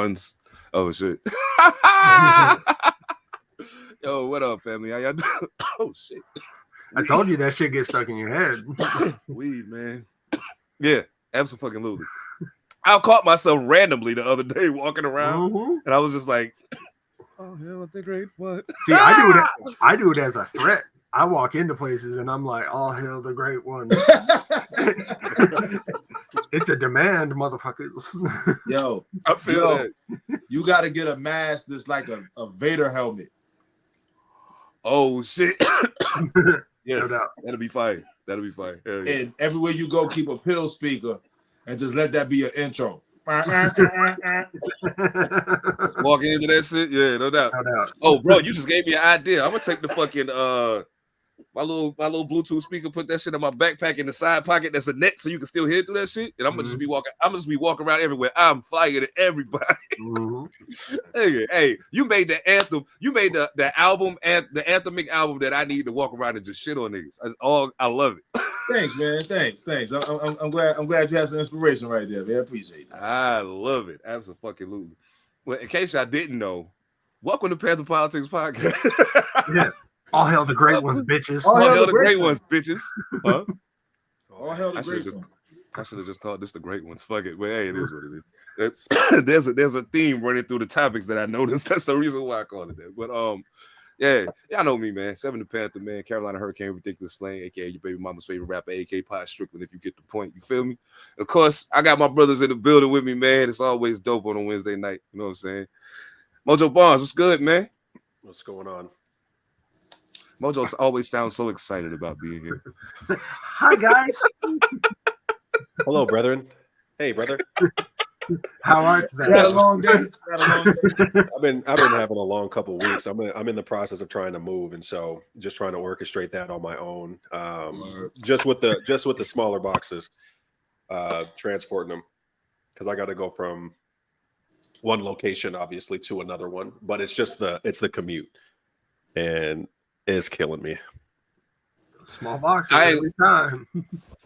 Barnes. Oh shit. Yo, what up, family? How y'all doing? Oh shit. I told you that shit gets stuck in your head. Weed, man. Yeah, absolutely. I caught myself randomly the other day walking around, and I was just like, "Oh hell, the great one." See, I do it as a threat. I walk into places and I'm like, "All hail the great one." It's a demand, motherfuckers. Yo, I feel that. You got to get a mask that's like a Vader helmet. Oh shit. Yeah, No doubt. that'll be fine. That'll be fine. Yeah. And everywhere you go, keep a pill speaker and just let that be your intro. Walking into that shit, yeah, no doubt. Oh, bro, you just gave me an idea. I'm gonna take the fucking my little Bluetooth speaker, put that shit in my backpack in the side pocket. That's a net, so you can still hear through that shit. And I'm gonna just be walking. I'm just be walking around everywhere. I'm flying at everybody. Hey, you made the anthem. You made the album and the anthemic album that I need to walk around and just shit on niggas. I love it. Thanks, man. Thanks. I'm glad you had some inspiration right there, man. I appreciate that. I love it. Absolutely. Well, in case I didn't know, welcome to Pantha Politix Podcast. Yeah. All hail the great ones, bitches. All hail the great ones, bitches. Huh? All hail the great ones. I should have just called this the great ones. Fuck it. But hey, it is what it is. There's a theme running through the topics that I noticed. That's the reason why I called it that. But yeah, y'all know me, man. 7 the Panther, man. Carolina Hurricane, Ridiculous Slang, aka your baby mama's favorite rapper, AK Pod Strickland, if you get the point. You feel me? Of course, I got my brothers in the building with me, man. It's always dope on a Wednesday night. You know what I'm saying? Mojo Barnes, what's good, man? What's going on? Mojo always sounds so excited about being here. Hi, guys. Hello, brethren. Hey, brother. How are you? Had a long day. I've been having a long couple of weeks. I'm in the process of trying to move, and so just trying to orchestrate that on my own. Just with the smaller boxes, transporting them, because I got to go from one location obviously to another one. But it's the commute, and it's killing me. Small boxes every time.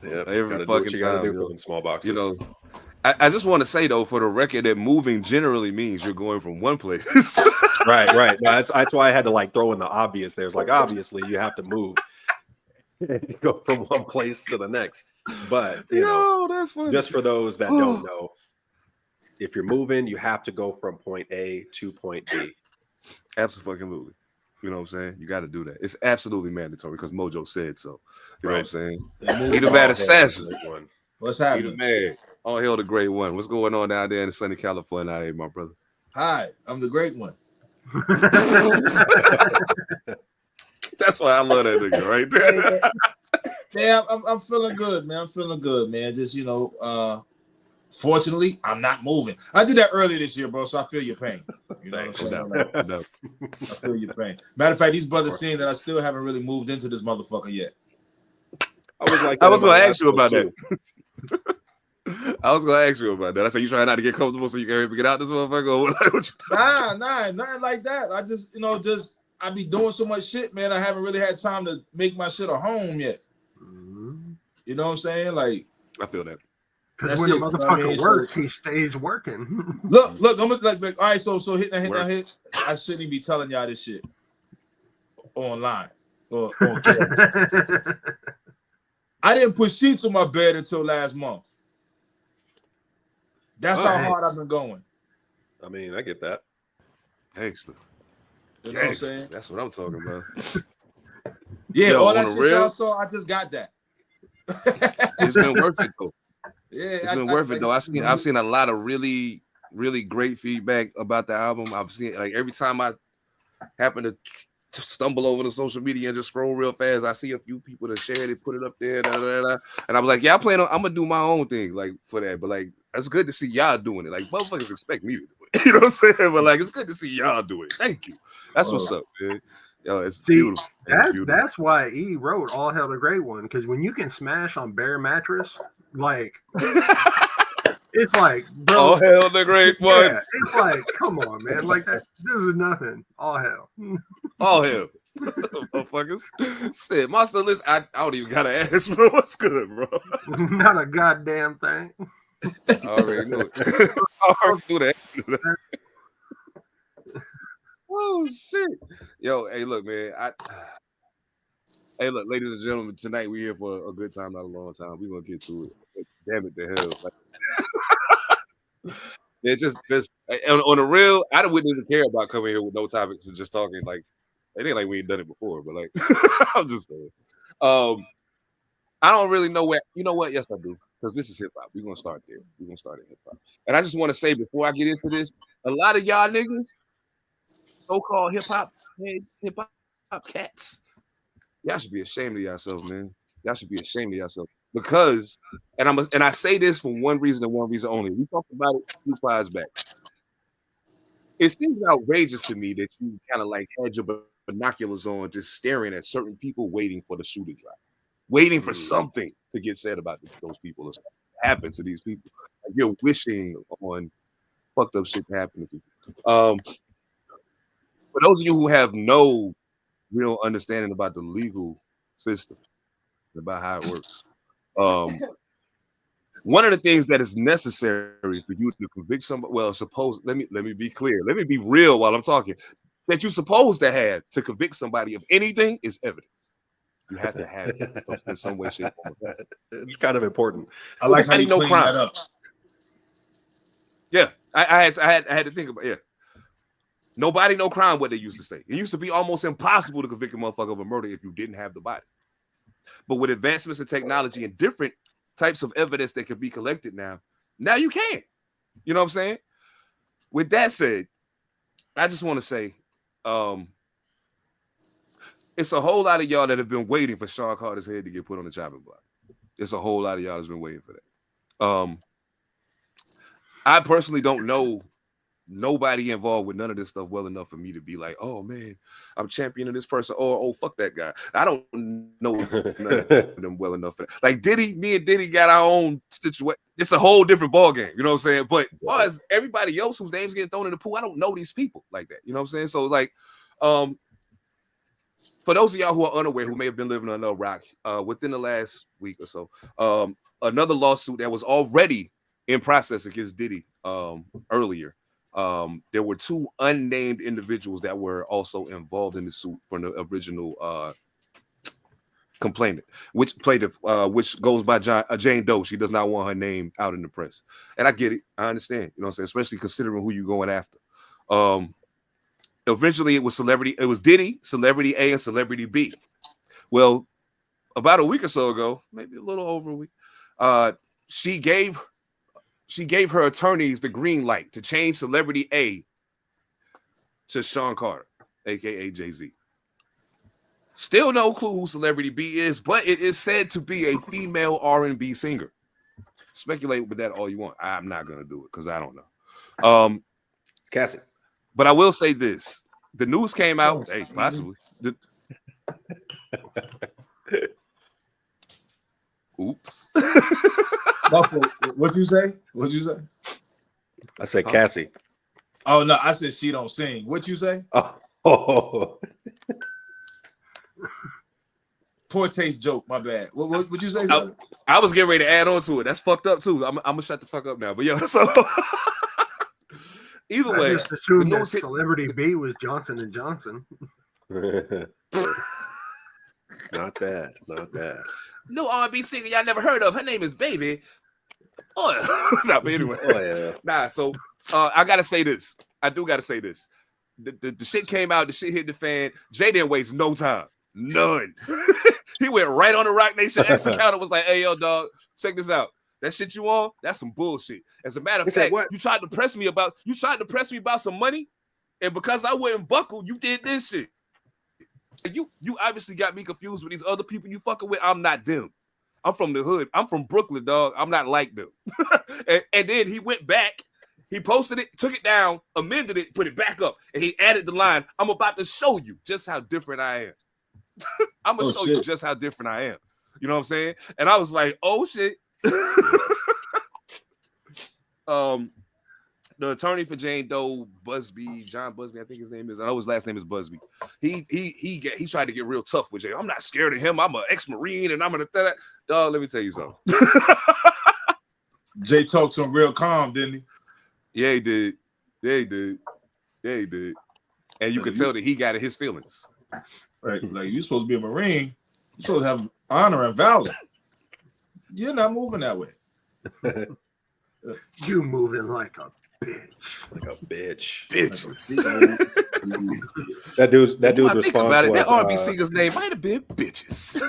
Yeah, every fucking time. Small boxes. You know, I just want to say though, for the record, that moving generally means you're going from one place. Right. No, that's why I had to like throw in the obvious. There's like obviously you have to move, you go from one place to the next. But you know, that's funny. Just for those that don't know, if you're moving, you have to go from point A to point B. Absolutely. You know what I'm saying? You got to do that. It's absolutely mandatory because Mojo said so. You know what I'm saying? Ethemadassassin. What's happening? Man, all hail the great one. What's going on down there in sunny California? Hey, my brother. Hi, I'm the great one. That's why I love that nigga right there. Yeah, I'm feeling good, man. I'm feeling good, man. Just, you know, fortunately, I'm not moving. I did that earlier this year, bro, so I feel your pain. You know what I'm saying? I feel your pain. Matter of fact, these brothers seeing that I still haven't really moved into this motherfucker yet. I was going to ask you about that. I was going to ask you about that. I said, you trying not to get comfortable so you can get out this motherfucker? Nah, nothing like that. I just, I be doing so much shit, man. I haven't really had time to make my shit a home yet. You know what I'm saying? Like, I feel that. Because when the motherfucker works, he stays working. Look, I'm like, all right, so hit that. I shouldn't even be telling y'all this shit online or on camera. I didn't put sheets on my bed until last month. That's how hard I've been going. I mean, I get that. Excellent. You know what I'm saying? That's what I'm talking about. Yeah, all that shit y'all saw, I just got that. It's been worth it though. Yeah, it's been worth it though. I've seen a lot of really, really great feedback about the album. I've seen like every time I happen to stumble over the social media and just scroll real fast, I see a few people that shared it, put it up there, and I'm like, yeah, I'm gonna do my own thing like for that. But like, it's good to see y'all doing it. Like, motherfuckers expect me to do it. You know what I'm saying? But like, it's good to see y'all do it. Thank you. That's what's up, man. Yo, it's beautiful. That's why E wrote All Hail the Great One, because when you can smash on bare mattress, like it's like, bro, All hail the great one. Yeah, it's like, come on, man. Like that, this is nothing. All hell. All hail. Motherfuckers. Shit, Monster List, I don't even gotta ask, bro. What's good, bro? Not a goddamn thing. I already knew it. I already knew that. Oh shit. Yo, hey, look, man. Hey, look, ladies and gentlemen, tonight we're here for a good time, not a long time. We're gonna get to it. Damn it, the hell. Like, it just on the real, I wouldn't even care about coming here with no topics and just talking. Like, it ain't like we ain't done it before, but like, I'm just saying. I don't really know where. You know what? Yes, I do, because this is hip hop. We're gonna start there. We're gonna start at hip hop. And I just want to say before I get into this, a lot of y'all niggas, so-called hip hop heads, hip hop cats, y'all should be ashamed of yourself, man. Y'all should be ashamed of yourself because, and I say this for one reason and one reason only. We talked about it 2 files back. It seems outrageous to me that you kind of like had your binoculars on, just staring at certain people, waiting for the shoe to drop, waiting for something to get said about those people or something happen to these people. Like you're wishing on fucked up shit to happen to people. For those of you who have no real understanding about the legal system, about how it works, one of the things that is necessary for you to convict somebody, well, let me be clear, let me be real while I'm talking, that you're supposed to have to convict somebody of anything is evidence. You have to have it in some way, shape, or form. It's kind of important. I like how you clean that up. Yeah, I had to think about Nobody, no crime, what they used to say. It used to be almost impossible to convict a motherfucker of a murder if you didn't have the body. But with advancements in technology and different types of evidence that can be collected now you can. You know what I'm saying? With that said, I just want to say, it's a whole lot of y'all that have been waiting for Sean Carter's head to get put on the chopping block. It's a whole lot of y'all that's been waiting for that. I personally don't know nobody involved with none of this stuff well enough for me to be like, oh man, I'm championing this person, or oh fuck that guy. I don't know none of them well enough for that. Like me and Diddy got our own situation. It's a whole different ball game, you know what I'm saying? But as far as everybody else whose names getting thrown in the pool, I don't know these people like that. You know what I'm saying? So like, for those of y'all who are unaware, who may have been living under a rock, within the last week or so, another lawsuit that was already in process against Diddy earlier. There were 2 unnamed individuals that were also involved in the suit from the original complainant, which goes by Jane Doe. She does not want her name out in the press. And I get it. I understand. You know what I'm saying? Especially considering who you're going after. Eventually, it was Diddy, Celebrity A, and Celebrity B. Well, about a week or so ago, maybe a little over a week, she gave her attorneys the green light to change Celebrity A to Sean Carter, aka Jay-Z. Still no clue who Celebrity B is, but it is said to be a female R&B singer. Speculate with that all you want. I'm not gonna do it because I don't know. Cassie. But I will say this: the news came out. Hey, possibly. Oops. What'd you say? I said Cassie. Oh no, I said she don't sing. What'd you say? Oh. Poor taste joke. My bad. What would you say? I was getting ready to add on to it. That's fucked up too. I'm gonna shut the fuck up now. But yeah, so either way, I just assumed that Celebrity B was Johnson and Johnson. Not bad. No R&B singer y'all never heard of. Her name is Baby. Oh, no, but anyway. Oh, yeah. Nah, so I gotta say this. I do gotta say this. The shit came out, the shit hit the fan. Jay didn't waste no time. None. He went right on the Rock Nation X account and was like, hey, yo, dog, check this out. That shit you on, that's some bullshit. As a matter of fact, you tried to press me about some money, and because I wouldn't buckle, you did this shit. You obviously got me confused with these other people you fucking with. I'm not them. I'm from the hood. I'm from Brooklyn, dog. I'm not like them. and then he went back. He posted it, took it down, amended it, put it back up, and he added the line, I'm about to show you just how different I am. I'm going to show you just how different I am. You know what I'm saying? And I was like, oh, shit. The attorney for Jane Doe, John Busby, I think his name is. I know his last name is Busby. He tried to get real tough with Jay. I'm not scared of him. I'm an ex-Marine, and I'm gonna tell that. Dog, let me tell you something. Jay talked to him real calm, didn't he? Yeah, he did. And you could tell that he got his feelings. Right. Like, you're supposed to be a Marine. You're supposed to have honor and valor. You're not moving that way. You moving like a bitch. Like a bitch. Bitches. That dude's response was that R&B singer's name might have been Bitches.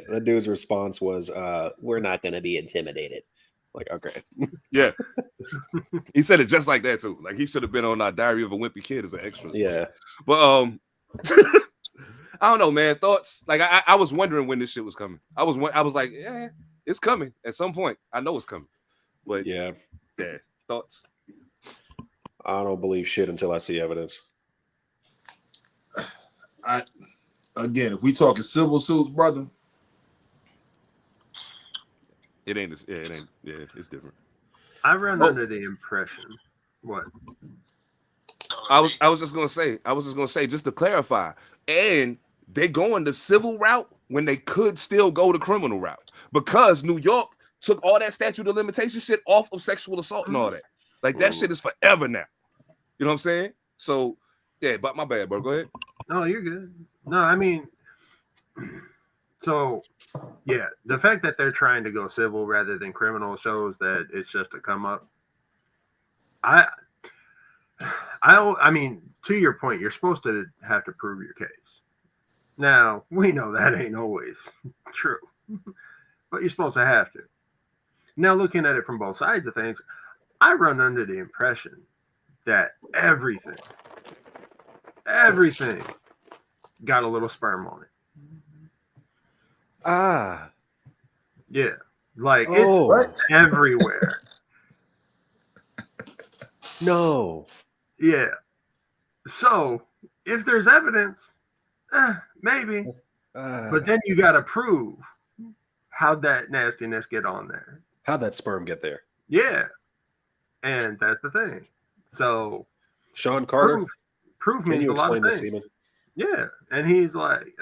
that dude's response was, "We're not going to be intimidated." Like, okay, yeah. He said it just like that too. Like he should have been on Diary of a Wimpy Kid as an extra. Yeah, but I don't know, man. Thoughts? Like I was wondering when this shit was coming. I was like, yeah, it's coming at some point. I know it's coming. But yeah. Thoughts? I don't believe shit until I see evidence. Again, if we talking civil suits, brother, it ain't. Yeah, it's different. I run under the impression. What? I was just gonna say, just to clarify, and they going the civil route when they could still go the criminal route because New York took all that statute of limitation shit off of sexual assault and all that. Like that shit is forever now. You know what I'm saying? So yeah, but my bad, bro. Go ahead. No, you're good. No, I mean, so yeah, the fact that they're trying to go civil rather than criminal shows that it's just a come up. I mean, to your point, you're supposed to have to prove your case. Now, we know that ain't always true, but you're supposed to have to. Now, looking at it from both sides of things, I run under the impression that everything got a little sperm on it. Yeah. Like, it's everywhere. No. Yeah. So, if there's evidence, maybe. But then you got to prove how'd that nastiness get on there. How'd that sperm get there? Yeah. And that's the thing. So, Sean Carter, proof means a lot of things. Semen? Yeah. And he's like,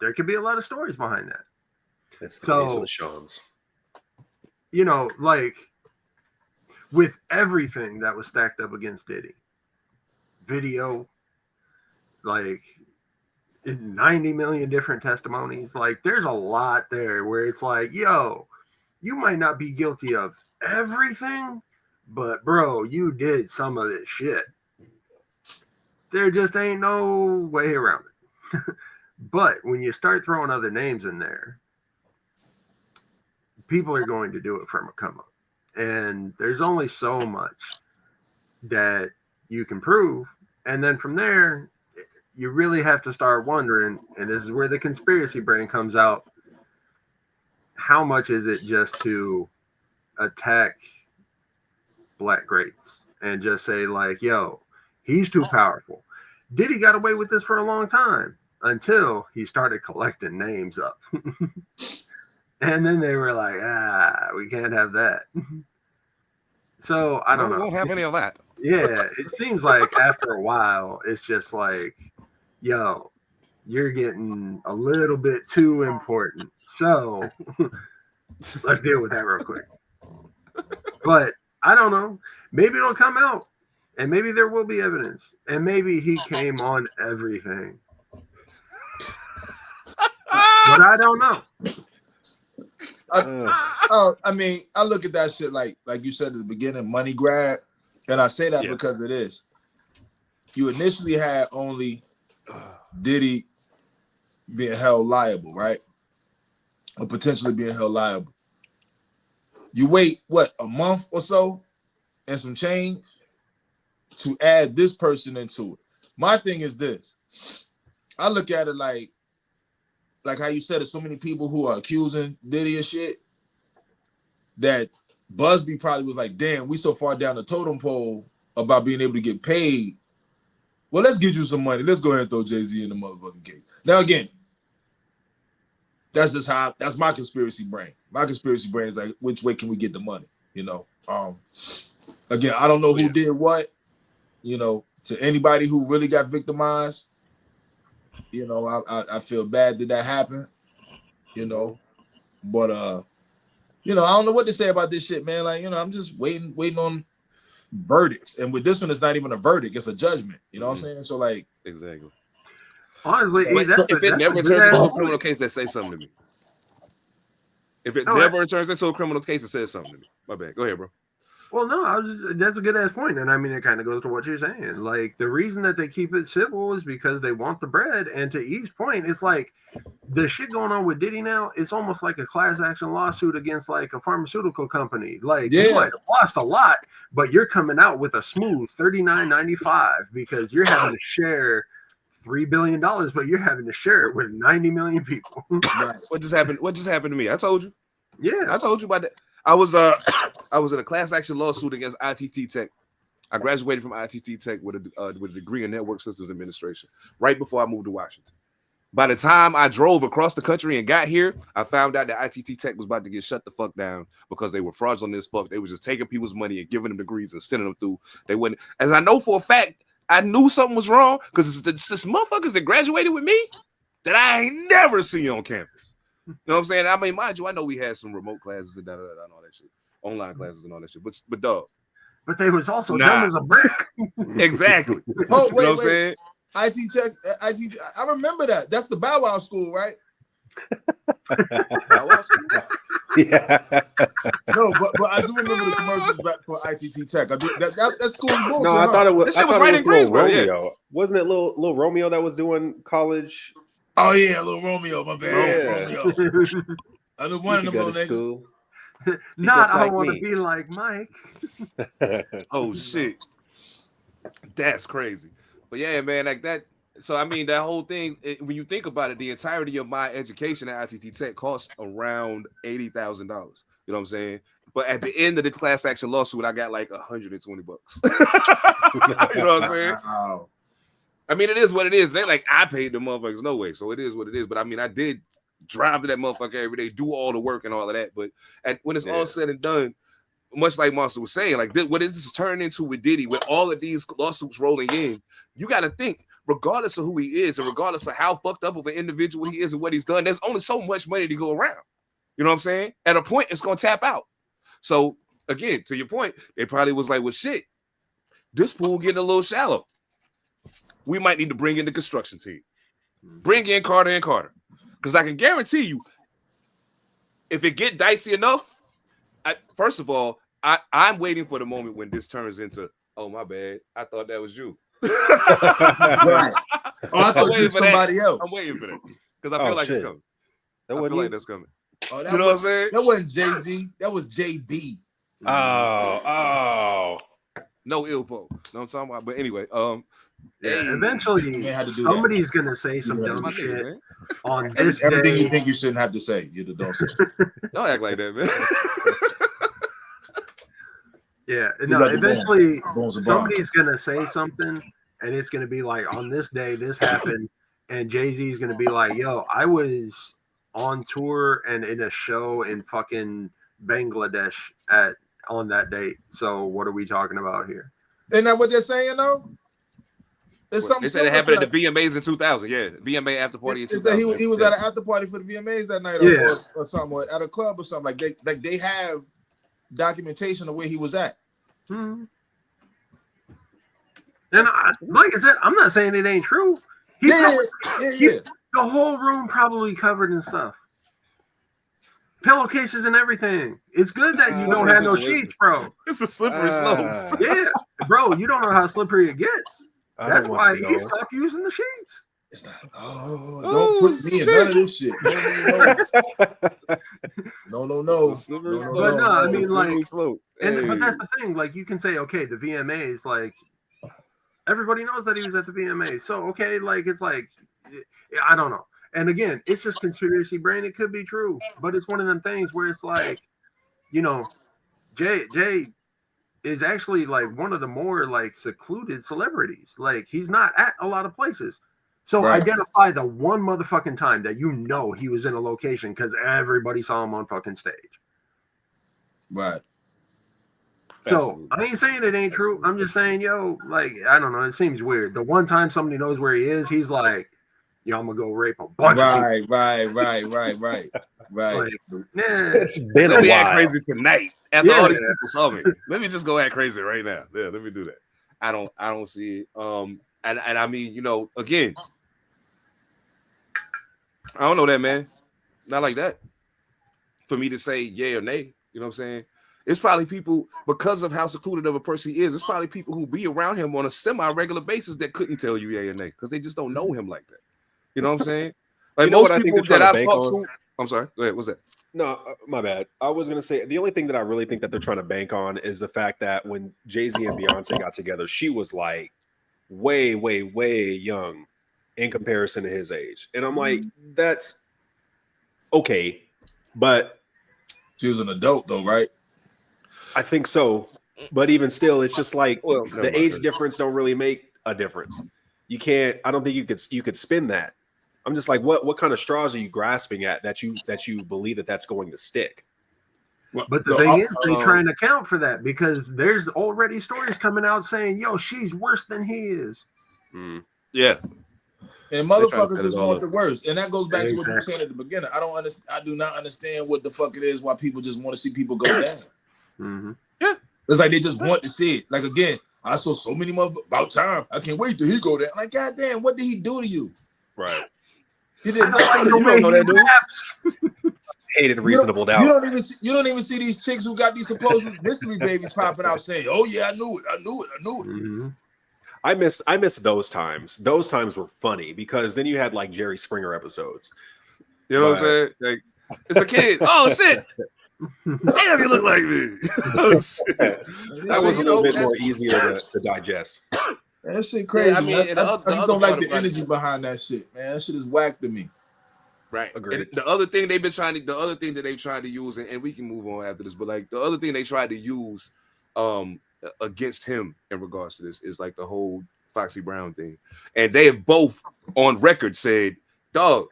there could be a lot of stories behind that. It's the case of the Seans. You know, like, with everything that was stacked up against Diddy, video, like 90 million different testimonies, like there's a lot there where it's like, yo, you might not be guilty of everything, but bro, you did some of this shit. There just ain't no way around it. But when you start throwing other names in there, people are going to do it from a come up. And there's only so much that you can prove. And then from there, you really have to start wondering, and this is where the conspiracy brain comes out, how much is it just to attack black greats and just say like, yo, he's too powerful. Diddy got away with this for a long time until he started collecting names up. And then they were like, we can't have that. So I don't know. We won't have any of that. Yeah, it seems like after a while, it's just like, yo, you're getting a little bit too important. So let's deal with that real quick. But I don't know. Maybe it'll come out. And maybe there will be evidence. And maybe he came on everything. But I don't know. I mean, I look at that shit like you said at the beginning, money grab. And I say that because it is. You initially had only Diddy being held liable, right? Or potentially being held liable. You wait, what, a month or so and some change to add this person into it. My thing is this. I look at it like how you said, there's so many people who are accusing Diddy of shit that Busby probably was like, damn, we so far down the totem pole about being able to get paid. Well, let's get you some money. Let's go ahead and throw Jay-Z in the motherfucking case. Now, again, that's my conspiracy brain. My conspiracy brain is like, which way can we get the money? You know? Again, I don't know who did what, you know, to anybody who really got victimized. You know, I feel bad that happened, you know, but, you know, I don't know what to say about this shit, man. Like, you know, I'm just waiting on verdicts, and with this one, it's not even a verdict; it's a judgment. You know what I'm saying? So like, exactly. Honestly, If it never turns into a criminal case, that says something to me. If it never turns into a criminal case, it says something to me. My bad. Go ahead, bro. Well, no, that's a good ass point, and I mean it kind of goes to what you're saying. Like the reason that they keep it civil is because they want the bread. And to E's point, it's like the shit going on with Diddy now. It's almost like a class action lawsuit against like a pharmaceutical company. Like you might have lost a lot, but you're coming out with a smooth $39.95 because you're having to share $3 billion, but you're having to share it with 90 million people. Right. What just happened to me? I told you. Yeah, I told you about that. I was in a class action lawsuit against ITT Tech. I graduated from ITT Tech with a degree in Network Systems Administration right before I moved to Washington. By the time I drove across the country and got here, I found out that ITT Tech was about to get shut the fuck down because they were fraudulent as fuck. They were just taking people's money and giving them degrees and sending them through. They wouldn't. As I know for a fact, I knew something was wrong because it's this motherfuckers that graduated with me that I ain't never seen on campus. You know what I'm saying? I mean, mind you, I know we had some remote classes and and all that shit, online classes and all that shit. But dog. But they was also dumb as a brick. Exactly. Oh, wait, you know what I'm saying? IT Tech, I remember that. That's the Bow Wow school, right? Bow Wow school? Yeah. No, but I do remember the commercials back for ITT Tech. I do, that school was bullshit. No, I thought it was. This shit was right in Greensboro. Romeo. Wasn't it little Romeo that was doing college? Oh yeah, little Romeo, my bad. Yeah. Romeo. I know one of them little niggas. Not I want to be like Mike. Oh shit, that's crazy. But yeah, man, like that. So I mean, that whole thing. When you think about it, the entirety of my education at ITT Tech cost around $80,000. You know what I'm saying? But at the end of the class action lawsuit, I got like $120. You know what I'm saying? Wow. I mean, it is what it is. They like I paid the motherfuckers no way, so it is what it is. But I mean, I did drive to that motherfucker every day, do all the work and all of that. But when it's all said and done, much like Monster was saying, like what is this turning into with Diddy, with all of these lawsuits rolling in? You got to think, regardless of who he is, and regardless of how fucked up of an individual he is and what he's done, there's only so much money to go around. You know what I'm saying? At a point, it's gonna tap out. So again, to your point, they probably was like, well, shit, this pool getting a little shallow. We might need to bring in the construction team. Bring in Carter and Carter. Because I can guarantee you, if it get dicey enough, first of all, I'm waiting for the moment when this turns into, oh, my bad, I thought that was you. Right. Oh, I thought you were somebody else. I'm waiting for that. Because I feel like it's coming. I feel like that's coming. Oh, you know what I'm saying? That wasn't Jay-Z. That was JB. Oh. No ill po. No, I'm talking about. But anyway, eventually somebody's gonna say some dumb shit on this everything day. You think you shouldn't have to say. You don't say. Don't act like that, man. Yeah, no. Eventually, somebody's gonna say something, and it's gonna be like, on this day, this happened, and Jay-Z's gonna be like, "Yo, I was on tour and in a show in fucking Bangladesh on that date. So what are we talking about here?" Isn't that what they're saying though? They said it happened at the VMAs in 2000. Yeah, VMA after party in 2000. He was at an after party for the VMAs that night, or something, or at a club or something. Like they have documentation of where he was at. Hmm. And like I said, I'm not saying it ain't true. The whole room probably covered in stuff. Pillowcases and everything. It's good that you don't have no sheets, bro. It's a slippery slope. Yeah, bro, you don't know how slippery it gets. That's why he stopped using the sheets. It's not. Don't put me in none of this shit. No. But no, I mean, like, but that's the thing. Like, you can say, okay, the VMAs, like, everybody knows that he was at the VMAs. So, okay, like, it's like, I don't know. And again, it's just conspiracy brain. It could be true, but it's one of them things where it's like, you know, Jay is actually like one of the more like secluded celebrities. Like, he's not at a lot of places. So identify the one motherfucking time that you know he was in a location because everybody saw him on fucking stage. Right. So I ain't saying it ain't true. I'm just saying, yo, like, I don't know. It seems weird. The one time somebody knows where he is, he's like, I'm gonna go rape a bunch of people. Right. Like, It's been a Let me while. act crazy tonight after all these people saw me. Let me just go act crazy right now. Yeah, let me do that. I don't see it. And I mean, again, I don't know that, man. Not like that. For me to say yay or nay, you know what I'm saying? It's probably people, because of how secluded of a person he is, it's probably people who be around him on a semi-regular basis that couldn't tell you yay or nay because they just don't know him like that. You know what I'm saying? Like most people that I've talked to. I'm sorry. Go ahead. What's that? No, my bad. I was going to say the only thing that I really think that they're trying to bank on is the fact that when Jay-Z and Beyonce got together, she was like way, way, way young in comparison to his age. And I'm like, that's okay. But she was an adult though, right? I think so. But even still, it's just like the age difference don't really make a difference. You can't, I don't think you could spin that. I'm just like, what kind of straws are you grasping at that you believe that that's going to stick? But the thing is, they try and account for that because there's already stories coming out saying, yo, she's worse than he is. Yeah. And motherfuckers just want the worst. And that goes back to what you were saying at the beginning. I do not understand what the fuck it is why people just want to see people go down. Mm-hmm. Yeah. It's like they just want to see it. Like, again, I saw so many about time. I can't wait till he go down. Like, goddamn, what did he do to you? Right. He did nothing. You don't know that dude. Hated Reasonable Doubt. You don't even see these chicks who got these supposed mystery babies popping out saying, "Oh yeah, I knew it." Mm-hmm. I miss those times. Those times were funny because then you had like Jerry Springer episodes. You know what I'm saying? Like, it's a kid. Oh shit! Damn, you look like me. Oh, shit. That was a little bit more easier to digest. That shit crazy. Yeah, I mean, I just don't like the energy behind that shit, man. That shit is whack to me. Right. Agreed. And the other thing that they tried to use, and we can move on after this, but like the other thing they tried to use against him in regards to this is like the whole Foxy Brown thing. And they have both on record said, dog,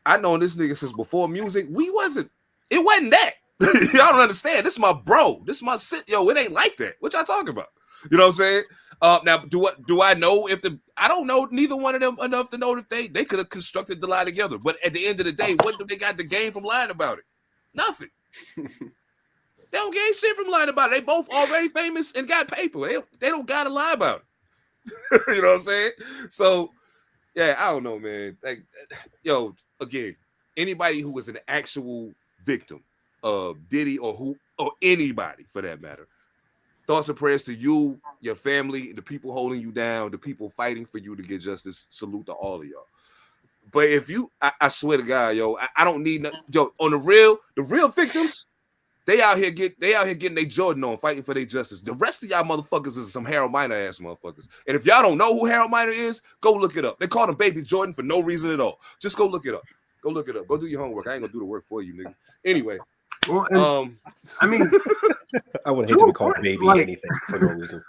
I know this nigga since before music. It wasn't that. Y'all don't understand. This is my bro. This is my shit. Yo, it ain't like that. What y'all talking about? You know what I'm saying? Now, do I know I don't know neither one of them enough to know that they could have constructed the lie together. But at the end of the day, what do they got to gain from lying about it? Nothing. They don't gain shit from lying about it. They both already famous and got paper. They don't got to lie about it. You know what I'm saying? So, yeah, I don't know, man. Like, yo, again, anybody who was an actual victim of Diddy or anybody for that matter, thoughts and prayers to you, your family, the people holding you down, the people fighting for you to get justice. Salute to all of y'all. But if I swear to God, yo, I don't need on the real victims, they out here getting their Jordan on, fighting for their justice. The rest of y'all motherfuckers is some Harold Miner ass motherfuckers. And if y'all don't know who Harold Miner is, go look it up. They call him Baby Jordan for no reason at all. Just go look it up. Go look it up. Go do your homework. I ain't gonna do the work for you, nigga. Anyway. Well, I mean, I would hate to be called baby anything for no reason.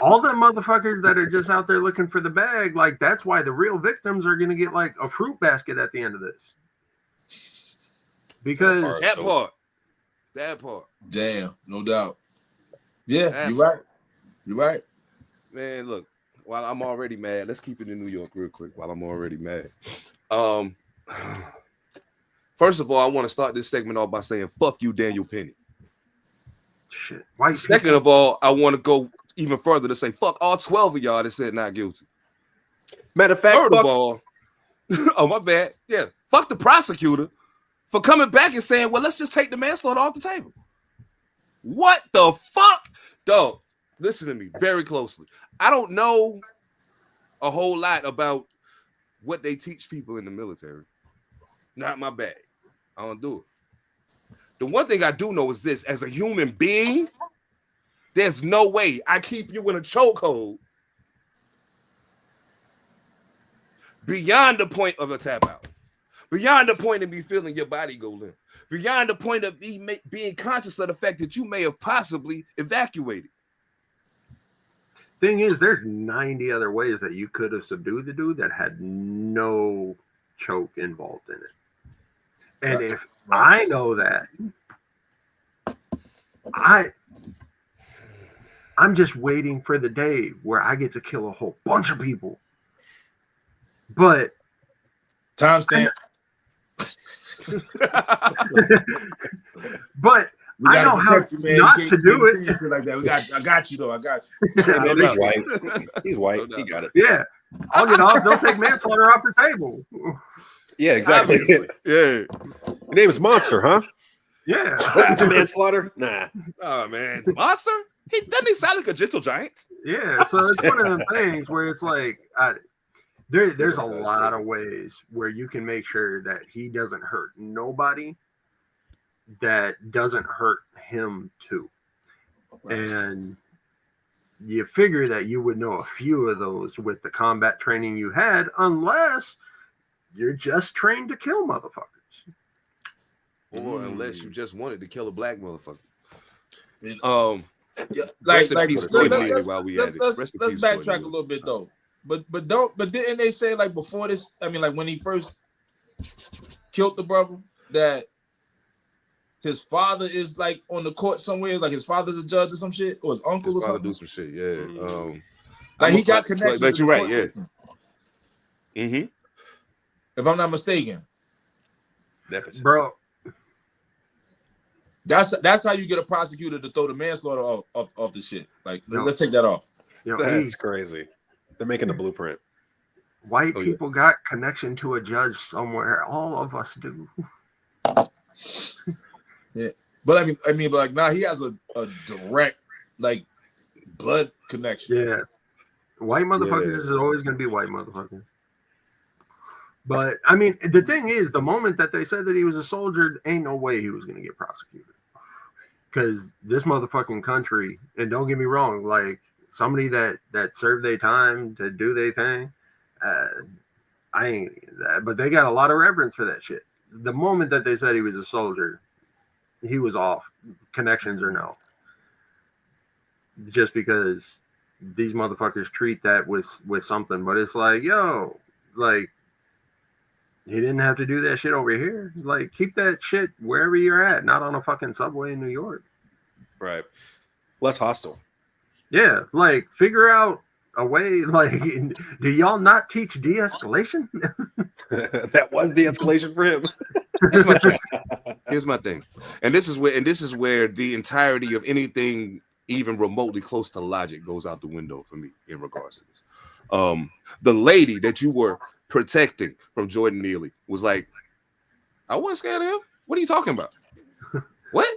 All the motherfuckers that are just out there looking for the bag, like that's why the real victims are gonna get like a fruit basket at the end of this. Because that part. Damn, no doubt. Yeah, you're right. Man, look, while I'm already mad, let's keep it in New York real quick while I'm already mad. First of all, I want to start this segment off by saying, fuck you, Daniel Penny. Shit. Second of all, I want to go even further to say, fuck all 12 of y'all that said not guilty. Matter of fact, third of all, oh, my bad. Yeah, fuck the prosecutor for coming back and saying, well, let's just take the manslaughter off the table. What the fuck? Dog, listen to me very closely. I don't know a whole lot about what they teach people in the military. Not my bag. I don't do it. The one thing I do know is this: as a human being, there's no way I keep you in a chokehold beyond the point of a tap out, beyond the point of me feeling your body go limp, beyond the point of being conscious of the fact that you may have possibly evacuated. Thing is, there's 90 other ways that you could have subdued the dude that had no choke involved in it. And if I know that, I'm just waiting for the day where I get to kill a whole bunch of people. But Timestamp. But I know how not to do it. Like that. I got you though. I got you. Hey, man, he's white. He's white. He got it. Yeah. I'll get off. Don't take manslaughter off the table. Yeah, exactly. Obviously. Yeah. Your name is Monster, huh? Yeah. Manslaughter? Nah. Oh man, Monster. Doesn't he sound like a gentle giant? Yeah. So it's one of them things where it's like there's a lot of ways where you can make sure that he doesn't hurt nobody that doesn't hurt him too. And you figure that you would know a few of those with the combat training you had, unless you're just trained to kill motherfuckers. Or unless you just wanted to kill a black motherfucker. Yeah, let's backtrack a little bit though. But didn't they say like before this? I mean, like when he first killed the brother, that his father is like on the court somewhere, like his father's a judge or some shit, or his uncle or something. Do some shit, yeah. Like he got connections. But you're right, yeah. Mm-hmm. If I'm not mistaken, bro. That's how you get a prosecutor to throw the manslaughter off the shit. Like, let's take that off. That's crazy. They're making the blueprint. White people got connection to a judge somewhere. All of us do. Yeah, but I mean, but like now he has a direct like blood connection. Yeah, white motherfuckers is always gonna be white motherfuckers. But I mean, the thing is, the moment that they said that he was a soldier, ain't no way he was gonna get prosecuted. Because this motherfucking country, and don't get me wrong, like somebody that served their time to do their thing, I ain't that, but they got a lot of reverence for that shit. The moment that they said he was a soldier, he was off, connections or no. Just because these motherfuckers treat that with something, but it's like, yo, like he didn't have to do that shit over here. Like, keep that shit wherever you're at, not on a fucking subway in New York. Right. Less hostile. Yeah, like figure out a way. Like, do y'all not teach de-escalation? That was de-escalation for him. Here's my thing, and this is where the entirety of anything even remotely close to logic goes out the window for me in regards to this. The lady that you were protecting from Jordan Neely was like, I wasn't scared of him. What are you talking about? What?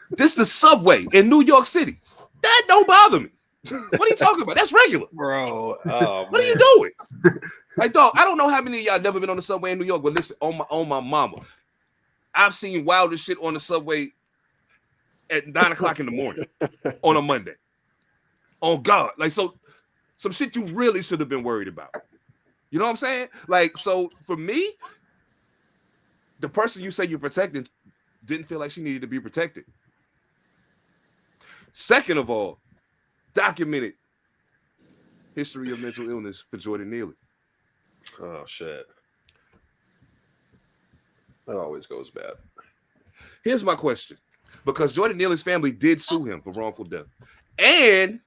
This is the subway in New York City. That don't bother me. What are you talking about? That's regular, bro. What are you doing? Like, dog, I don't know how many of y'all never been on the subway in New York, but listen, on my mama, I've seen wilder shit on the subway at 9:00 in the morning on a Monday. Oh God, like, so some shit you really should have been worried about. You know what I'm saying? Like, so for me, the person you say you're protecting didn't feel like she needed to be protected. Second of all, documented history of mental illness for Jordan Neely. Oh shit. That always goes bad. Here's my question. Because Jordan Neely's family did sue him for wrongful death. And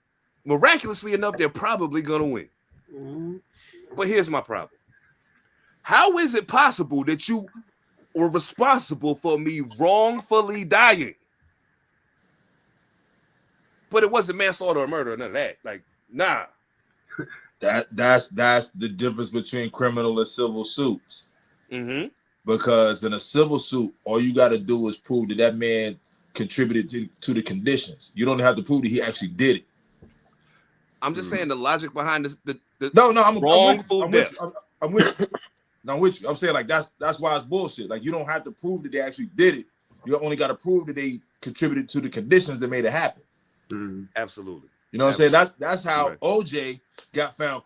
miraculously enough, they're probably going to win. Mm-hmm. But here's my problem. How is it possible that you were responsible for me wrongfully dying? But it wasn't manslaughter or murder or none of that. Like, nah. That's the difference between criminal and civil suits. Mm-hmm. Because in a civil suit, all you got to do is prove that man contributed to the conditions. You don't have to prove that he actually did it. I'm just saying the logic behind this. I'm wrongful death. I'm with you. No, I'm with you. I'm saying, like, that's why it's bullshit. Like, you don't have to prove that they actually did it. You only got to prove that they contributed to the conditions that made it happen. Mm-hmm. Absolutely. You know what I'm saying? That's how OJ got found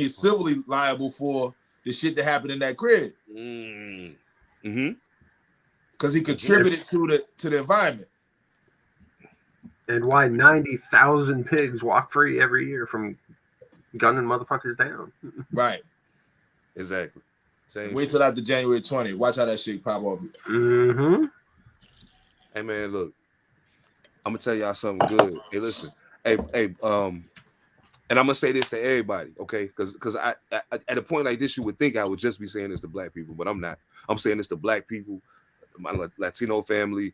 civilly liable for the shit that happened in that crib. Mm-hmm. Because he contributed to the environment. And why 90,000 pigs walk free every year from gunning motherfuckers down. Right. Exactly. Wait till after January 20th. Watch how that shit pop up. Mm-hmm. Hey man, look. I'm gonna tell y'all something good. Hey, listen. Hey, And I'm gonna say this to everybody, okay? Because I at a point like this, you would think I would just be saying this to black people, but I'm not. I'm saying this to black people, my Latino family,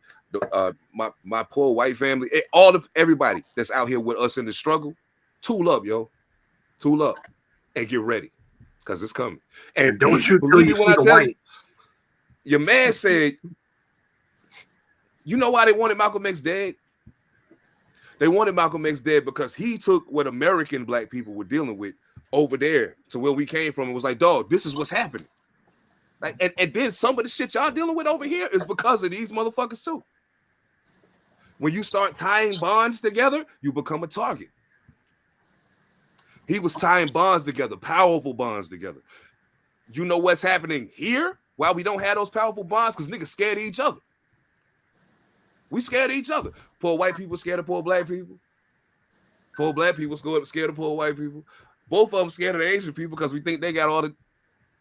my poor white family, everybody that's out here with us in the struggle. Tool up, yo. Tool up and get ready, because it's coming. And don't shoot believe me till you when I see the tell white. you, your man said, you know why they wanted Malcolm X dead? They wanted Malcolm X dead because he took what American black people were dealing with over there to where we came from and was like, dog, this is what's happening. Like, and then some of the shit y'all dealing with over here is because of these motherfuckers too. When you start tying bonds together, you become a target. He was tying bonds together, powerful bonds together. You know what's happening here? Why we don't have those powerful bonds? Because niggas scared of each other. We scared of each other. Poor white people scared of poor black people. Poor black people scared of poor white people. Both of them scared of the Asian people because we think they got all the...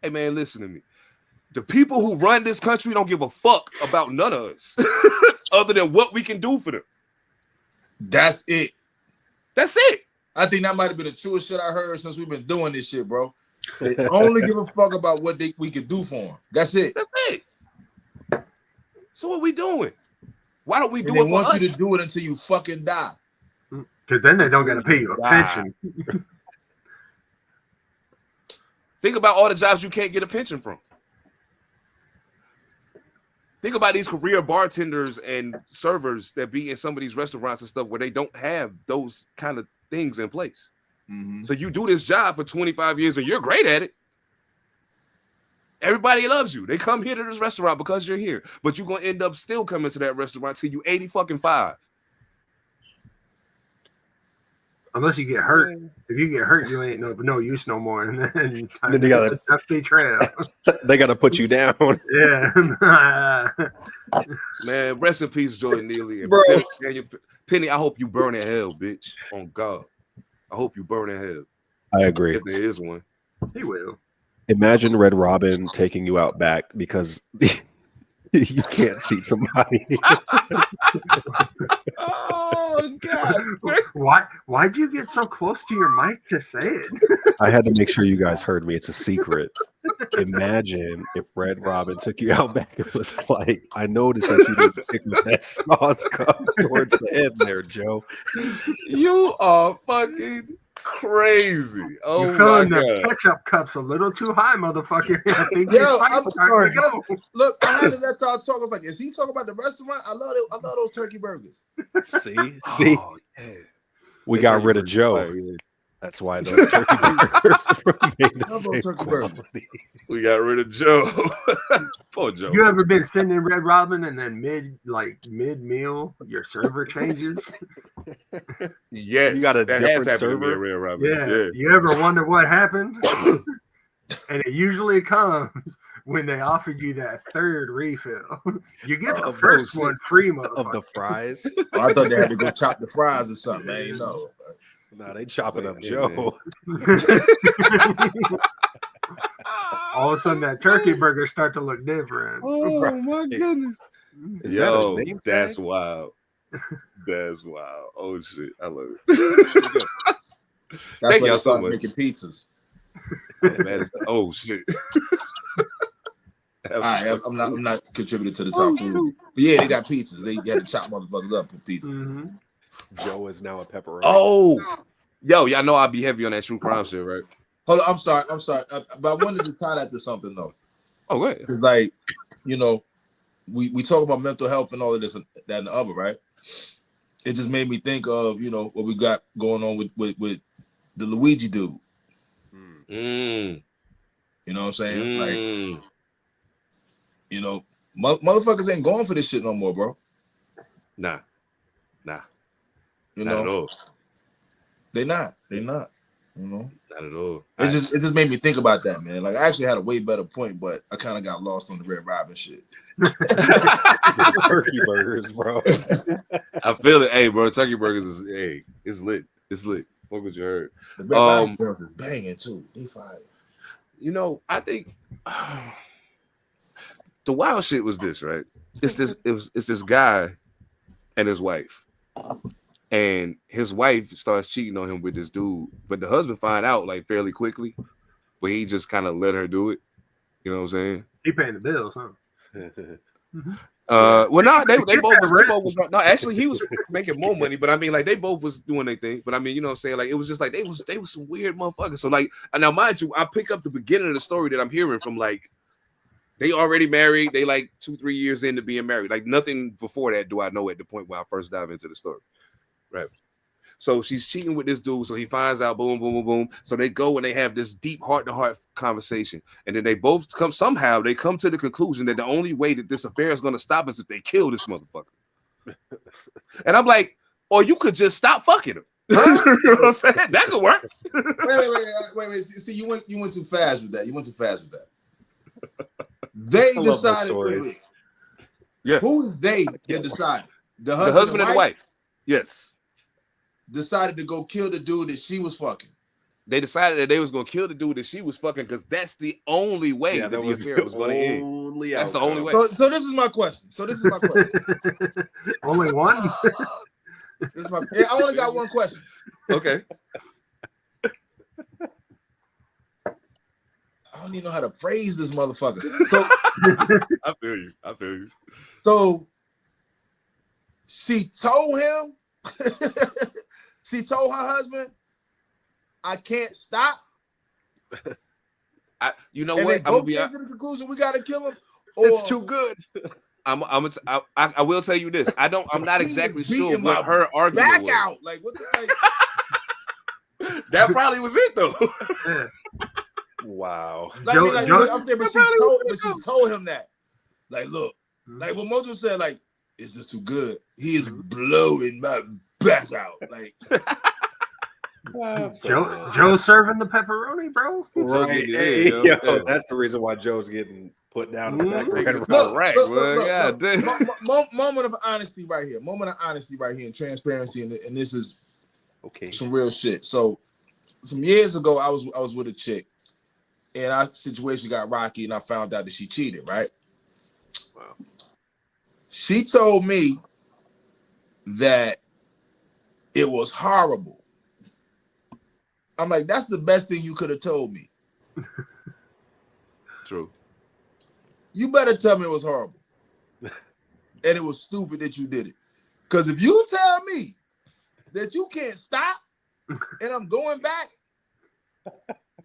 Hey, man, listen to me. The people who run this country don't give a fuck about none of us other than what we can do for them. That's it. That's it. I think that might have been the truest shit I heard since we've been doing this shit, bro. They only give a fuck about what we can do for them. That's it. That's it. So what we doing? Why don't we do and it they for want us? you to do it until you fucking die. Because then they don't got to pay you a pension. Think about all the jobs you can't get a pension from. Think about these career bartenders and servers that be in some of these restaurants and stuff where they don't have those kind of things in place. Mm-hmm. So you do this job for 25 years and you're great at it. Everybody loves you. They come here to this restaurant because you're here, but you're going to end up still coming to that restaurant till you 80 fucking 5. Unless you get hurt. If you get hurt, you ain't no use no more. And then you got a dusty trail. They got to put you down. Yeah. Man, rest in peace, Jordan Neely. Bro. Penny, I hope you burn in hell, bitch. On God. I hope you burn in hell. I agree. If there is one. He will. Imagine Red Robin taking you out back because you can't see somebody. Oh God! Why'd you get so close to your mic to say it? I had to make sure you guys heard me. It's a secret. Imagine if Red Robin took you out back. It was like, I noticed that you didn't pick with that sauce cup towards the end there, Joe. You are fucking crazy. Oh, you're filling my the God. ketchup cups a little too high, motherfucker. I think Yo, I'm sorry. go. Look, I had that y'all talking like, is he talking about the restaurant? I love it. I love those turkey burgers. See? Oh, yeah. We They got turkey rid of burgers Joe. fire, yeah. That's why those turkey burgers were made the Love those same turkey burgers. quality. We got rid of Joe. Poor Joe. You ever been sitting in Red Robin and then mid meal your server changes? Yes, You got a that has different happened to me server? at Red Robin. Yeah. You ever wonder what happened? And it usually comes when they offered you that third refill. You get the first one free, motherfucker. Of the fries. Oh, I thought they had to go chop the fries or something, man. You know. Nah, they chopping up Yeah, Joe. All of a sudden, that turkey burger start to look different. Oh my goodness. Is that a Yo, name that's tag? wild. That's wild. Oh shit. I love it. That's Thank why y'all they so start much. making pizzas. Yeah, man, oh shit. All right, I'm not contributing to the top food. But yeah, they got pizzas. They got to chop motherfuckers up for pizza. Mm-hmm. Joe is now a pepperoni. Oh, yo, y'all know I'll be heavy on that true crime shit, right? Hold on, I'm sorry. But I wanted to tie that to something though. Oh, go ahead. Because like, you know, we talk about mental health and all of this and that and the other, right? It just made me think of, you know, what we got going on with the Luigi dude. Mm. You know what I'm saying? Like, Mm. you know, motherfuckers ain't going for this shit no more, bro. Nah. You Not know, at all. They not. You know, Not at all. it just made me think about that, man. Like, I actually had a way better point, but I kind of got lost on the Red Robin shit. Turkey burgers, bro. I feel it. Hey, bro, turkey burgers is it's lit. It's lit. What would you heard? The Red Robin burgers is banging too. They fire. You know, I think the wild shit was this, right? It's this guy and his wife. and his wife starts cheating on him with this dude. But the husband find out like fairly quickly, but he just kind of let her do it. You know what I'm saying? He paying the bills, huh? Well, no, they both was no. Actually, he was making more money, but I mean, like they both was doing their thing. But I mean, you know what I'm saying? Like it was just like they was some weird motherfuckers. So like, now mind you, I pick up the beginning of the story that I'm hearing from like they already married. They like 2-3 years into being married. Like nothing before that do I know at the point where I first dive into the story. Right. So she's cheating with this dude. So he finds out, boom, boom, boom, boom. So they go and they have this deep heart-to-heart conversation. And then they both come to the conclusion that the only way that this affair is going to stop is if they kill this motherfucker. And I'm like, or you could just stop fucking him. You know what I'm saying? That could work. Wait. See, you went too fast with that. They decided. Yeah. Who is they that decided? The husband and the wife. Yes. Decided to go kill the dude that she was fucking. They decided that they was gonna kill the dude that she was fucking because that's the only way that the affair was gonna end. That's the only way. So this is my question. Only one? I only got one question. Okay. I don't even know how to phrase this motherfucker. So I feel you. So she told him, she told her husband, I can't stop. You know and what? They both came to the conclusion we gotta kill him. It's too good. I will tell you this. I'm not exactly sure what her argument back was. out. Like what the like that probably was it though. Yeah. Wow. I'm saying, but she told him that. Like, look, like what Mojo said, like, it's just too good. He is blowing my back out. Like Joe serving the pepperoni, bro. Right. Yo, that's the reason why Joe's getting put down in the back. Moment of honesty right here. And transparency, and this is some real shit. So some years ago, I was with a chick, and our situation got rocky, and I found out that she cheated, right? Wow. She told me that it was horrible. I'm like, that's the best thing you could have told me. True. You better tell me it was horrible. And it was stupid that you did it. Because if you tell me that you can't stop and I'm going back,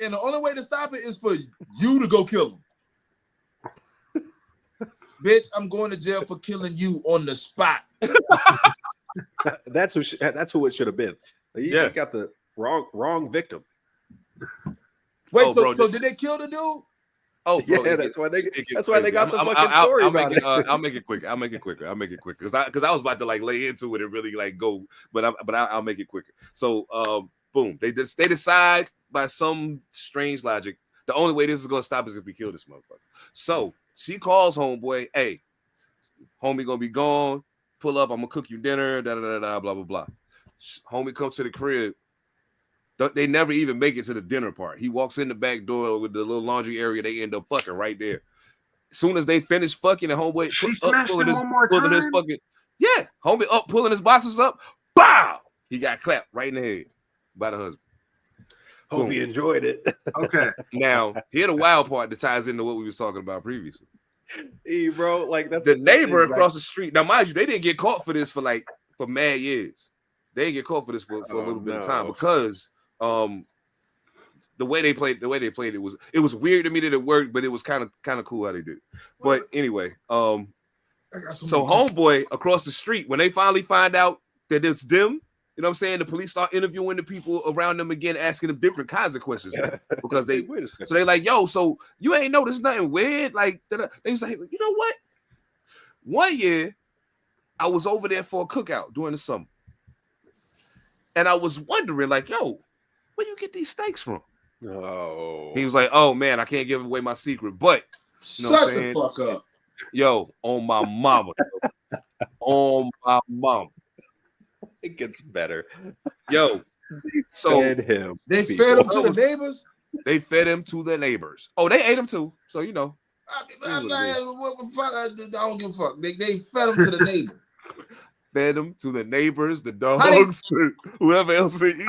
and the only way to stop it is for you to go kill him. Bitch, I'm going to jail for killing you on the spot. That's who it should have been. You got the wrong victim. Wait, so did they kill the dude? Oh, bro, yeah, that's why they got the fucking story about it. I'll make it quicker. Because I was about to like lay into it and really like go, but I'll make it quicker. So boom, they decide by some strange logic the only way this is gonna stop is if we kill this motherfucker. So she calls homeboy, hey, homie gonna be gone. Pull up, I'm gonna cook you dinner. Da da da da. Blah blah blah. Homie comes to the crib. They never even make it to the dinner part. He walks in the back door with the little laundry area. They end up fucking right there. As soon as they finish fucking, the homeboy pulling his fucking homie up, pulling his boxes up. Bow! He got clapped right in the head by the husband. Hope he enjoyed it. Okay. Now, here the wild part that ties into what we was talking about previously. Hey, bro, like that's the neighbor across the street. Now, mind you, they didn't get caught for this for mad years. They didn't get caught for this for a little bit of time because the way they played it was weird to me that it worked, but it was kind of cool how they did it. But anyway, so homeboy across the street, when they finally find out that it's them, you know what I'm saying, the police start interviewing the people around them again, asking them different kinds of questions because they like, yo, so you ain't noticed nothing weird, like they was like, you know what? One year I was over there for a cookout during the summer, and I was wondering, like, yo, where you get these steaks from? Oh, he was like, oh man, I can't give away my secret, but you know shut the fuck up, yo, on my mama, on my mama. It gets better. Yo, so they fed him to the neighbors. They fed him to the neighbors. Oh, they ate him too. So you know, I don't give a fuck. They fed him to the neighbors. fed them to the neighbors, the dogs, whoever else they eat.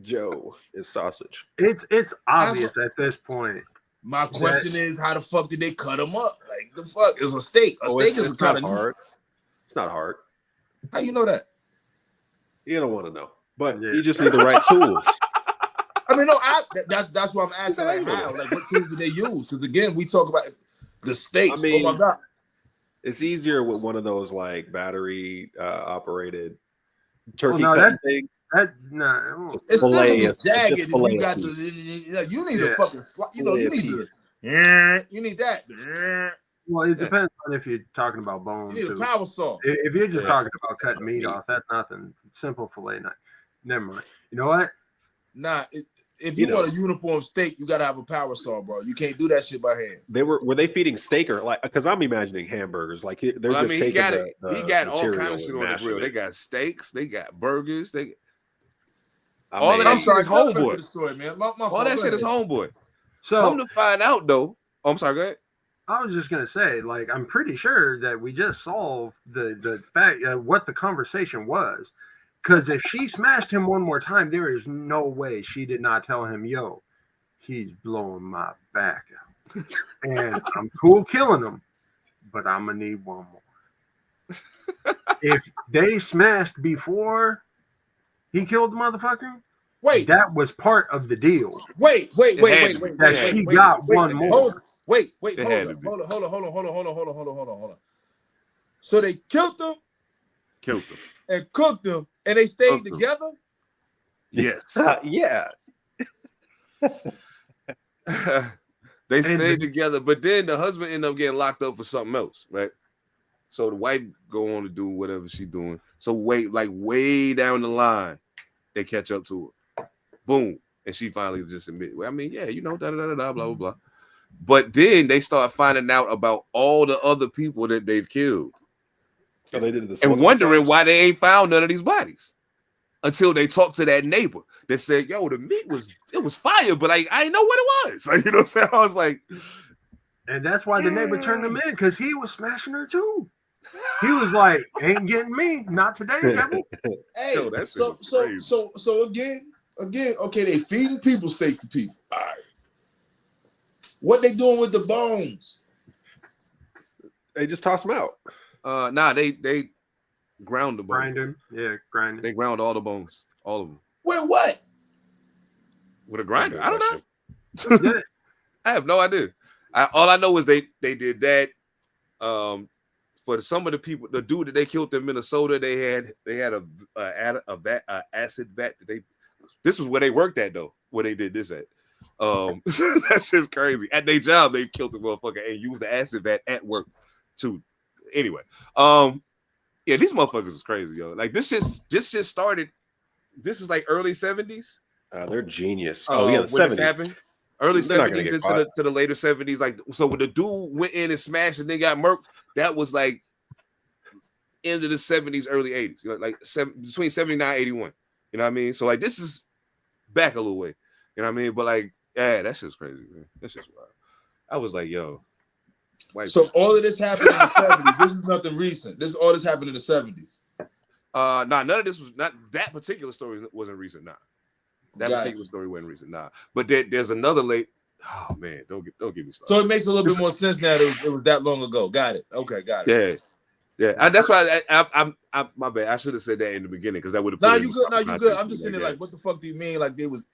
Joe is sausage. It's obvious at this point. My question is, how the fuck did they cut them up? Like the fuck is a steak? A steak is kind of hard. It's not hard. How you know that? You don't want to know, but you just need the right tools. I mean, no, that's why I'm asking. Like, how? Like, what tools do they use? Because again, we talk about the steaks. I mean, oh my god, it's easier with one of those like battery operated turkey cutting thing. It's still jagged. You got you need a fucking you need that. Well, it depends on if you're talking about bones. You need a power saw. If you're just talking about cutting meat off, that's nothing. Simple fillet. Never mind. You know what? Nah, if you want a uniform steak, you gotta have a power saw, bro. You can't do that shit by hand. Were they feeding steak or like? Because I'm imagining hamburgers. Like they're just taking he got all kinds of shit on the grill. They got steaks. They got burgers. All that shit is homeboy. All that shit is homeboy. So come to find out, though. Oh, I'm sorry. Go ahead. I was just gonna say, like, I'm pretty sure that we just solved the fact what the conversation was. Because if she smashed him one more time, there is no way she did not tell him, "Yo, he's blowing my back out, and I'm cool killing him, but I'm gonna need one more." If they smashed before he killed the motherfucker, that was part of the deal. Wait. That she got one more. Hold on. So they killed them, and cooked them, and they stayed together. Yes. Yeah. They stayed together, but then the husband ended up getting locked up for something else, right? So the wife go on to do whatever she's doing. So way down the line, they catch up to her. Boom. And she finally just admitted, I mean, yeah, blah, blah, blah. But then they start finding out about all the other people that they've killed. So they did this and wondering why they ain't found none of these bodies. Until they talked to that neighbor that said, yo, the meat was fire, but I didn't know what it was. Like, you know what I'm saying? I was like, and that's why the neighbor turned him in, because he was smashing her too. He was like, ain't getting me, not today, devil. Hey, yo, so again, okay, they feeding people steaks to people. All right. What they doing with the bones? They just toss them out. They ground the bones. Grind them. Yeah, grind them. They ground all the bones. All of them. With what? With a grinder. I don't know. I have no idea. All I know is they did that. For some of the people, the dude that they killed in Minnesota, they had a acid vat that this was where they worked at though, where they did this at. That's just crazy. At their job, they killed the motherfucker and used the acid vat at work too. Anyway, yeah, these motherfuckers is crazy, yo. Like this shit started. This is like early 70s. They're genius. Oh yeah, the 70s. Early 70s into the later 70s. Like, so when the dude went in and smashed and then got murked, that was like end of the 70s, early 80s. You know, like between 79 and 81. You know what I mean? So like this is back a little way. You know what I mean? But like, yeah, that shit's crazy, man. That's just wild. I was like, yo. So all of this happened in the 70s. This is nothing recent. All this happened in the 70s. None of this was not that particular story wasn't recent. Nah. That particular story wasn't recent. Nah. But there's another late. Oh man, don't get me started. So it makes a little bit more sense now that it was that long ago. Got it. Okay, got it. Yeah. That's why I'm my bad. I should have said that in the beginning because that would have. No, you good. No, you good. I'm just sitting there like, what the fuck do you mean? Like they was.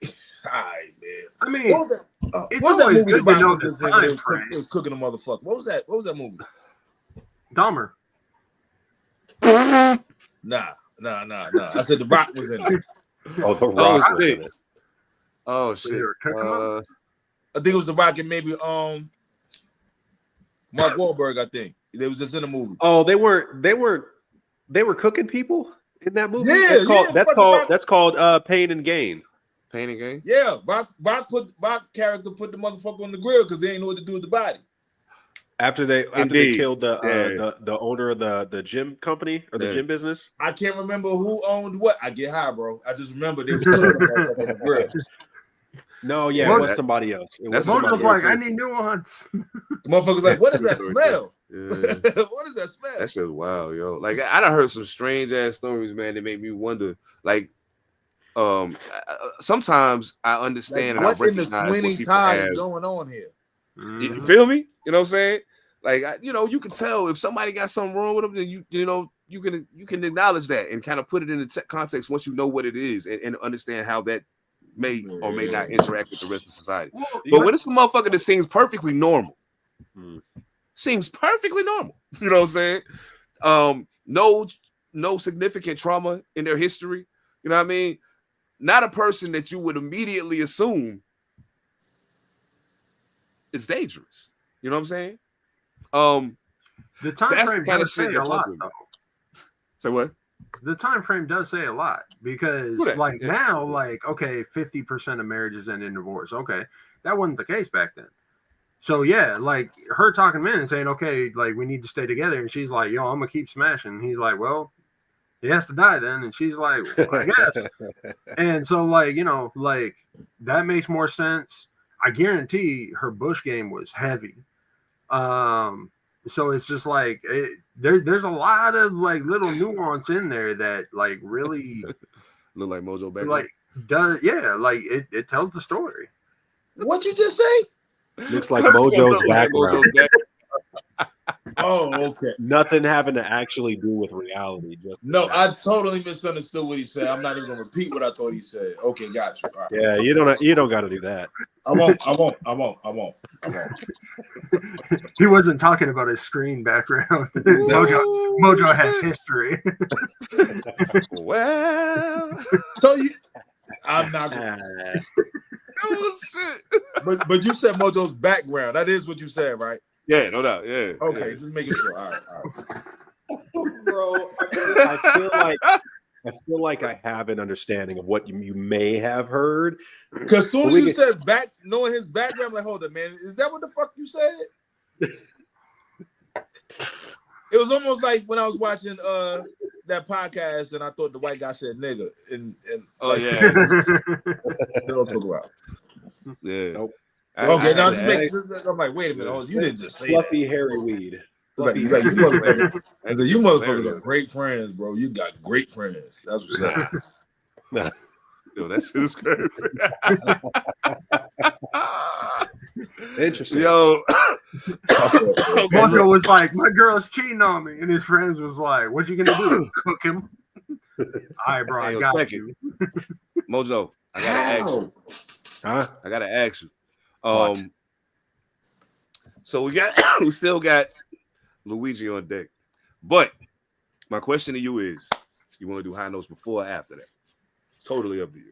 All right, man. I mean, what was that movie about? It was cooking a motherfucker. What was that? What was that movie? Dahmer. Nah. I said The Rock was in it. Oh, The Rock was in it. Oh shit. I think it was The Rock and maybe Mark Wahlberg. I think they was just in a movie. Oh, they were cooking people in that movie. Yeah, that's called Pain and Gain. Pain and Gain. Yeah, Rock character put the motherfucker on the grill because they ain't know what to do with the body. After they killed the owner of the gym company or the gym business. I can't remember who owned what. I get high, bro. I just remember they was on the grill. No, yeah, it was somebody else. Mojo's like, I need new ones. The motherfucker's like, what is that smell? Yeah. What is that smell? That's just wild, yo. Like I done heard some strange ass stories, man, that make me wonder. Like, sometimes I understand and I what in the recognize what Sweeney people Todd have. is going on here? You feel me? You know what I'm saying? Like, you can tell if somebody got something wrong with them, then you can acknowledge that and kind of put it in the context once you know what it is and understand how that may or may not interact with the rest of society. But when it's a motherfucker that seems perfectly normal, seems perfectly normal, you know what I'm saying? No significant trauma in their history, you know what I mean? Not a person that you would immediately assume is dangerous. You know what I'm saying? The time that's frame the kind of does shit say that a lot, fuck with me. though. Say what? The time frame does say a lot because, like, now, like, okay, 50% of marriages end in divorce. Okay, that wasn't the case back then. So yeah, like her talking to men and saying, okay, like we need to stay together, and she's like, yo, I'm gonna keep smashing. And he's like, well, he has to die then, and she's like, well, I guess. And so, like, like that makes more sense. I guarantee her Bush game was heavy. So it's just like there's a lot of like little nuance in there that like really look like Mojo back. Like like it tells the story. What you just say? Looks like Mojo's background. Oh, okay. Nothing having to actually do with reality. No, I totally misunderstood what he said. I'm not even gonna repeat what I thought he said. Okay, got you. Right. Yeah, you don't got to do that. I won't. He wasn't talking about his screen background. Mojo has history. Well, so I'm not. Oh shit! But you said Mojo's background. That is what you said, right? Yeah, no doubt. Yeah. Okay, yeah. just making sure. All right. Bro, I feel like I have an understanding of what you may have heard. Because as soon as you said knowing his background, I'm like, hold up, man, is that what the fuck you said? It was almost like when I was watching that podcast and I thought the white guy said nigga. And yeah. Don't talk about. Yeah. Nope. Okay, now just I'm like, wait a minute, you didn't just say fluffy hairy weed. You motherfuckers are great friends, bro. You got great friends. That's what's up. Nah. Yo, that shit is crazy. Interesting. Yo. Mojo was like, my girl's cheating on me. And his friends was like, what you gonna do? Cook him? All right, bro, I got you. Mojo, I gotta ask you. Huh? I gotta ask you. So we still got Luigi on deck. But my question to you is, you want to do high notes before or after that? Totally up to you.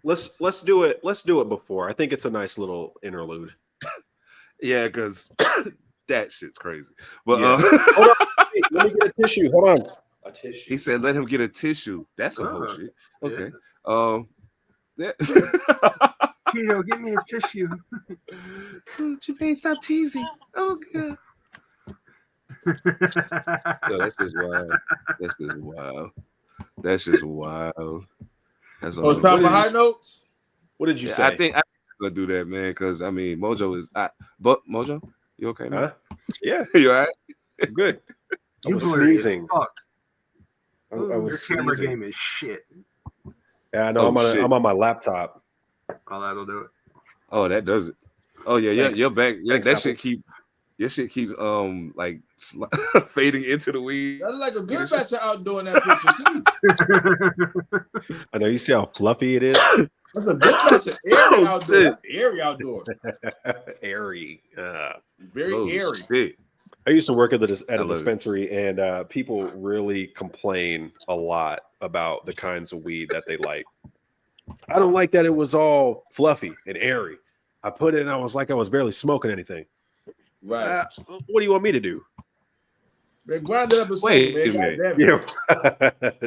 Let's do it. Let's do it before. I think it's a nice little interlude. Yeah, because that shit's crazy. But hold on. Hey, let me get a tissue. Hold on. A tissue. He said, "Let him get a tissue." That's some whole shit. Okay. Yeah. Tito, give me a tissue. Jermaine, stop teasing. Oh god. Yo, that's just wild. That's just wild. That's just wild. That's it's time for high notes. What did you say? I think I'm gonna do that, man. Because I mean, Mojo is. But Mojo, you okay, man? Yeah, you all right? I'm good. I was sneezing. Your camera game is shit. Yeah, I know. I'm on my laptop. Oh, that'll do it. Oh, that does it. Oh yeah, yeah. You're back. Yeah, Thanks, that shit your shit keeps like fading into the weed. That's like a good batch of outdoor in that picture too. I know. You see how fluffy it is. That's a good batch of airy outdoor. That's airy outdoor. Airy. Very airy. Shit. I used to work at a dispensary, and people really complain a lot about the kinds of weed that they like. I don't like that it was all fluffy and airy. I put it in, I was like I was barely smoking anything. Right. What do you want me to do? Man, grind it up and smoke, man. Yeah.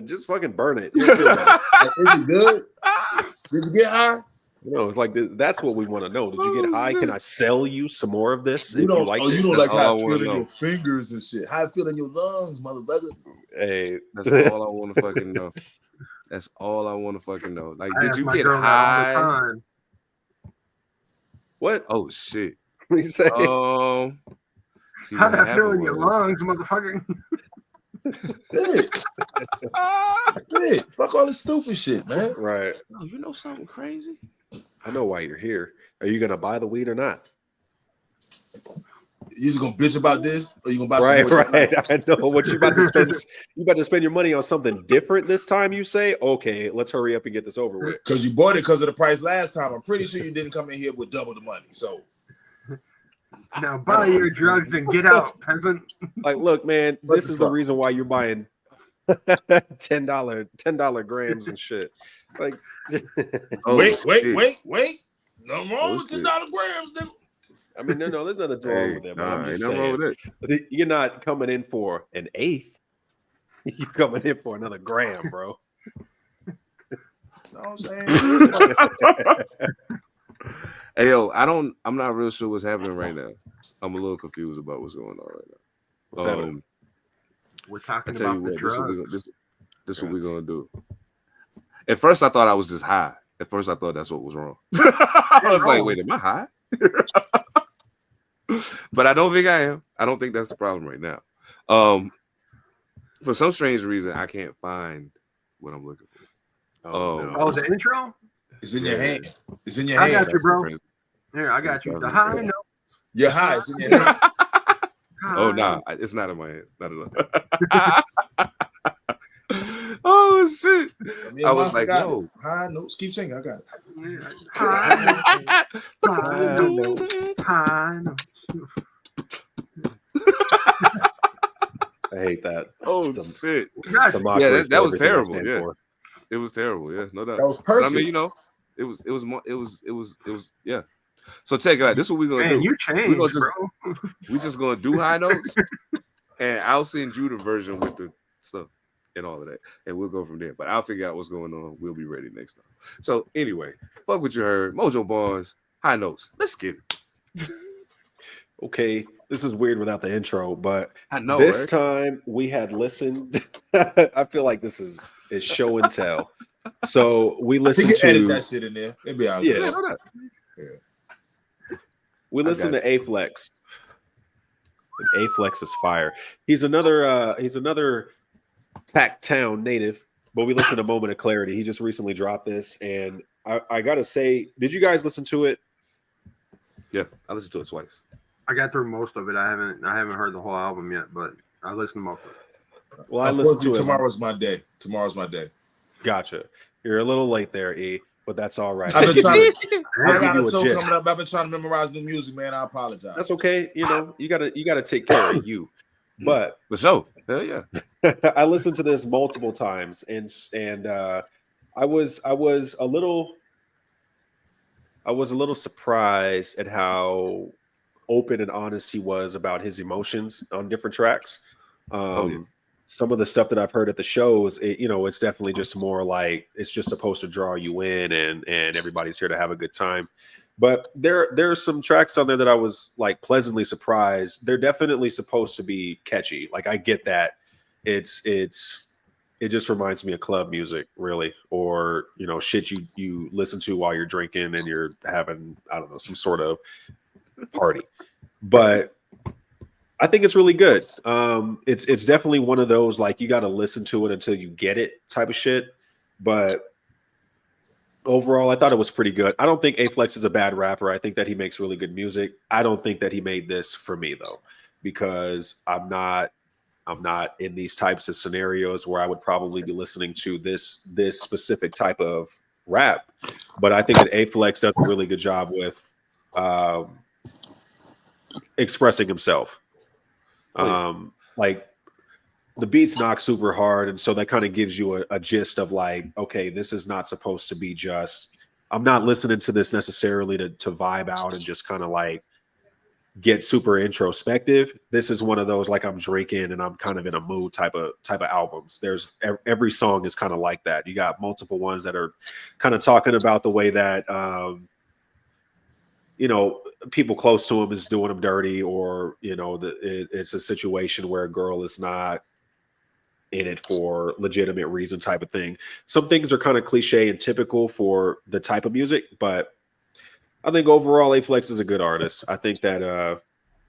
Just fucking burn it. Is it good? Did you get high? It's like that's what we want to know. Did you get high? Can I sell you some more of this if you like it? You don't like how it feels in your fingers and shit. How it feel in your lungs, motherfucker. Hey, that's all I want to fucking know. That's all I want to fucking know. Like, did you get high? What? Oh shit! What you say? See How'd what that feel in happened your was- lungs, motherfucker? Good. Fuck all this stupid shit, man. Right. Oh, you know something crazy? I know why you're here. Are you gonna buy the weed or not? You just gonna bitch about this, or you gonna buy Right, some more? right. I know what you about to spend. You about to spend your money on something different this time. You say, okay, let's hurry up and get this over with. Because you bought it because of the price last time. I'm pretty sure you didn't come in here with double the money. So Now buy your drugs and get out, peasant. Like, look, man, What this the is the fuck? reason why you're buying $10 grams and shit. Like, Oh, wait. shit. Nothing Oh, wrong with shit. $10 grams, nigga. I mean, no, there's nothing wrong Hey, with that. But nah, I'm just ain't nothing wrong saying, with that. you're not coming in for an eighth. You're coming in for another gram, bro. You know what I'm saying? Hey, yo, I'm not real sure what's happening right now. I'm a little confused about what's going on right now. What's happening? We're I talking tell you about the what, drugs. this is what we're gonna do. At first, I thought I was just high. At first, I thought that's what was wrong. I was like, wait, am I high? But I don't think I am. I don't think that's the problem right now. For some strange reason, I can't find what I'm looking for. Oh, the intro? It's in your hand. It's in your I hand. got you, bro. Here, I got you. The high note. You're high. It's in your hand. Oh, nah, it's not in my hand. Not at all. Oh, shit. Me and I was Monster like, got no. it. High notes. Keep singing. I got it. High note. I hate that. Oh, It's a- shit. It's a mockery Yeah, that for was everything I terrible. stand Yeah. for. It was terrible. Yeah, no doubt. That was But perfect. I mean, you know, it was yeah. So check it out. This is what we're gonna Man, do. you We're gonna changed, just bro. we just gonna do high notes, and I'll send you the version with the stuff and all of that, and we'll go from there. But I'll figure out what's going on. We'll be ready next time. So anyway, fuck what you heard. Mojo Barnes, high notes. Let's get it. Okay, this is weird without the intro, but I know this right? time we had listened. I feel like this is show and tell. So we You listened can edit to that shit in there. It'll be out. Yeah. there. Yeah, no doubt. we I listened got to A-Flex. And A-Flex is fire. He's another Tack Town native, but we listened to Moment of Clarity. He just recently dropped this, and I gotta say, did you guys listen to it? Yeah, I listened to it twice. I got through most of it. I haven't heard the whole album yet, but I listened to most of it. Well, I listened to it. Tomorrow's my day. Tomorrow's my day. Gotcha. You're a little late there, E, but that's all right. I've been trying I'll I got give a you a show gist. coming up. I've been trying to memorize new music, man. I apologize. That's okay. You know, you gotta take care of you. But For sure. Hell yeah. I listened to this multiple times, and I was a little surprised at how open and honest he was about his emotions on different tracks. Yeah. Some of the stuff that I've heard at the shows, it's definitely just more like it's just supposed to draw you in, and everybody's here to have a good time. But there's some tracks on there that I was like pleasantly surprised. They're definitely supposed to be catchy. Like I get that. It just reminds me of club music, really, or shit you listen to while you're drinking and you're having, I don't know, some sort of party. But I think it's really good. It's definitely one of those like you got to listen to it until you get it type of shit. But overall, I thought it was pretty good. I don't think A-Flex is a bad rapper. I think that he makes really good music. I don't think that he made this for me though, because I'm not in these types of scenarios where I would probably be listening to this specific type of rap. But I think that A-Flex does a really good job with expressing himself. Like the beats knock super hard, and so that kind of gives you a gist of like, okay, this is not supposed to be just, I'm not listening to this necessarily to vibe out and just kind of like get super introspective. This is one of those like I'm drinking and I'm kind of in a mood type of albums. There's every song is kind of like that. You got multiple ones that are kind of talking about the way that people close to him is doing him dirty, or it's a situation where a girl is not in it for legitimate reason type of thing. Some things are kind of cliche and typical for the type of music, but I think overall A-Flex is a good artist. I think that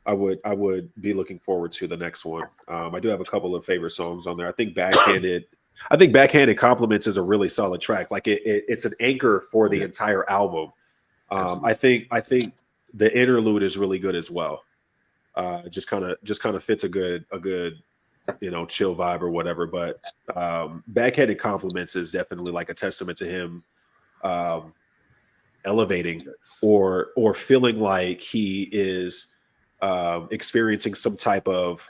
I would be looking forward to the next one. I do have a couple of favorite songs on there. I think Backhanded Compliments is a really solid track. Like it's an anchor for the entire album. I think the interlude is really good as well. Just kind of fits a good chill vibe or whatever. But Backhanded Compliments is definitely like a testament to him elevating or feeling like he is experiencing some type of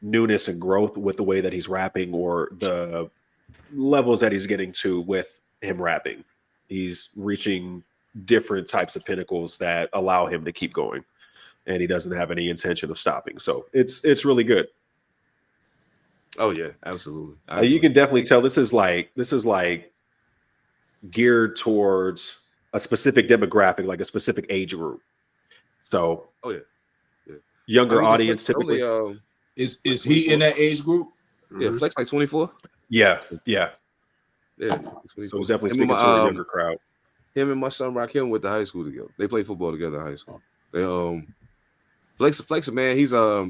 newness and growth with the way that he's rapping or the levels that he's getting to with him rapping. He's reaching different types of pinnacles that allow him to keep going, and he doesn't have any intention of stopping. So it's really good. Oh yeah, absolutely. You can definitely tell this is like geared towards a specific demographic, like a specific age group. So younger audience typically. Is he in that age group? Yeah, Flex like 24. Yeah. So he's definitely speaking to a younger crowd. Him and my son Rakim went to high school together. They played football together in high school. They Flex, man, he's I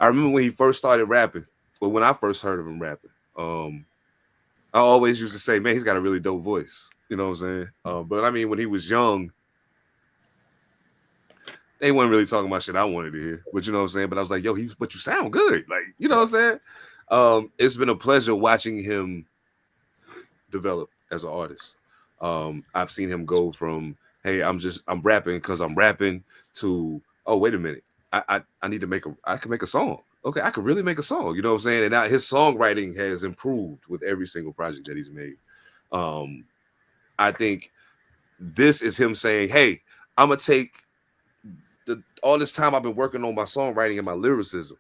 remember when he first started rapping. Well, when I first heard of him rapping, I always used to say, man, he's got a really dope voice. You know what I'm saying? But I mean, when he was young, they weren't really talking about shit I wanted to hear. But you know what I'm saying? But I was like, yo, but you sound good. Like, you know what I'm saying? It's been a pleasure watching him develop as an artist. I've seen him go from, hey, I'm rapping because I'm rapping to, oh, wait a minute. I need to I can make a song. Okay, I could really make a song. You know what I'm saying? And now his songwriting has improved with every single project that he's made. I think this is him saying, hey, I'm going to take all this time I've been working on my songwriting and my lyricism.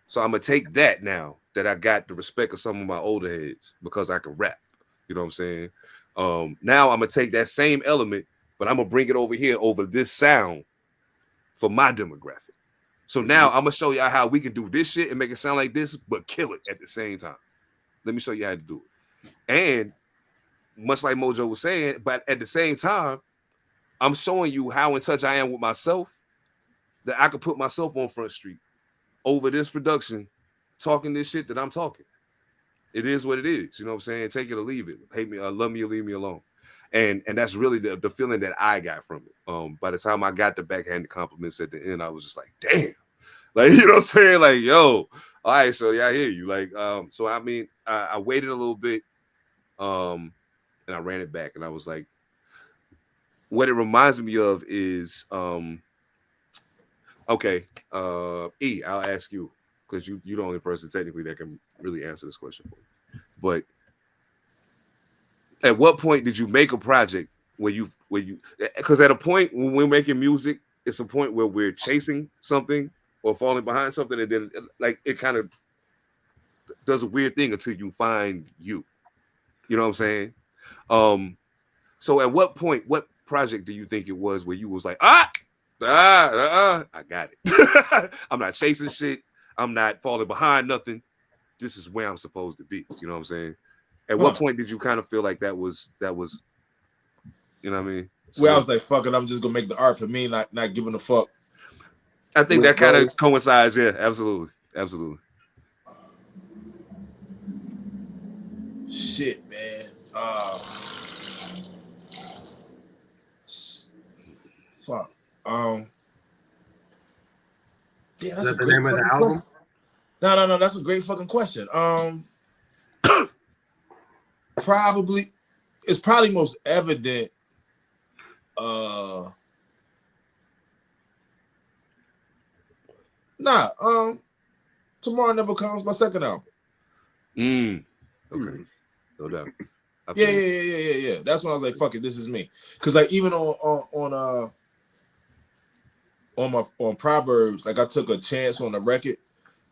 So I'm going to take that now that I got the respect of some of my older heads because I can rap. You know what I'm saying? Now I'm going to take that same element, but I'm going to bring it over here over this sound for my demographic. So now I'm going to show y'all how we can do this shit and make it sound like this, but kill it at the same time. Let me show you how to do it. And much like Mojo was saying, but at the same time, I'm showing you how in touch I am with myself that I can put myself on Front Street over this production, talking this shit that I'm talking. It is what it is. You know what I'm saying? Take it or leave it. Hate me, love me or leave me alone. And that's really the feeling that I got from it. By the time I got the backhanded compliments at the end, I was just like, damn. Like, you know what I'm saying? Like, yo, all right, so yeah, I hear you. Like, so I mean, I waited a little bit, and I ran it back, and I was like, what it reminds me of is, okay, E, I'll ask you, because you're the only person technically that can really answer this question for me. But at what point did you make a project where you, because at a point when we're making music, it's a point where we're chasing something or falling behind something, and then like it kind of does a weird thing until you find you. You know what I'm saying? So at what point, what project do you think it was where you was like, I got it. I'm not chasing shit. I'm not falling behind nothing. This is where I'm supposed to be. You know what I'm saying? At what point did you kind of feel like that was, you know what I mean? So, well, I was like, fuck it, I'm just gonna make the art for me, not giving a fuck. I think that kind of coincides. Yeah, absolutely. Shit, man. Fuck. Yeah, that's Is that a the great name of the fucking album? question. No, that's a great fucking question. It's probably most evident. Tomorrow Never Comes, my second album. Okay. No doubt. Yeah. That's when I was like, fuck it, this is me. Because like even on Proverbs, like I took a chance on the record,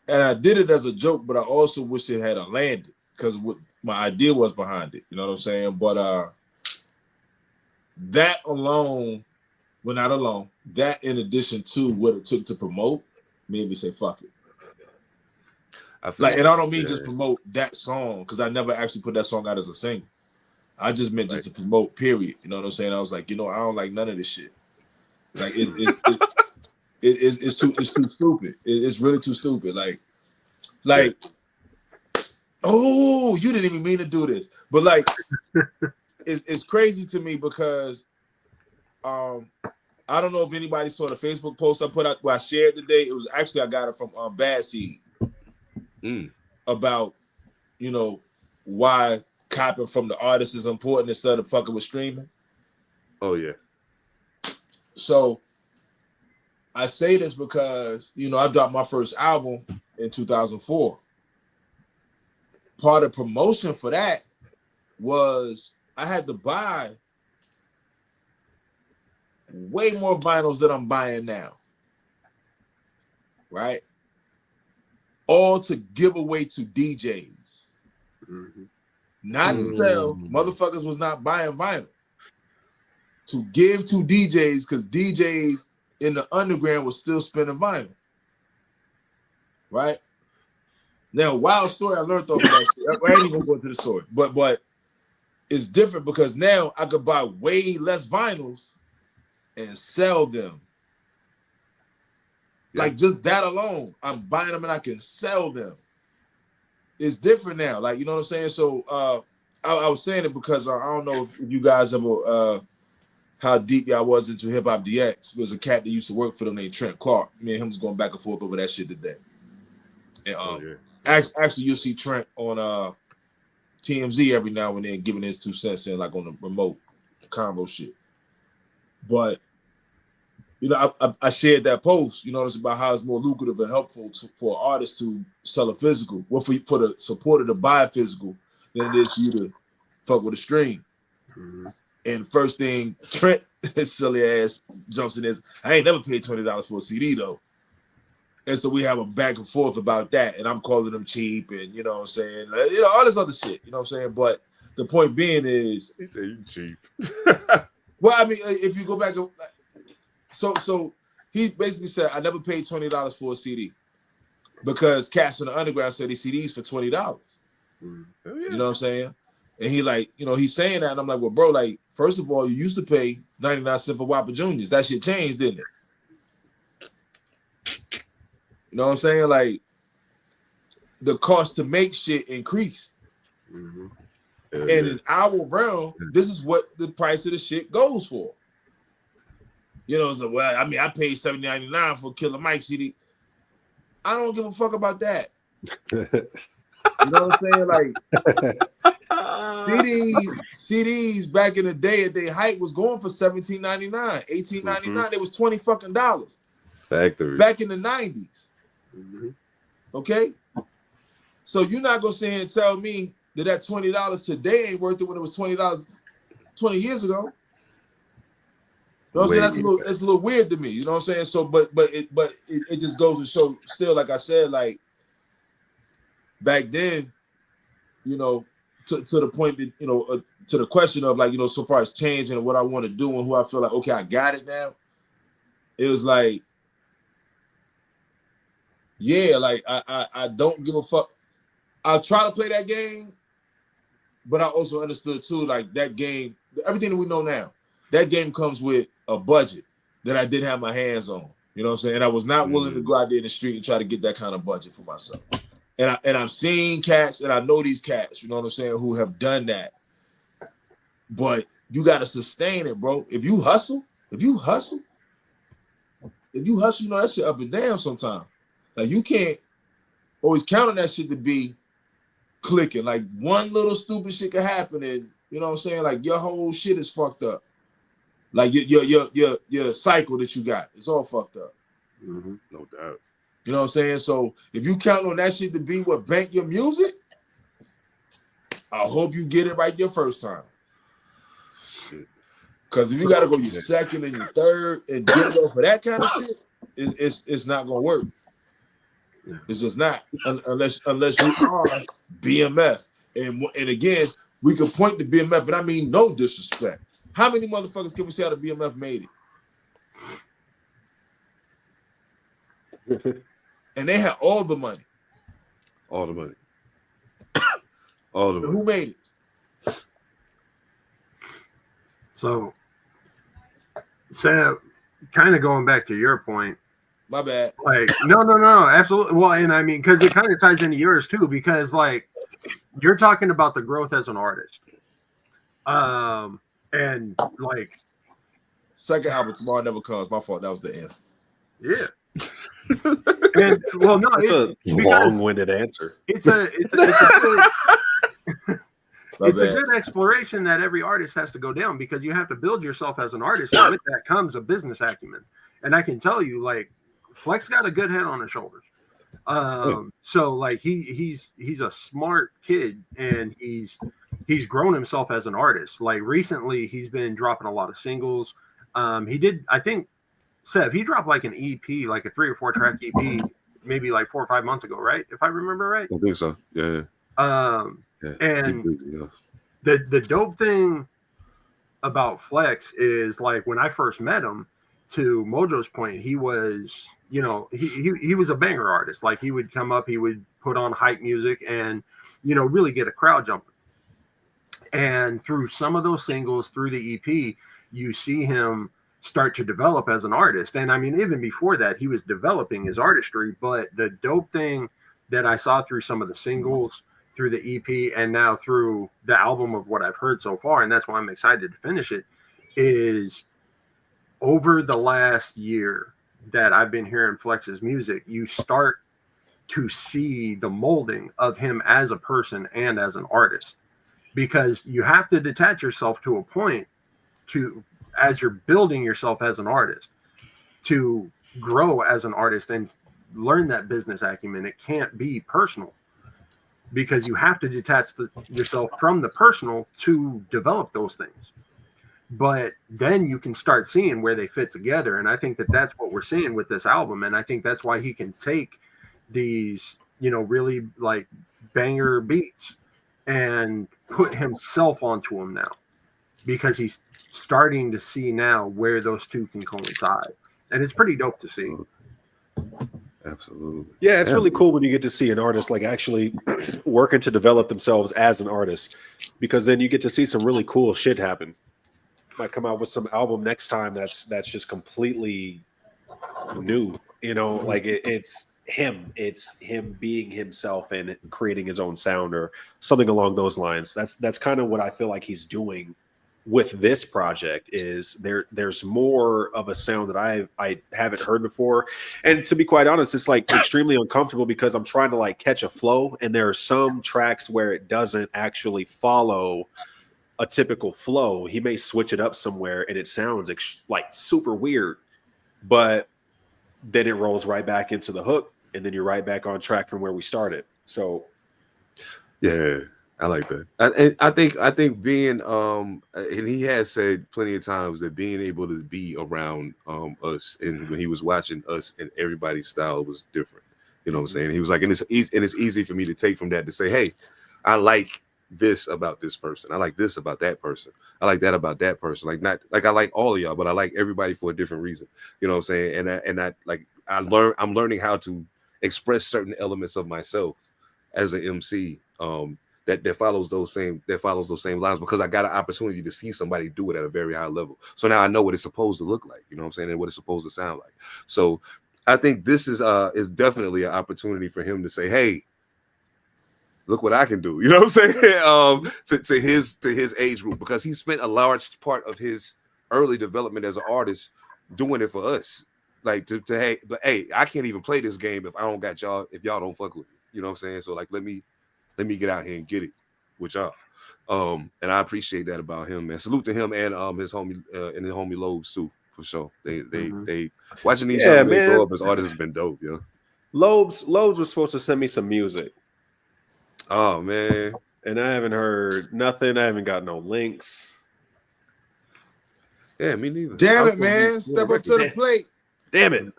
and I did it as a joke, but I also wish it had landed because what my idea was behind it. You know what I'm saying? But that alone, well, not alone, that in addition to what it took to promote, made me say fuck it. And I don't mean just promote that song, because I never actually put that song out as a single. I just meant just to promote, period. You know what I'm saying? I was like, I don't like none of this shit. Like it it's too stupid. It's really too stupid. Like, oh, you didn't even mean to do this, but like, it's crazy to me because, I don't know if anybody saw the Facebook post I put out. Well, I shared today. It was actually I got it from Bad Seed about why copying from the artist is important instead of fucking with streaming. Oh yeah. So I say this because I dropped my first album in 2004. Part of promotion for that was I had to buy way more vinyls than I'm buying now. Right? All to give away to DJs. Not to sell. Motherfuckers was not buying vinyl. To give to DJs because DJs in the underground was still spinning vinyl. Right? Now, wild story, I learned off of that shit. I ain't even gonna go into the story. But it's different because now I could buy way less vinyls and sell them. Yeah. Like just that alone, I'm buying them and I can sell them. It's different now. Like, you know what I'm saying? So I was saying it because I don't know if you guys ever how deep y'all was into Hip Hop DX. There was a cat that used to work for them named Trent Clark. Me and him was going back and forth over that shit today. And actually you'll see Trent on TMZ every now and then giving his 2 cents in, like on the remote combo shit. But I shared that post. It's about how it's more lucrative and helpful for an artist to sell a physical, well, for the supporter to buy a physical than it is for you to fuck with a stream. And first thing Trent, his silly ass, jumps in is, I ain't never paid $20 for a CD though. And so we have a back and forth about that. And I'm calling them cheap and you know what I'm saying? All this other shit, you know what I'm saying? But the point being is, he said you cheap. Well, I mean, if you go back, so he basically said, I never paid $20 for a CD because cats in the underground said these CDs for $20. You know what I'm saying? And he like, he's saying that, and I'm like, well, bro, like, first of all, you used to pay 99 cents for Whopper Juniors. That shit changed, didn't it? You know what I'm saying? Like, the cost to make shit increased. And in our realm, this is what the price of the shit goes for. So, well, I mean, I paid $7.99 for Killer Mike CD. I don't give a fuck about that. You know what I'm saying? Like, CDs back in the day at their height was going for $17.99, $18.99. It was $20 fucking dollars. Factory. Back in the 90s. Okay? So you're not gonna sit here and tell me that $20 today ain't worth it when it was $20 20 years ago. You know what I'm saying? It's a little weird to me. You know what I'm saying? So, but it just goes to show. Still, like I said, like back then, to the point that to the question of like so far as changing and what I want to do and who I feel like okay, I got it now. It was like, yeah, like I don't give a fuck. I'll try to play that game, but I also understood too, like that game, everything that we know now, that game comes with a budget that I didn't have my hands on. You know what I'm saying? And I was not willing to go out there in the street and try to get that kind of budget for myself. And I've seen cats, and I know these cats, you know what I'm saying, who have done that. But you got to sustain it, bro. If you hustle, that shit up and down sometimes. Like you can't always count on that shit to be clicking. Like one little stupid shit could happen, and you know what I'm saying. Like your whole shit is fucked up. Like your cycle that you got, it's all fucked up. No doubt. You know what I'm saying. So if you count on that shit to be what bank your music, I hope you get it right your first time. Because if you got to go your second and your third and get it off for that kind of shit, it's not gonna work. It's just not unless you are BMF. And again, we can point to BMF, but I mean no disrespect. How many motherfuckers can we say out of BMF made it? And they had all the money. All the money. All the money. Who made it? So, Sam, kind of going back to your point, My bad. Like, no, absolutely. Well, and I mean, because it kind of ties into yours too, because like you're talking about the growth as an artist, and like second album Tomorrow Never Comes. My fault. That was the answer. Yeah. And well, no, it's a long-winded answer. It's a good exploration that every artist has to go down, because you have to build yourself as an artist, and with that comes a business acumen. And I can tell you, like, Flex got a good head on his shoulders. So like he's a smart kid, and he's grown himself as an artist. Like recently, he's been dropping a lot of singles. He did, I think, Sev, he dropped like an EP, like a 3 or 4 track EP, maybe like 4 or 5 months ago, right? If I remember right. I think so. Yeah. And the dope thing about Flex is, like, when I first met him, to Mojo's point, he was, you know, he was a banger artist. Like, he would come up, he would put on hype music and, you know, really get a crowd jumping. And through some of those singles, through the EP, you see him start to develop as an artist. And I mean, even before that, he was developing his artistry. But the dope thing that I saw through some of the singles, through the EP, and now through the album of what I've heard so far, and that's why I'm excited to finish it, is over the last year that I've been hearing Flex's music, you start to see the molding of him as a person and as an artist, because you have to detach yourself to a point to, as you're building yourself as an artist, to grow as an artist and learn that business acumen. It can't be personal, because you have to detach yourself from the personal to develop those things. But then you can start seeing where they fit together. And I think that that's what we're seeing with this album. And I think that's why he can take these, you know, really like banger beats and put himself onto them now, because he's starting to see now where those two can coincide. And it's pretty dope to see. Absolutely. Yeah, it's really cool when you get to see an artist like actually working to develop themselves as an artist, because then you get to see some really cool shit happen. Might come out with some album next time that's just completely new, you know, like it's him being himself and creating his own sound or something along those lines. That's kind of what I feel like he's doing with this project. Is there's more of a sound that I haven't heard before, and to be quite honest, it's like extremely uncomfortable, because I'm trying to like catch a flow, and there are some tracks where it doesn't actually follow a typical flow. He may switch it up somewhere and it sounds like super weird, but then it rolls right back into the hook, and then you're right back on track from where we started. So yeah, I like that. I think being and he has said plenty of times that being able to be around us, and when he was watching us, and everybody's style was different. You know what I'm saying? He was like, and it's easy for me to take from that to say, hey, I like this about this person. I like this about that person. I like that about that person. Like, not like I like all of y'all, but I like everybody for a different reason. You know what I'm saying? I'm learning how to express certain elements of myself as an MC that follows those same lines, because I got an opportunity to see somebody do it at a very high level. So now I know what it's supposed to look like, you know what I'm saying, and what it's supposed to sound like. So I think this is definitely an opportunity for him to say, hey, look what I can do. You know what I'm saying? To his age group, because he spent a large part of his early development as an artist doing it for us. Like hey, I can't even play this game if I don't got y'all, if y'all don't fuck with me. You know what I'm saying? So like, let me get out here and get it with y'all. And I appreciate that about him, man. Salute to him and his homie and his homie Lobes too, for sure. They watching these young men grow up as artists has been dope, yo. Lobes was supposed to send me some music. Oh man. And I haven't heard nothing. I haven't got no links. Yeah, me neither. Damn it, man. Step up to the plate. Damn it.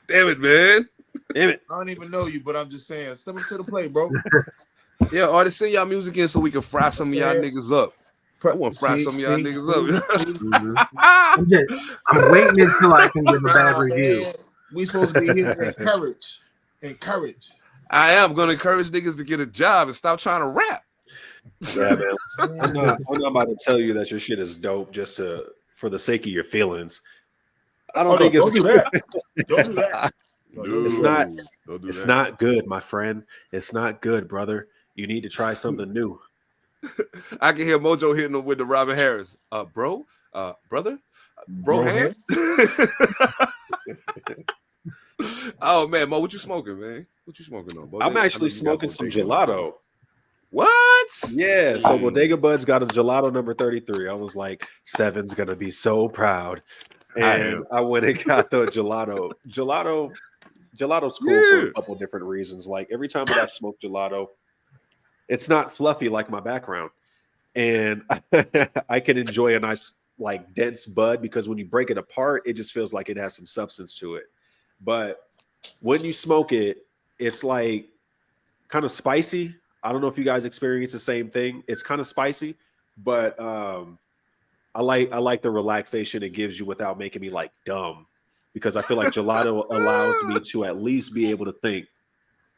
Damn it, man. Damn it. I don't even know you, but I'm just saying, step up to the plate, bro. Yeah, artists, send y'all music in so we can fry some of y'all niggas up. I want to fry some of y'all niggas up. I'm waiting until I can give a bad review. Man. We supposed to be here to encourage. I am going to encourage niggas to get a job and stop trying to rap. Yeah, man. I'm not about to tell you that your shit is dope just for the sake of your feelings. I don't think don't do that. Don't do that. It's not good, my friend. It's not good, brother. You need to try something new. I can hear Mojo hitting him with the Robin Harris. Brother, bro hand. Oh man, Mo, what you smoking, man? What you smoking on? I'm actually smoking some gelato. What? Yeah, so Bodega Bud's got a gelato number 33. I was like, Seven's gonna be so proud. And I went and got the gelato. Gelato's cool for a couple different reasons. Like every time that I smoke gelato, it's not fluffy like my background. And I can enjoy a nice, like, dense bud because when you break it apart, it just feels like it has some substance to it. But when you smoke it, it's like kind of spicy. I don't know if you guys experience the same thing. It's kind of spicy, but I like the relaxation it gives you without making me like dumb, because I feel like gelato allows me to at least be able to think.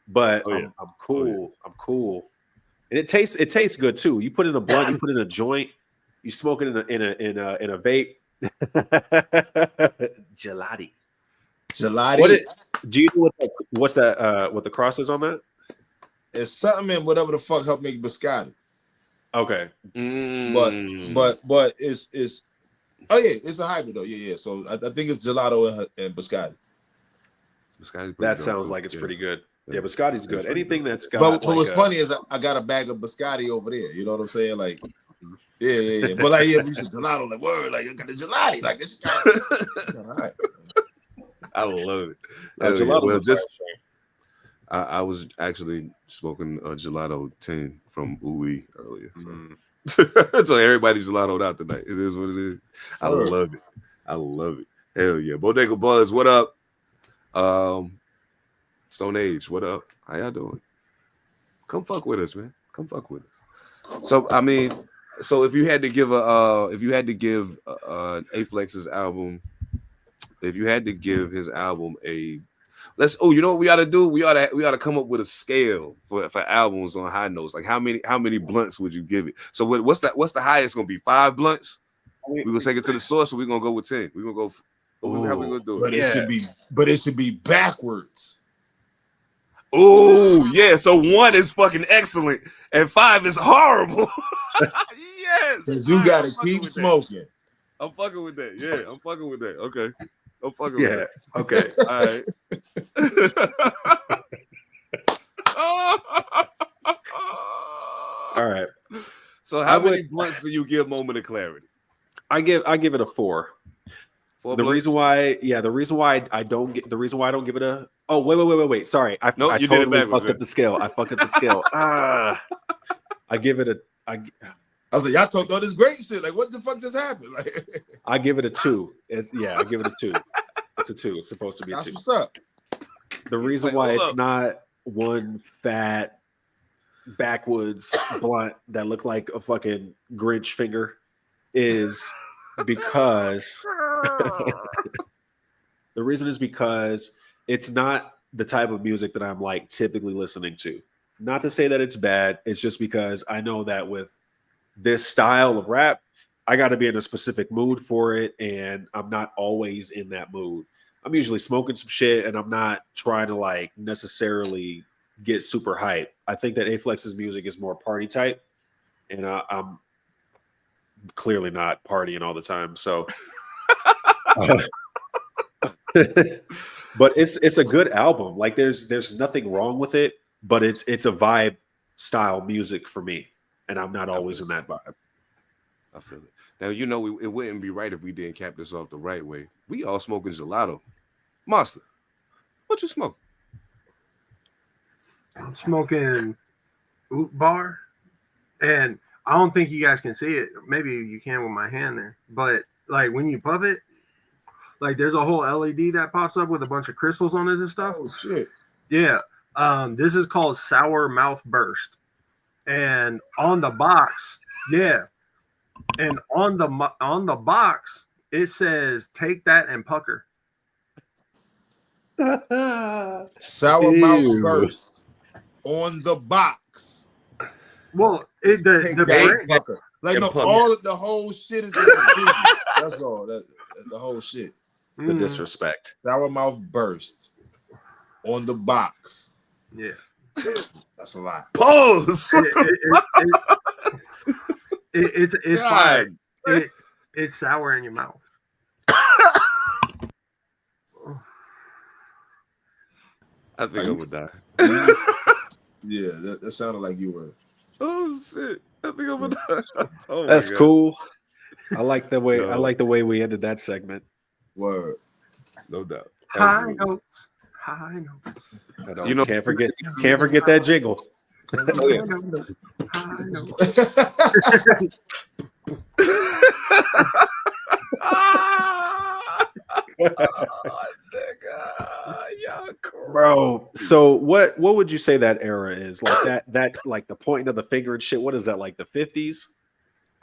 But I'm cool. I'm cool. And it tastes good too. You put it in a blunt, you put it in a joint, you smoke it in a vape. Gelati. Do you know what the cross is on that? It's something in whatever the fuck helped make biscotti. Okay. But it's it's a hybrid though. Yeah. So I think it's gelato and biscotti. That sounds like it's pretty good. Yeah, biscotti's good. Anything that's got. But what's funny is I got a bag of biscotti over there. You know what I'm saying? Like, yeah. But like, we used to gelato, like, word, like, I got the gelati, like this. All right. I love it. I was actually smoking a gelato 10 from Uwe earlier. So. So everybody's gelatoed out tonight. It is what it is. I love it. Hell yeah. Bodega Buzz, what up? Stone Age, what up? How y'all doing? Come fuck with us, man. Come fuck with us. So I mean, if you had to give A-Flex's album, if you had to give his album you know what we ought to do? We ought to come up with a scale for albums on high notes. Like how many blunts would you give it? So what's the highest gonna be? 5 blunts? We're gonna take it to the source, or we're gonna go with 10. We're gonna go. How we gonna do it? But it should be backwards. Oh yeah, so 1 is fucking excellent and 5 is horrible. Yes, because you gotta keep smoking. I'm fucking with that. Yeah, I'm fucking with that. Okay. I'm fucking with that. Okay. All right. So how many blunts do you give Moment of Clarity? I give it a 4. The reason why I don't give it a. Oh, wait. Sorry. I totally fucked up the scale. I give it a. I was like, y'all talked all this great shit. Like, what the fuck just happened? Like, I give it a 2. I give it a 2. It's a 2. It's supposed to be a 2. What's up? The reason why it's not one fat backwoods blunt that looked like a fucking Grinch finger is because the reason is because it's not the type of music that I'm like typically listening to. Not to say that it's bad. It's just because I know that with this style of rap, I got to be in a specific mood for it, and I'm not always in that mood. I'm usually smoking some shit, and I'm not trying to like necessarily get super hype. I think that A-Flex's music is more party type, and I'm clearly not partying all the time. So, but it's a good album. Like there's nothing wrong with it, but it's a vibe style music for me, and I'm not always in that vibe. I feel it. Now, you know, it wouldn't be right if we didn't cap this off the right way. We all smoking gelato. Monster, what you smoking? I'm smoking Oot Bar, and I don't think you guys can see it. Maybe you can with my hand there, but like when you puff it, like there's a whole LED that pops up with a bunch of crystals on it and stuff. Oh shit! Yeah, this is called Sour Mouth Burst, and on the box, and on the box it says "Take that and pucker." Sour Mouth Burst on the box. Well, the like no, all of the whole shit is in the that's all. That the whole shit. The disrespect. Sour mouth burst on the box. Yeah. That's a lot. Pause. It's God. fine. It's sour in your mouth. I think I would die. Yeah, that sounded like you were. Oh shit! I think I'm gonna die. Oh, That's my God. cool. I like the way No. I like the way we ended that segment. Word. No doubt. High Absolutely. notes. High notes. I know, You know- can't forget that jingle. Oh, yeah. High notes. Bro, so what would you say that era is? Like that like the pointing of the finger and shit. What is that, like the 50s?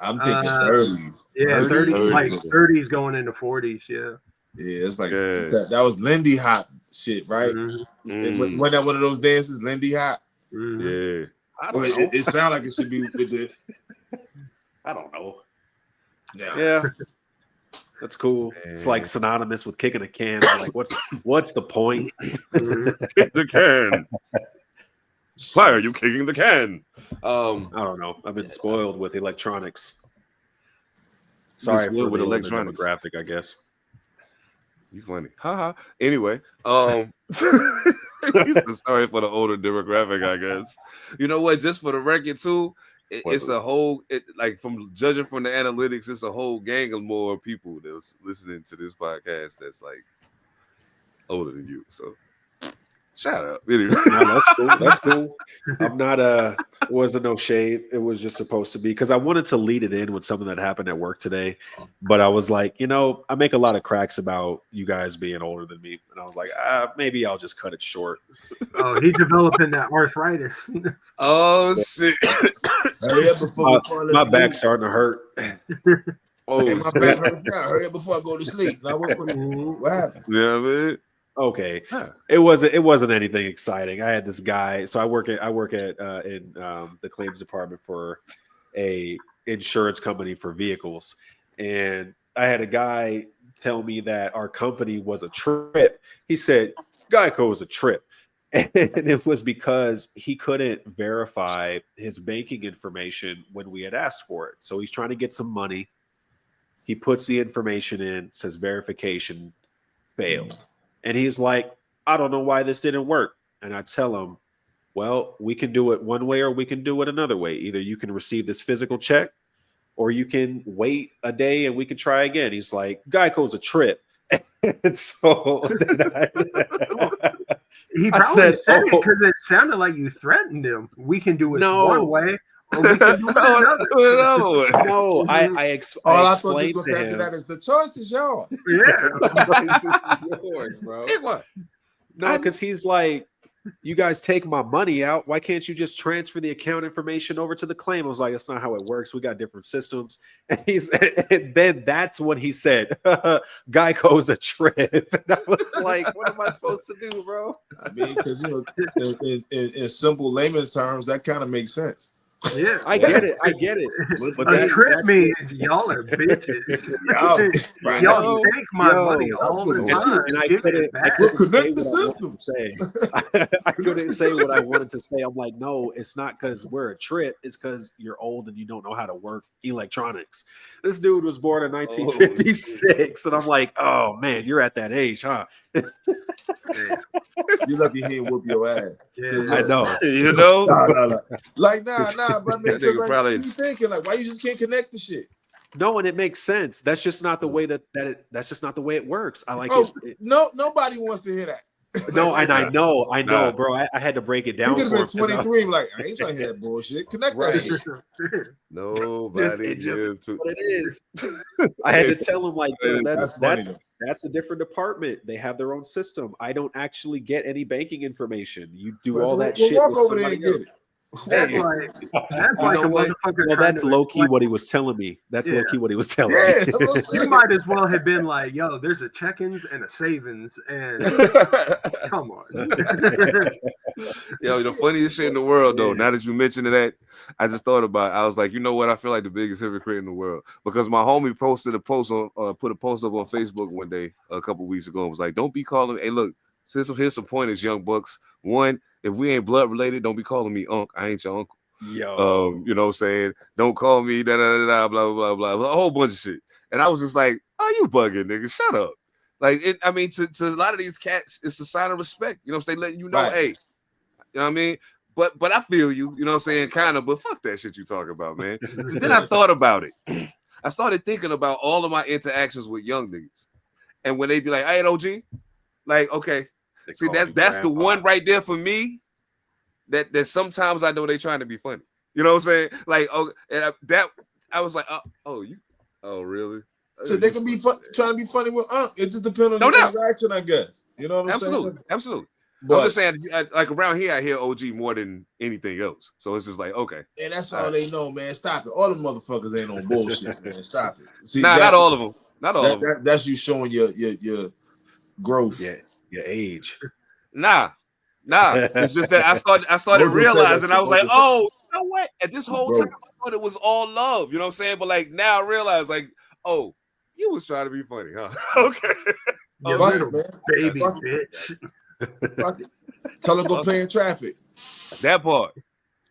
I'm thinking 30s. Yeah, 30s, 30s. like 30s going into 40s. Yeah. Yeah, it's like Yes. that was Lindy Hop shit, right? Mhm. Wasn't that one of those dances, Lindy Hop? Mhm. Yeah. I don't Well, know. it sounds like it should be with this. I don't know. Yeah. Yeah. That's cool. It's like synonymous with kicking a can. I'm like, what's the point? Kick the can. Why are you kicking the can? I don't know. I've been spoiled with electronics. Sorry Spoiled for with the older electronics. demographic, I guess. You funny. Haha. Anyway, he said sorry for the older demographic, I guess. You know what? Just for the record, too, it's a whole, like from judging from the analytics, it's a whole gang of more people that's listening to this podcast that's like older than you. So shout out. Anyway. No, that's cool. That's cool. I'm not it wasn't no shade. It was just supposed to be because I wanted to lead it in with something that happened at work today. But I was like, I make a lot of cracks about you guys being older than me. And I was like, maybe I'll just cut it short. Oh, he's developing that arthritis. Oh shit. Hurry up before My back's starting to hurt. Oh Hey, my shit. back hurts now. Hurry up before I go to sleep. Now what happened? Yeah, man. Okay, Huh. it wasn't anything exciting. I had this guy. So I work in the claims department for a insurance company for vehicles, and I had a guy tell me that our company was a trip. He said Geico was a trip, and it was because he couldn't verify his banking information when we had asked for it. So he's trying to get some money. He puts the information in, says verification failed. And he's like, I don't know why this didn't work. And I tell him, well, we can do it one way or we can do it another way. Either you can receive this physical check or you can wait a day and we can try again. He's like, Geico's a trip. And so He I probably said, said it because it sounded like you threatened him. We can do it No. one way or we can do it another. Another one. no, I All I thought you explained was to going to say him. that is the choice is yours. Yeah. yours, bro. Pick one. No, because he's like, you guys take my money out. Why can't you just transfer the account information over to the claim? I was like, that's not how it works. We got different systems. And then that's when he said, Geico's a trip. And I was like, what am I supposed to do, bro? I mean, because in simple layman's terms, that kind of makes sense. Yeah. I get it. But A that- trip means y'all are bitches. Right. Y'all take my money all the And time. And I Give couldn't, it I back. couldn't say Connect the what I wanted to say. I couldn't say what I wanted to say. I'm like, no, it's not because we're a trip. It's because you're old and you don't know how to work electronics. This dude was born in 1956. And I'm like, oh, man, you're at that age, huh? You lucky he didn't whoop your ass. Yeah. I know. You know? No. Like, nah, but I mean, That nigga like, probably- what you thinking? Like, why you just can't connect the shit? No, and it makes sense. That's just not the way that's just not the way it works. I like it. No, nobody wants to hear that. No, and I know, Nah. bro. I had to break it You down could for have him. been 23. Like, I ain't trying to hear that bullshit. Connect Right. that shit. Nobody It just- gives to. What it is. I had to tell him like, yo, That's funny, though. that's a different department. They have their own system. I don't actually get any banking information. You do Well, all so that we'll shit walk with over there somebody and get else. it. That's Hey. like know a what? motherfucker. Well, trying that's to low key explain- what he was telling me. That's Yeah. low key what he was telling Yeah, me. that's what I'm You saying. might as well have been like, yo, there's a check-ins and a savings, and come on. Yo, the funniest shit in the world, though. Now that you mentioned that, I just thought about it. I was like, you know what? I feel like the biggest hypocrite in the world because my homie posted a post on, put a post up on Facebook one day a couple weeks ago and was like, "Don't be calling. Hey, look, here's some pointers, young bucks. One, if we ain't blood related, don't be calling me Unc. I ain't your uncle. Yo, You know what I'm saying? Don't call me da da da blah blah blah blah. A whole bunch of shit. And I was just like, oh, you bugging, nigga. Shut up. Like, I mean, to a lot of these cats, it's a sign of respect. You know what I'm saying? Letting you know, Right. hey, you know what I mean? But I feel you, you know what I'm saying? Kind of, but fuck that shit you talking about, man. Then I thought about it. I started thinking about all of my interactions with young niggas. And when they be like, hey, OG, like, okay. See, that's the one right there for me that sometimes I know they trying to be funny. You know what I'm saying? Like, oh, and I was like, oh, really? So they can be trying to be funny with It just depends on the interaction, I guess. You know what I'm saying? Absolutely. But I'm just saying, like around here, I hear OG more than anything else. So it's just like, okay. And that's all they know, man. Stop it. All the motherfuckers ain't on bullshit, man. Stop it. See, not all of them. Not all of them. That's you showing your growth. Yeah, your age. Nah. It's just that I started realizing, I was like, oh, you know what? At this whole time, I thought it was all love. You know what I'm saying? But like now I realize, like, oh, you was trying to be funny, huh? Okay. You little baby bitch. Fuck it. Tell her go play in traffic. That part.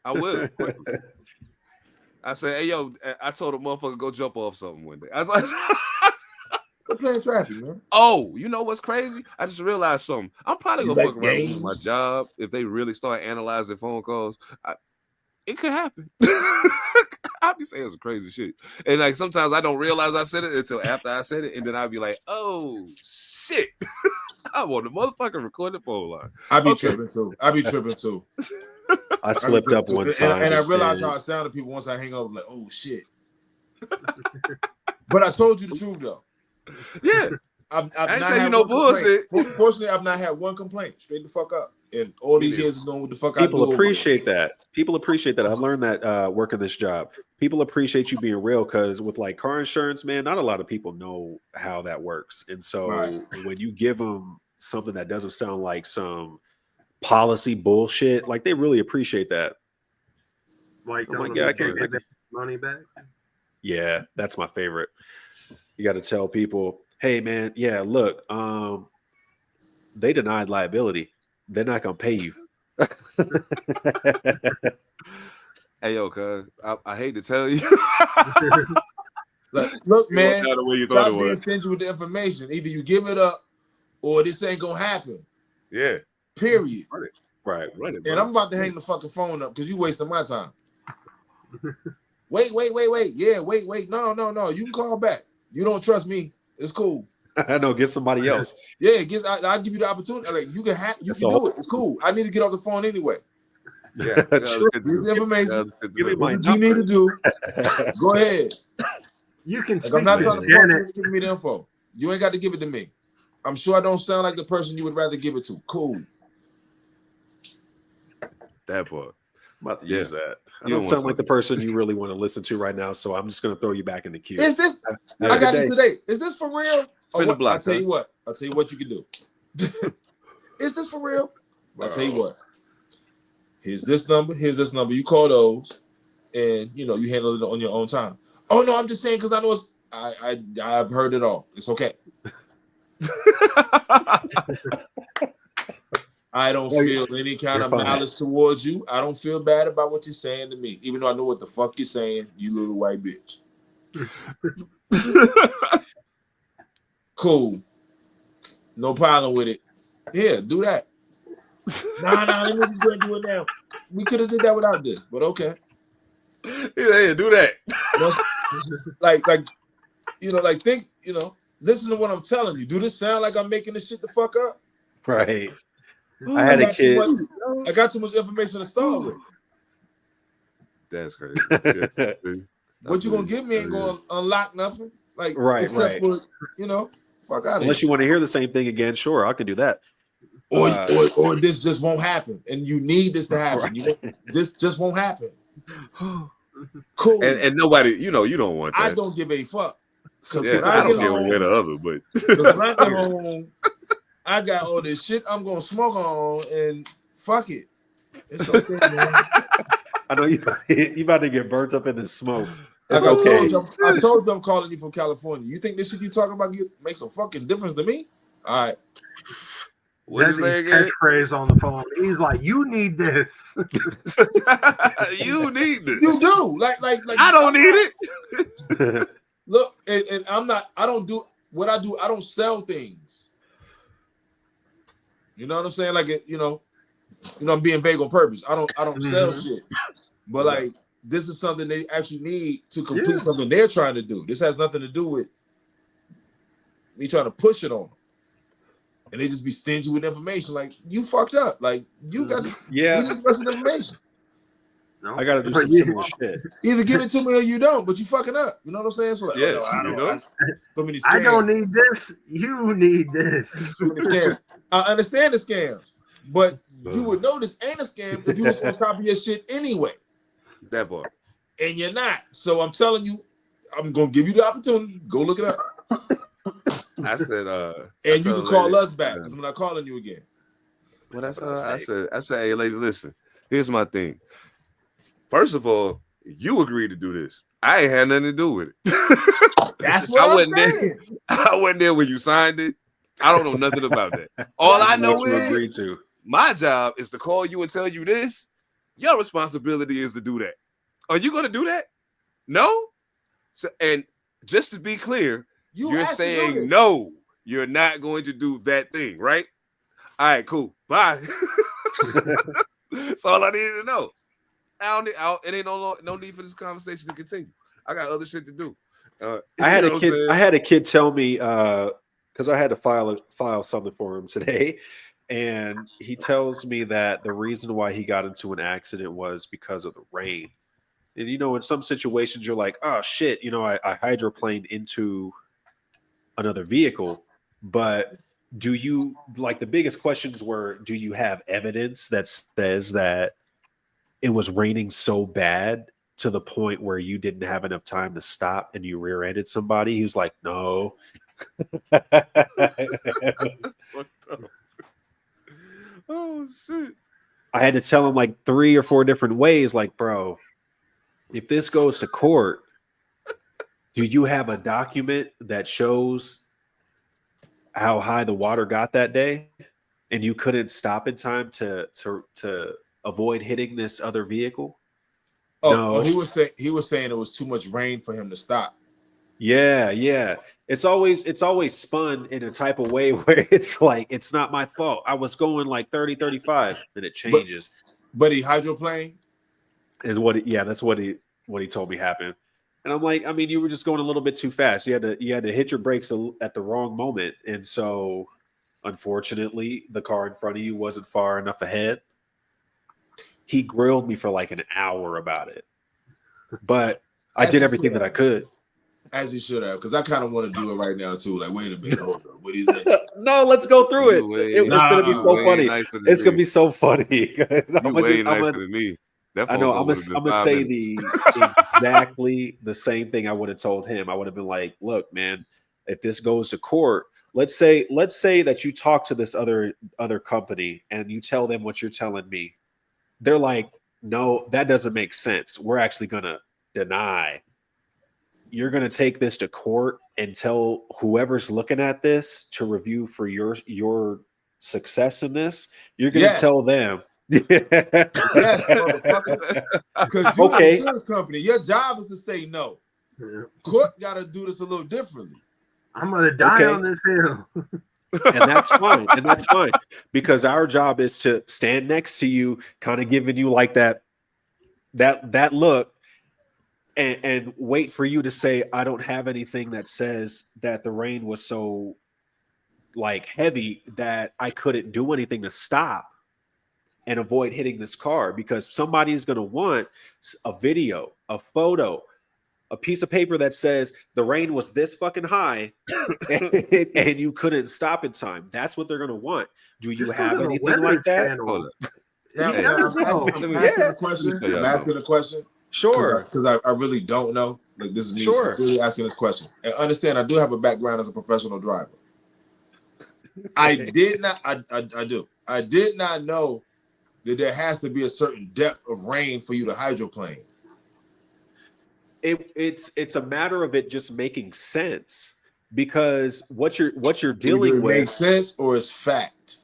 I will. I said, hey, yo, I told a motherfucker go jump off something one day. I was like, go play in traffic, man. Oh, you know what's crazy? I just realized something. I'm probably going to fuck around with my job if they really start analyzing phone calls. It could happen. I'll be saying some crazy shit. And like sometimes I don't realize I said it until after I said it. And then I'll be like, oh, shit. I'm on the motherfucking recorded phone line. I be tripping too. I slipped up one time. And I realized how it sounded to people once I hang up. I'm like, oh, shit. But I told you the truth, though. Yeah. I've I ain't not saying had you no bullshit. Fortunately, I've not had one complaint. Straight the fuck up. And all these years of doing what the fuck I do. People appreciate that. People appreciate that. I've learned that working this job. People appreciate you being real because with like car insurance, man, not a lot of people know how that works. And so when you give them something that doesn't sound like some policy bullshit, like they really appreciate that. Like, I can't get money back. Yeah, that's my favorite. You got to tell people, hey man, yeah, look, they denied liability. They're not gonna pay you. Hey yo, cuz I hate to tell you. Look, man, stop being stingy with the information. Either you give it up or this ain't gonna happen. Yeah. Period. Right. And I'm about to hang the fucking phone up because you wasting my time. Wait. Yeah, wait. No. You can call back. You don't trust me. It's cool. I know. Get somebody else. Yeah, I'll give you the opportunity. Like you can do it. It's cool. I need to get off the phone anyway. Yeah, this information. What you need to do. Go ahead. You can. Like, I'm not trying to give me the info. You ain't got to give it to me. I'm sure I don't sound like the person you would rather give it to. Cool. That part. I'm about to use that. I don't sound like the person you really want to listen to right now, so I'm just going to throw you back in the queue. Is this? I got this today. Is this for real? I'll tell you what. I'll tell you what you can do. Is this for real? I'll tell you what. Here's this number. You call those, and you handle it on your own time. Oh no, I'm just saying because I know it's. I've heard it all. It's okay. I don't feel any kind of malice towards you. I don't feel bad about what you're saying to me, even though I know what the fuck you're saying, you little white bitch. Cool. No problem with it. Yeah, do that. Nah, let me just go and do it now. We could have did that without this, but okay. Yeah, do that. Think, listen to what I'm telling you. Do this sound like I'm making this shit the fuck up? Right. I had a kid. I got too much information to start with. That's crazy. What you gonna give me ain't gonna unlock nothing. Like, except for, fuck out of Unless you want to hear the same thing again, sure, I can do that. Or this just won't happen, and you need this to happen. Right. This just won't happen. Cool. And nobody, you don't want that. I don't give a fuck. Yeah, I don't give one way or the other, but when I get home, I got all this shit I'm gonna smoke on, and fuck it. It's okay, man. I know you about to get burnt up in the smoke. It's I okay. told you I'm calling you from California. You think this shit you talking about makes a fucking difference to me? All right. What you say again? Catchphrase on the phone. He's like, "You need this. You need this. You do. Like I don't need it. Look, and I'm not. I don't do what I do. I don't sell things. You know what I'm saying? Like I'm being vague on purpose. I don't sell shit. But like, this is something they actually need to complete something they're trying to do. This has nothing to do with me trying to push it on them. And they just be stingy with information. Like, you fucked up. Like, you got we just missing information. No. I gotta do some similar shit. Either give it to me or you don't, but you fucking up. You know what I'm saying? So like, I don't need this. You need this. So many scams. I understand the scams, but you would know this ain't a scam if you was on top of your shit anyway. That part. And you're not. So I'm telling you, I'm gonna give you the opportunity. Go look it up. I said, and you can call us back because I'm not calling you again. Well, I said, hey, lady, listen. Here's my thing. First of all, you agreed to do this. I ain't had nothing to do with it. That's what I'm saying. I wasn't there when you signed it. I don't know nothing about that. All I know is my job is to call you and tell you this. Your responsibility is to do that. Are you going to do that? No. So, and just to be clear, you're saying no, you're not going to do that thing, right? All right, cool. Bye. That's all I needed to know. It ain't no need for this conversation to continue. I got other shit to do. I had a kid tell me because I had to file something for him today, and he tells me that the reason why he got into an accident was because of the rain. And in some situations you're like, oh shit, I hydroplaned into another vehicle, but do you the biggest questions were, do you have evidence that says that it was raining so bad to the point where you didn't have enough time to stop and you rear-ended somebody? He was like, no. Oh shit. I had to tell him 3 or 4 different ways, bro, if this goes to court, do you have a document that shows how high the water got that day and you couldn't stop in time to avoid hitting this other vehicle? No. He was saying it was too much rain for him to stop. Yeah. It's always spun in a type of way where it's it's not my fault. I was going 30, 35, then it changes. But he hydroplaned? Is that's what he told me happened. And I'm like, I mean, you were just going a little bit too fast. You had to hit your brakes at the wrong moment. And so unfortunately, the car in front of you wasn't far enough ahead. He grilled me for an hour about it. But I did everything that I could. As you should have, because I kind of want to do it right now too. Wait a minute, hold on. What do you think? No, let's go through it. It's gonna be so funny. It's gonna be so funny. I'm way nicer than me. I know. I'm gonna say exactly the same thing I would have told him. I would have been like, "Look, man, if this goes to court, let's say that you talk to this other company and you tell them what you're telling me. They're like, no, that doesn't make sense. We're actually gonna deny. You're going to take this to court and tell whoever's looking at this to review for your success in this. You're going to tell them." Yes, motherfucker. Because you're an insurance company. Your job is to say no. Court got to do this a little differently. I'm going to die on this hill. And that's fine. Because our job is to stand next to you, kind of giving you that look. And wait for you to say, I don't have anything that says that the rain was so heavy that I couldn't do anything to stop and avoid hitting this car, because somebody is going to want a video, a photo, a piece of paper that says the rain was this fucking high and you couldn't stop in time. That's what they're going to want. Do you have anything like that? I'm asking a question. Sure. Because I really don't know. This is me really asking this question. And understand, I do have a background as a professional driver. I did not. I do. I did not know that there has to be a certain depth of rain for you to hydroplane. It's a matter of it just making sense, because what you're dealing Either with makes sense or it's fact.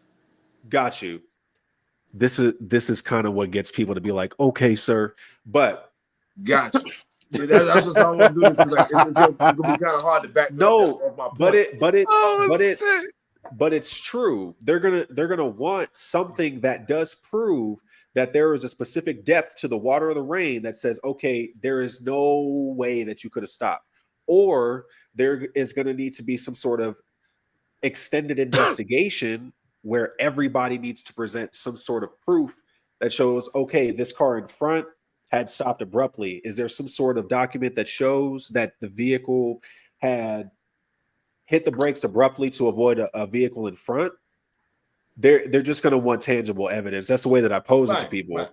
Got you. This is kind of what gets people to be like, okay, sir, but Gotcha. Yeah, that's what I want to do. This is like it's gonna be kind of hard to back no, up my point. but it's true. They're gonna want something that does prove that there is a specific depth to the water or the rain that says, okay, there is no way that you could have stopped, or there is going to need to be some sort of extended investigation where everybody needs to present some sort of proof that shows, okay, this car in front had stopped abruptly. Is there some sort of document that shows that the vehicle had hit the brakes abruptly to avoid a vehicle in front? They're just going to want tangible evidence. That's the way that I pose it to people. Right.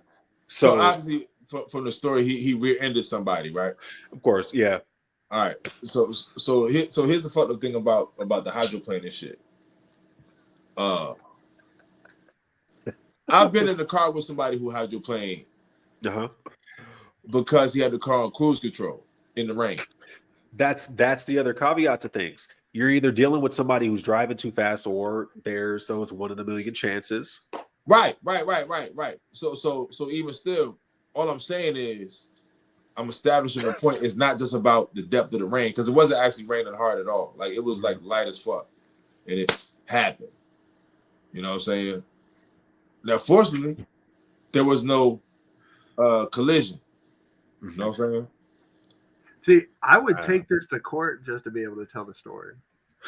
So obviously, from the story, he rear-ended somebody, right? Of course, yeah. All right. So here's the fucked up thing about the hydroplane shit. I've been in the car with somebody who hydroplaned because he had the car on cruise control in the rain. That's the other caveat to things. You're either dealing with somebody who's driving too fast, or there's those 1 in a million chances. Right. So even still, all I'm saying is I'm establishing a point. It's not just about the depth of the rain, because it wasn't actually raining hard at all. Like, it was like light as fuck, and it happened. You know what I'm saying? Now, fortunately, there was no collision. You know what I'm saying? See, I would take this to court just to be able to tell the story.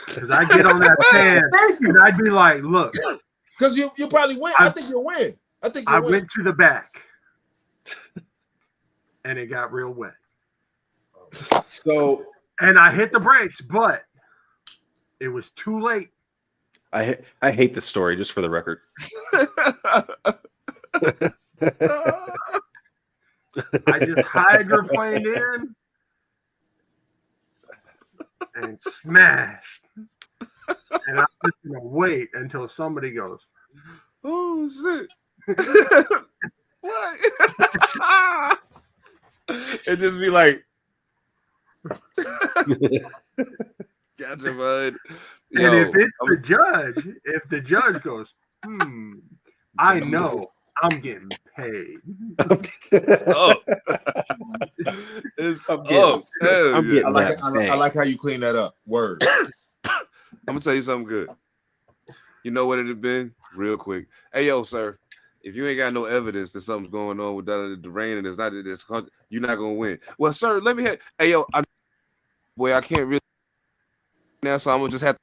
Because I get on that stand and I'd be like, look. Because you probably win. I think you'll win. I went to the back. And it got real wet. And I hit the brakes, but it was too late. I hate this story, just for the record. I just hydroplaned in and smashed. And I'm just gonna wait until somebody goes, "Oh shit!" What? It just be like, "Gotcha, bud." And if it's if the judge goes, I know I'm getting paid. I like how you clean that up. Word. I'm gonna tell you something good. You know what it'd been? Real quick. Hey, yo, sir. If you ain't got no evidence that something's going on with the rain and it's not this country, you're not gonna win. Well, sir, let me hear. Hey, yo, I can't really now, so I'm gonna just have to.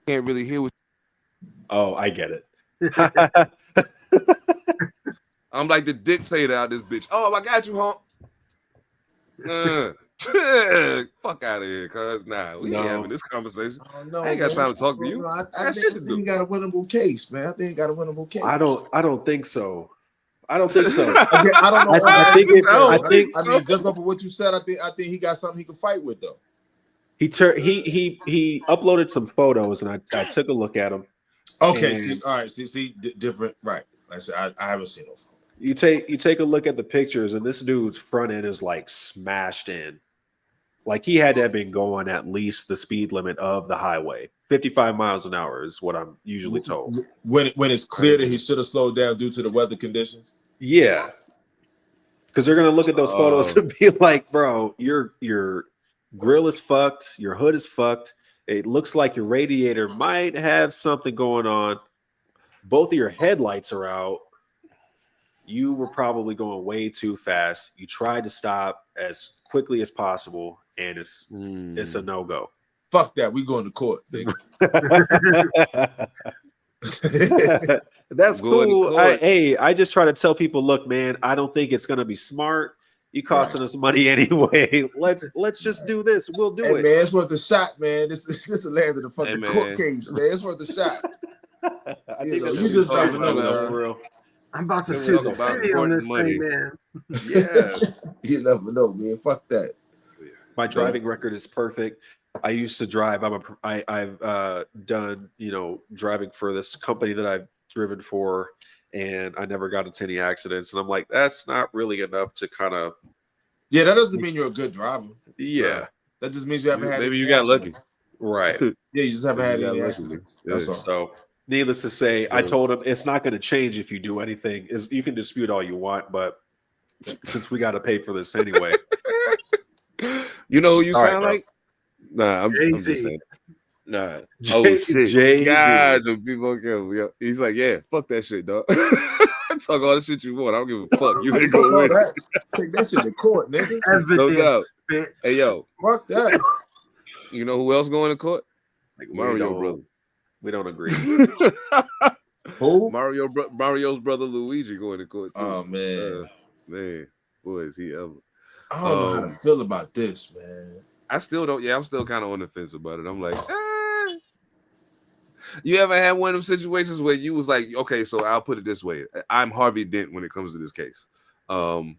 Can't really hear what. Oh, I get it. I'm like the dictator out this bitch. Oh, I got you, hump. Fuck out of here, cuz. Nah, we ain't having this conversation. I ain't got time to talk to you. I think he got a winnable case, man. I think he got a winnable case. I don't think so. I don't think so. I don't know. I think. I mean, just off of what you said, I think he got something he can fight with, though. He uploaded some photos, and I took a look at them. Okay, all right. See, different. Right. Like I said, I haven't seen no photo. You take a look at the pictures, and this dude's front end is like smashed in. Like, he had to have been going at least the speed limit of the highway. 55 miles an hour is what I'm usually told. When it's clear that he should have slowed down due to the weather conditions? Yeah. Because they're going to look at those photos and be like, bro, your grill is fucked. Your hood is fucked. It looks like your radiator might have something going on. Both of your headlights are out. You were probably going way too fast. You tried to stop as quickly as possible, and it's a no-go. Fuck that. We going to court, nigga. That's cool. I just try to tell people, look, man, I don't think it's going to be smart. You costing us money anyway. Let's just do this. We'll do it. Man, it's worth a shot, man. This is the land of the fucking court case, man. It's worth a shot. You just never know, bro. I'm about to sue the city on this thing, man. Yeah. You never know, man. Fuck that. My driving record is perfect. I used to drive. I've done, driving for this company that I've driven for, and I never got into any accidents. And I'm like, that's not really enough to kind of. Yeah, that doesn't mean you're a good driver. Yeah. That just means you haven't had. Maybe any you got lucky. accidents. Right. Yeah, you just haven't Maybe had you any got lucky. accidents. Yeah. That's all. So, needless to say, I So- told him it's not going to change if you do anything. Is you can dispute all you want, but since we got to pay for this anyway. You know who you All right, sound bro. like? Nah, I'm just Jay-Z. saying. Nah. Oh shit. Jay-Z. God, the people kill. Yeah. He's like, yeah, fuck that shit, dog. Talk all the shit you want. I don't give a fuck. You ain't Fuck gonna all win. that. Take that shit to court, nigga. No doubt. Evidence, bitch. Hey yo, Fuck that. you know who else going to court? Like Mario brother. We don't agree. Who? Mario's brother Luigi going to court too. Oh man, Man, boy, is he ever. I don't know how to feel about this, man. I still don't. Yeah, I'm still kind of on the fence about it. I'm like, You ever had one of them situations where you was like, okay, so I'll put it this way. I'm Harvey Dent when it comes to this case. One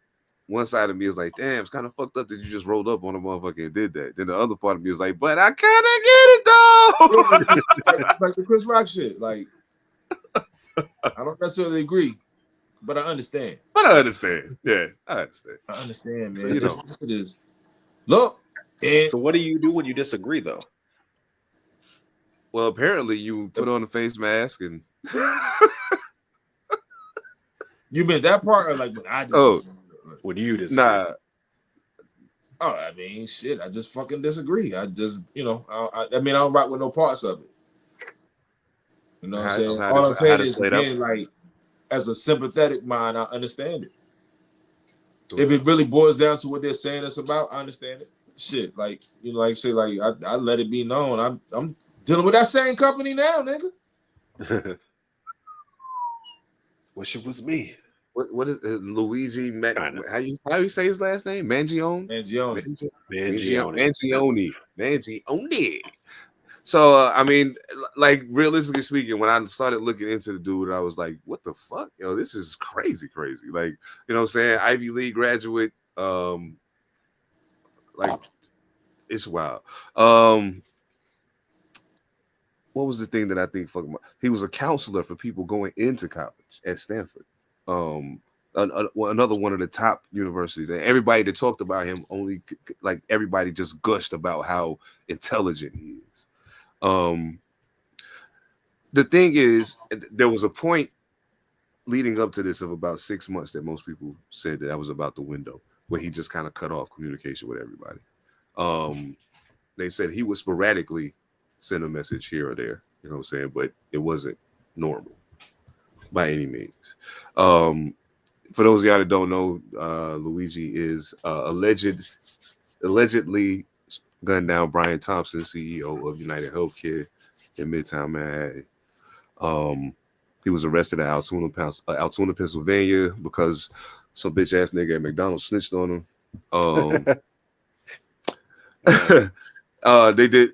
side of me is like, damn, it's kind of fucked up that you just rolled up on a motherfucker and did that. Then the other part of me is like, but I kind of get it though. Like the Chris Rock shit. Like, I don't necessarily agree, but I understand. But I understand. Yeah, I understand. I understand, man. So, you know. This is. Look. And So what do you do when you disagree, though? Well, apparently you put on a face mask and you meant that part, or like when I did? Oh. When you disagree? nah. Oh, I mean, shit. I just fucking disagree. I just, I don't rock with no parts of it. You know what I'm saying? All I'm saying is, again, like, as a sympathetic mind, I understand it. If it really boils down to what they're saying it's about, I understand it. Shit, like, I let it be known. I'm dealing with that same company now, nigga. Wish it was me. What is it? Luigi? How you say his last name? Mangione. Mangione. So I mean, like realistically speaking, when I started looking into the dude, I was like, "What the fuck, yo? This is crazy." Like, you know what I'm saying? Ivy League graduate. Like, it's wild. What was the thing that I think fucking? He was a counselor for people going into college at Stanford. Another one of the top universities, and everybody that talked about him only like everybody just gushed about how intelligent he is. The thing is, there was a point leading up to this of about 6 months that most people said that was about the window, where he just kind of cut off communication with everybody. They said he would sporadically send a message here or there, you know what I'm saying, but it wasn't normal by any means. For those of y'all that don't know, Luigi is allegedly gunned down Brian Thompson, CEO of United Healthcare in Midtown Manhattan. He was arrested at Altoona, Pennsylvania, because some bitch ass nigga at McDonald's snitched on him. They did.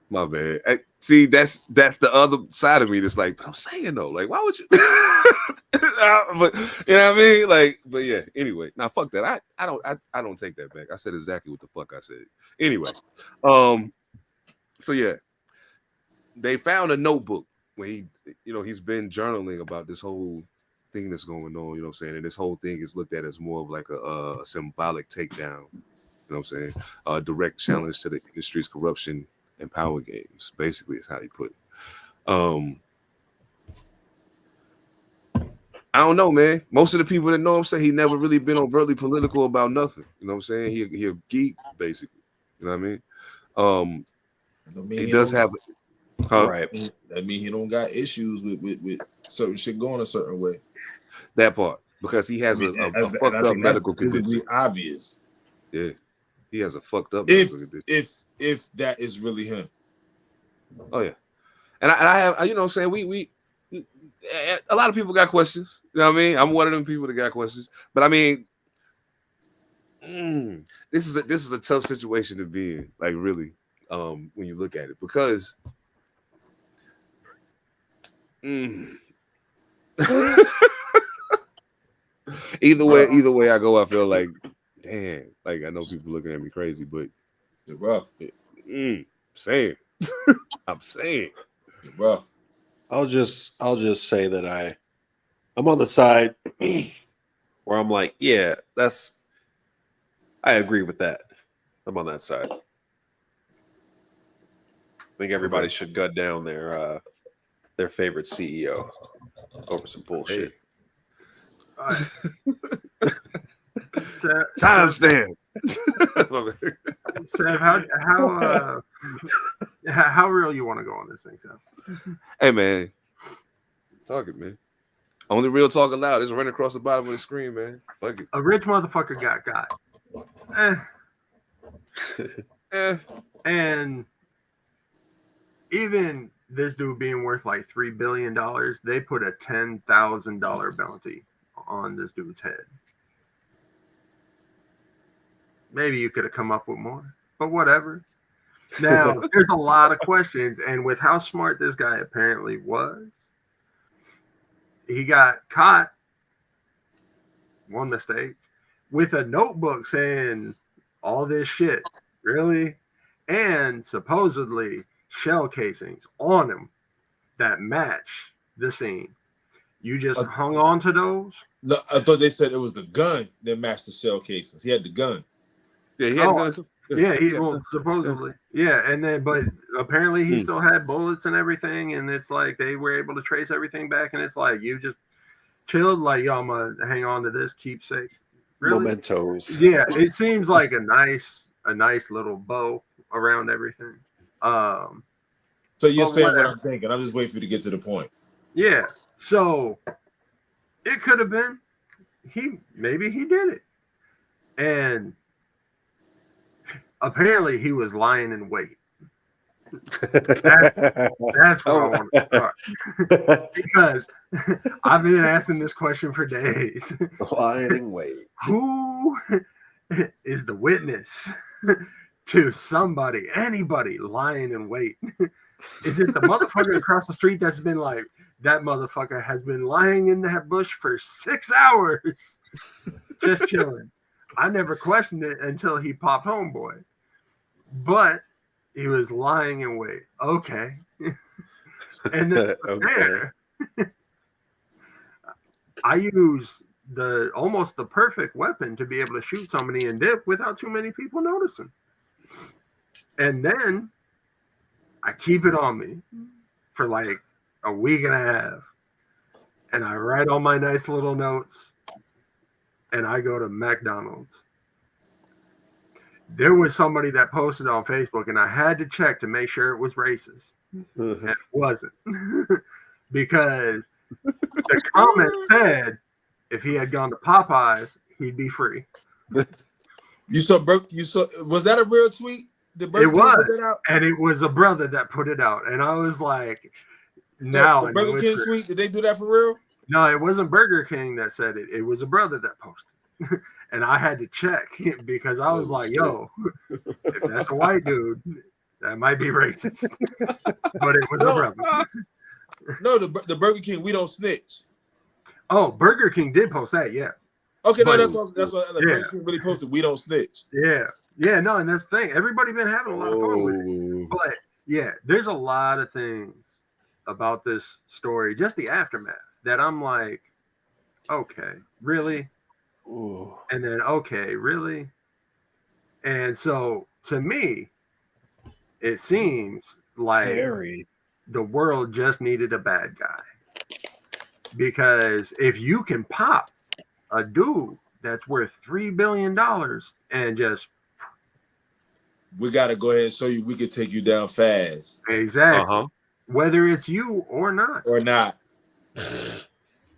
My bad. See, that's the other side of me that's like, but I'm saying though, like, why would you? But you know what I mean? Like, but yeah. Anyway, now fuck that. I don't take that back. I said exactly what the fuck I said. Anyway, so yeah, they found a notebook where he's been journaling about this whole thing that's going on. You know what I'm saying? And this whole thing is looked at as more of like a symbolic takedown. You know what I'm saying? A direct challenge to the industry's corruption and power games, basically, is how he put it. I don't know, man. Most of the people that know him say he never really been overtly political about nothing. You know what I'm saying? He a geek, basically. You know what I mean? He does have, right. That mean he don't got issues with certain shit going a certain way. That part, because he has a fucked up medical condition. Visibly obvious. Yeah, he has a fucked up medical condition. If that is really him. Oh yeah, and I have, you know what I'm saying, we a lot of people got questions. You know what I mean? I'm one of them people that got questions. But I mean, this is a tough situation to be in, like really, when you look at it, because either way I go, I feel like, damn, like I know people looking at me crazy, but you're rough. Saying, I'm saying, you're rough. I'll just say that I'm on the side where I'm like, yeah, I agree with that. I'm on that side. I think everybody should gut down their favorite CEO over some bullshit. Hey. Timestamp. Seth, how real you want to go on this thing, Seth? Hey man, talk it, man. Only real talk allowed. It's running across the bottom of the screen, man. Fuck it. A rich motherfucker got. And even this dude being worth like $3 billion, they put a $10,000 bounty on this dude's head. Maybe you could have come up with more, but whatever. Now, there's a lot of questions, and with how smart this guy apparently was, he got caught, one mistake, with a notebook saying all this shit, really, and supposedly shell casings on him that match the scene. You just hung on to those? No, I thought they said it was the gun that matched the shell casings. He had the gun. Yeah, he had the gun too. Well, supposedly. Yeah, and then, but apparently he still had bullets and everything, and it's like they were able to trace everything back, and it's like you just chilled, like, yo, I'm gonna hang on to this keepsake. Really? Mementos. Yeah, it seems like a nice little bow around everything. So you're saying what I'm thinking. I'm just waiting for you to get to the point. Yeah. So it could have been maybe he did it. And apparently he was lying in wait. That's where I want to start. Because I've been asking this question for days. Lying in wait. Who is the witness to anybody lying in wait? Is it the motherfucker across the street that's been like, that motherfucker has been lying in that bush for 6 hours, just chilling? I never questioned it until he popped home, boy. But he was lying in wait. Okay. And then there, I use almost the perfect weapon to be able to shoot somebody and dip without too many people noticing. And then I keep it on me for like a week and a half. And I write all my nice little notes. And I go to McDonald's. There was somebody that posted on Facebook, and I had to check to make sure it was racist. And it wasn't. Because the comment said if he had gone to Popeyes, he'd be free. You saw was that a real tweet? It was, and it was a brother that put it out, and I was like, "Now, the Burger King tweet, did they do that for real?" No, it wasn't Burger King that said it. It was a brother that posted, and I had to check because I was like, "Yo, if that's a white dude, that might be racist." But it was a brother. No, the Burger King, we don't snitch. Oh, Burger King did post that, yeah. Okay, no, that's what Burger King really posted. We don't snitch. Yeah, no, and that's the thing. Everybody been having a lot of fun with it. But yeah, there's a lot of things about this story, just the aftermath, that I'm like, okay, really? Ooh. And then, okay, really? And so to me, it seems like the world just needed a bad guy. Because if you can pop a dude that's worth $3 billion and just, we got to go ahead and show you we can take you down fast. Exactly. Whether it's you or not.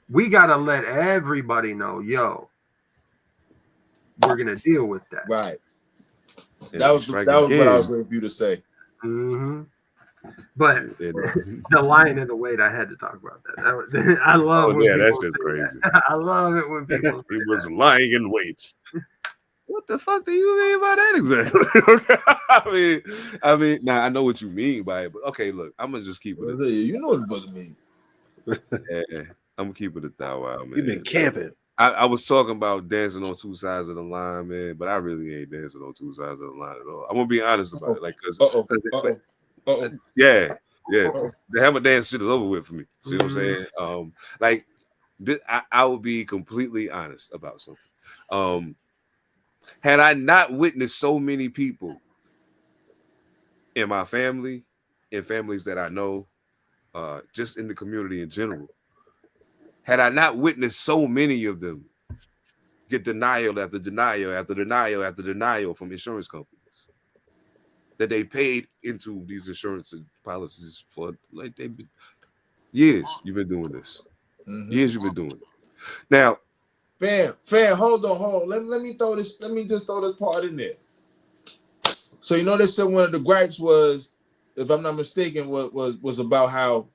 We got to let everybody know, yo, we're going to deal with that. Right. That was what I was waiting for you to say. Mm-hmm. But the lying in the wait, I had to talk about that. I love when people that's just crazy. That. I love it when people say he was lying in wait. What the fuck do you mean by that exactly? I mean, now I know what you mean by it, but okay, look, I'm gonna just keep it. You know what the fuck I mean. Yeah, I'm gonna keep it a thou, man. You've been camping. I was talking about dancing on two sides of the line, man, but I really ain't dancing on two sides of the line at all. I'm gonna be honest about it, like, yeah. The hammer dance shit is over with for me. See what I'm saying? Like, I will be completely honest about something. Had I not witnessed so many people in my family, in families that I know, just in the community in general, had I not witnessed so many of them get denial after denial after denial after denial from insurance companies, that they paid into these insurance policies for like they've been years. You've been doing this. Years you've been doing it. Now, fam, hold on. Let me throw this. Let me just throw this part in there. So you know, they said one of the gripes was, if I'm not mistaken, was about how.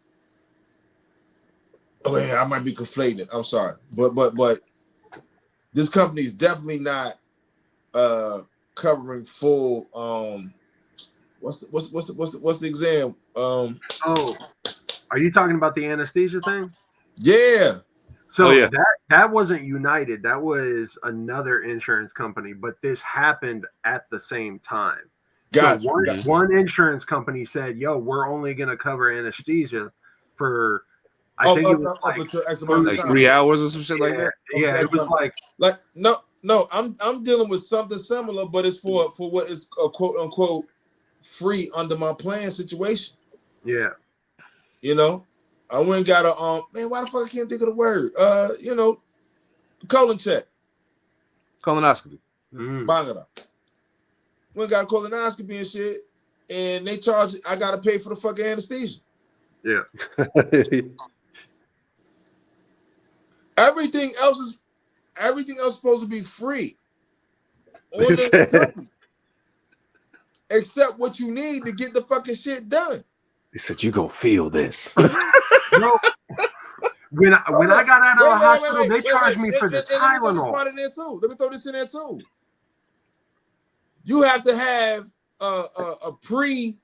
Oh yeah, I might be conflating. I'm sorry, but this company is definitely not covering full. What's the exam? Oh, are you talking about the anesthesia thing? Yeah. So that wasn't United. That was another insurance company, but this happened at the same time. Gotcha. One insurance company said, "Yo, we're only going to cover anesthesia for." I think it was like 3 hours or some shit like that. Yeah, it was like no. I'm dealing with something similar, but it's for what is a quote unquote free under my plan situation. Yeah, you know, I went and got a man. Why the fuck I can't think of the word? Colon check, colonoscopy. Bangada. Went and got a colonoscopy and shit, and they charge. I gotta pay for the fucking anesthesia. Yeah. Everything else is supposed to be free. Except what you need to get the fucking shit done. They said you gonna feel this. Bro, when I got out of the hospital, they charged me for the Tylenol. Let me throw this in there too. You have to have a pre-procedure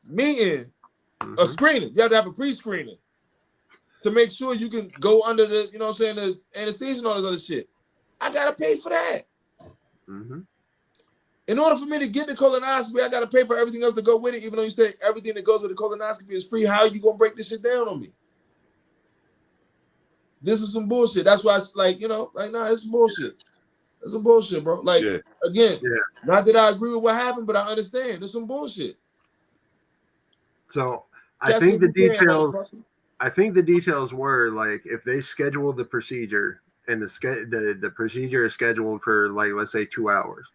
meeting, a screening. You have to have a pre-screening to make sure you can go under the, you know what I'm saying, the anesthesia and all this other shit. I gotta pay for that. In order for me to get the colonoscopy, I gotta pay for everything else to go with it, even though you say everything that goes with the colonoscopy is free. How are you gonna break this shit down on me? This is some bullshit. That's why it's like, nah, it's some bullshit. It's some bullshit, bro. Like, again, not that I agree with what happened, but I understand. There's some bullshit. So I think the details were like, if they schedule the procedure and the procedure is scheduled for, like, let's say 2 hours,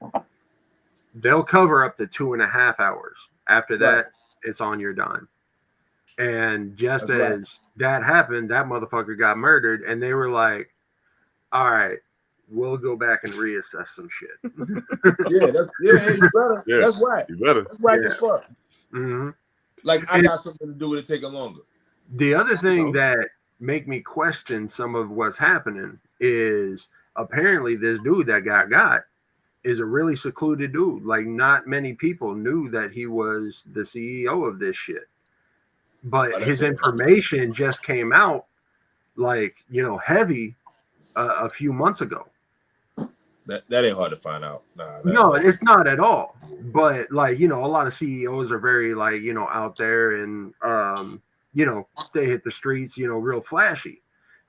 they'll cover up to 2.5 hours. After that, it's on your dime. And just as that happened, that motherfucker got murdered, and they were like, all right, we'll go back and reassess some shit. You better. That's right. You better. That's right as fuck. Like, I got something to do with it taking longer. The other thing that make me question some of what's happening is apparently this dude that got is a really secluded dude. Like, not many people knew that he was the CEO of this shit. But his information just came out, like, heavy a few months ago. That ain't hard to find out. No, it's not at all. But, like, a lot of CEOs are very, like, out there and, they hit the streets, real flashy.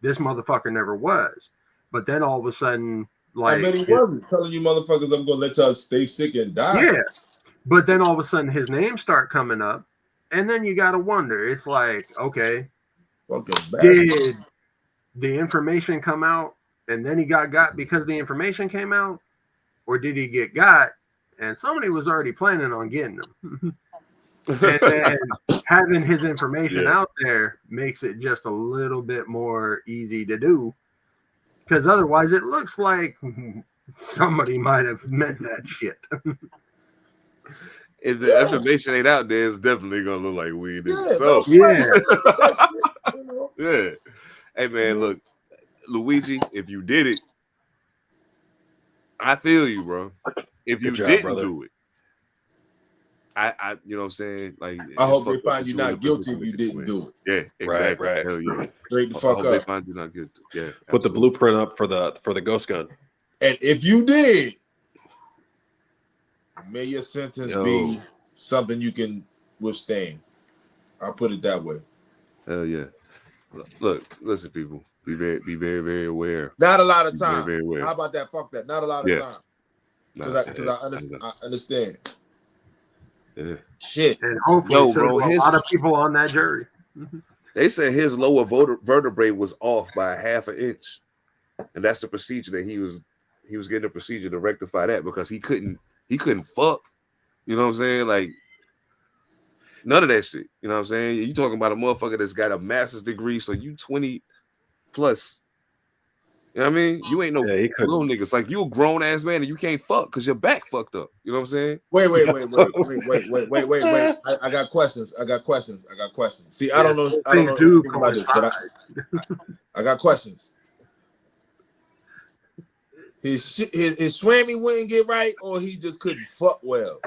This motherfucker never was. But then all of a sudden, like, I bet he wasn't telling you motherfuckers, I'm gonna let y'all stay sick and die. Yeah. But then all of a sudden his name start coming up, and then you gotta wonder. It's like, okay, did the information come out and then he got because the information came out, or did he get got and somebody was already planning on getting him? And then having his information out there makes it just a little bit more easy to do, because otherwise it looks like somebody might have meant that shit. If the information ain't out there, it's definitely gonna look like weed. Hey man, look, Luigi, if you did it, I feel you, bro. If you didn't do it, I you know what I'm saying? Like, I hope they find you not guilty if you didn't do it. Yeah, exactly. Right. Hell yeah. Straight the fuck up. They find you not guilty. Yeah. Put the blueprint up for the ghost gun. And if you did, may your sentence be something you can withstand. I'll put it that way. Hell yeah. Look, listen, people. Be very, very aware. Not a lot of time. Very, very aware. How about that? Fuck that. Not a lot of time. Because I understand. Yeah. Shit. And hopefully, bro, a lot of people on that jury. They said his lower vertebrae was off by 1/2 inch, and that's the procedure that he was getting a procedure to rectify that because he couldn't fuck. You know what I'm saying? Like none of that shit. You know what I'm saying? You talking about a motherfucker that's got a master's degree, so you 20 plus. You know what I mean? You ain't no little niggas. Like you a grown ass man and you can't fuck because your back fucked up. You know what I'm saying? Wait. I got questions. See, I don't know anything about this, but I got questions. His swammy wouldn't get right, or he just couldn't fuck well.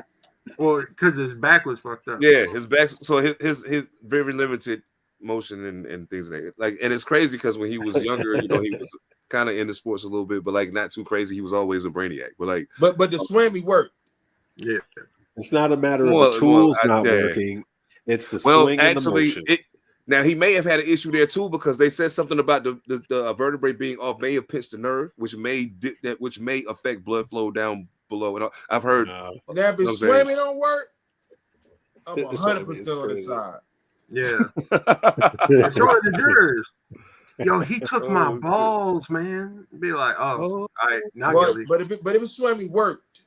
Well, because his back was fucked up. Yeah, his back. So his very limited motion and things like and it's crazy because when he was younger, he was kind of into sports a little bit, but like not too crazy. He was always a brainiac, but like but the swammy worked. Yeah, it's not a matter of the tools not working. It's the swing and the motion. Now he may have had an issue there too because they said something about the vertebrae being off may have pinched the nerve, which may affect blood flow down below. And I've heard. Now if his swammy don't work, I'm 100% on the side. Yeah. Showing the jurors. Yo, he took my balls, man. Be like, all right, not guilty. But if his swammy worked,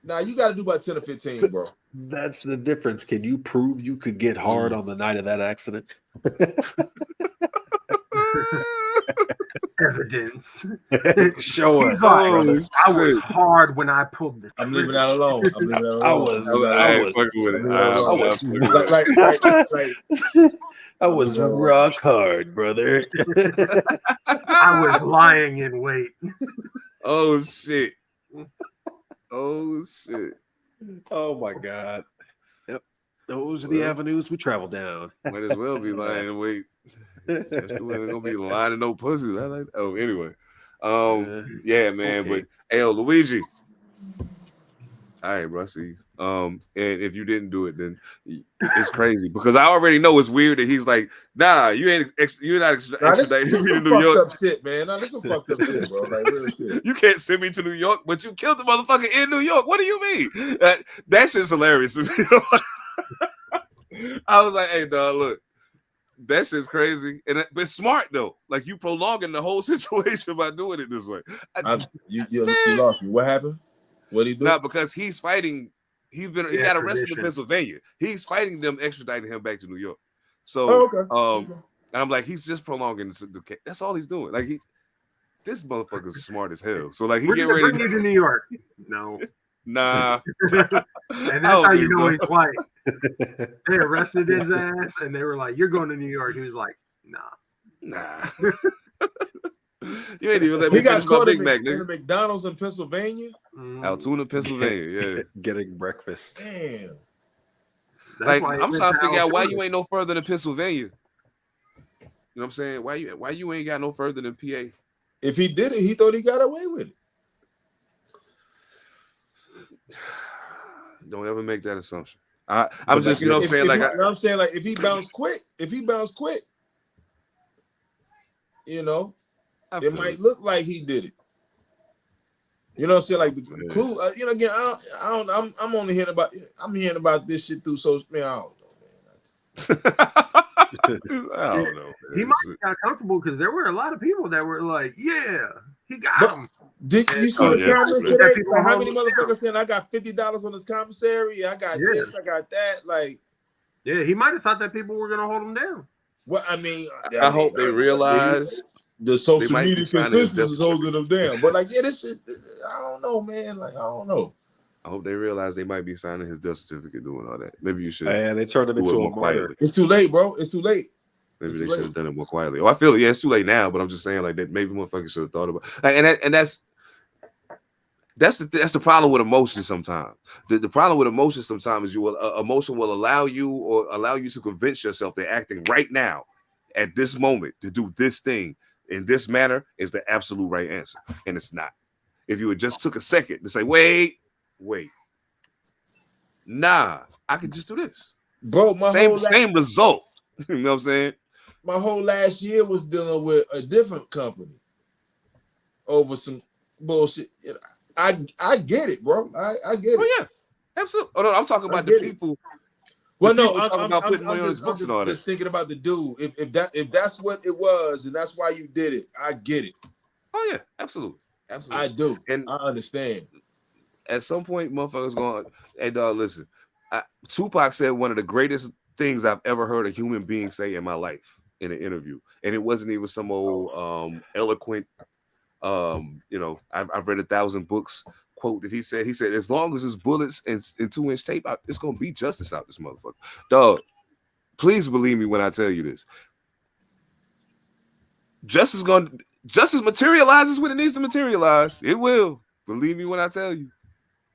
now you got to do about 10 or 15, bro. That's the difference. Can you prove you could get hard on the night of that accident? Evidence. Show us. Like, I was hard when I pulled the trigger. I'm leaving that alone. I was rock hard, brother. I was lying in wait. Oh shit. Oh my God. Yep. Those are the avenues we travel down. Might as well be lying in wait. We're gonna be lying to no pussy. I like that. Oh, anyway. Yeah, man. Okay. But hey, Luigi. All right, bro. See. And if you didn't do it, then it's crazy because I already know it's weird that he's like, nah, you're not extraditing me to New York. Up shit, man. Now this is fucked up shit, bro. Like real shit. You can't send me to New York, but you killed the motherfucker in New York. What do you mean? That shit's hilarious to me. I was like, hey, dog, look, that shit's crazy, but it's smart though. Like you prolonging the whole situation by doing it this way. You lost me. What happened? What he do? Not because he's fighting. He got arrested in Pennsylvania. He's fighting them, extraditing him back to New York. So, and I'm like, he's just prolonging the case. That's all he's doing. Like this motherfucker's smart as hell. So like he get ready to bring you to New York. No, nah. And that's how you know he's white. They arrested his ass, and they were like, "You're going to New York." He was like, "Nah." You ain't even let me finish my Big Mac, nigga. McDonald's in Pennsylvania. Altoona, Pennsylvania. Yeah, getting breakfast. Damn. Like I'm trying to figure out why you ain't no further than Pennsylvania. You know what I'm saying? Why you ain't got no further than PA? If he did it, he thought he got away with it. Don't ever make that assumption. I'm just, you know what I'm saying? I'm saying, like, if he bounced quick, you know, it might look like he did it. You know what I'm saying? Like the clue, you know, again, I'm only hearing about this shit through social media. I don't know. He might have got comfortable because there were a lot of people that were like, yeah, he got him. Did you see the comments today? Like, how many motherfuckers saying I got $50 on this commissary? I got this, I got that. Like, yeah, he might have thought that people were gonna hold him down. Well, I mean, I hope they realize the social media consensus is holding them down. But like, yeah, this shit, I don't know, man. Like, I don't know. I hope they realize they might be signing his death certificate, doing all that. Maybe you should. And they turned him into a martyr. It's too late, bro. It's too late. Maybe they should have done it more quietly. Oh, I feel it's too late now, but I'm just saying like that. Maybe motherfuckers should have thought about. And that's the problem with emotion sometimes. The problem with emotion sometimes is emotion will allow you to convince yourself that acting right now at this moment to do this thing in this manner is the absolute right answer, and it's not. If you had just took a second to say, wait, nah, I could just do this, bro. Same result. You know what I'm saying? my whole last year was dealing with a different company over some bullshit. I get it, bro. I get it. Oh yeah, absolutely. Oh no, I'm talking about the people. Well, no, talking about putting money on his books and all that. Just thinking about the dude. If that's what it was, and that's why you did it, I get it. Oh yeah, absolutely. I do, and I understand. At some point, motherfuckers going, hey dog, listen. Tupac said one of the greatest things I've ever heard a human being say in my life in an interview, and it wasn't even some old eloquent. I've read 1,000 books. Quote that he said, as long as it's bullets and 2-inch tape, it's gonna be justice out this motherfucker. Dog, please believe me when I tell you this. Justice materializes when it needs to materialize. It will. Believe me when I tell you.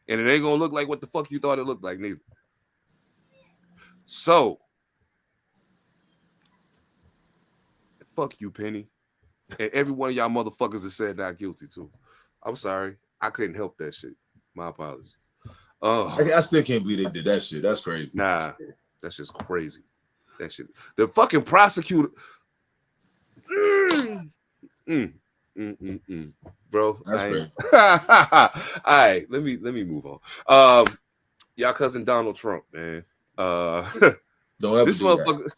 And it ain't gonna look like what the fuck you thought it looked like, neither. So, fuck you, Penny. And every one of y'all motherfuckers that said not guilty too. I'm sorry. I couldn't help that shit. My apologies. I still can't believe they did that shit. That's crazy. Nah, that's just crazy. That shit. The fucking prosecutor. Bro, that's crazy. All right, let me move on. Y'all cousin Donald Trump, man. Don't ever this do motherfucker. That.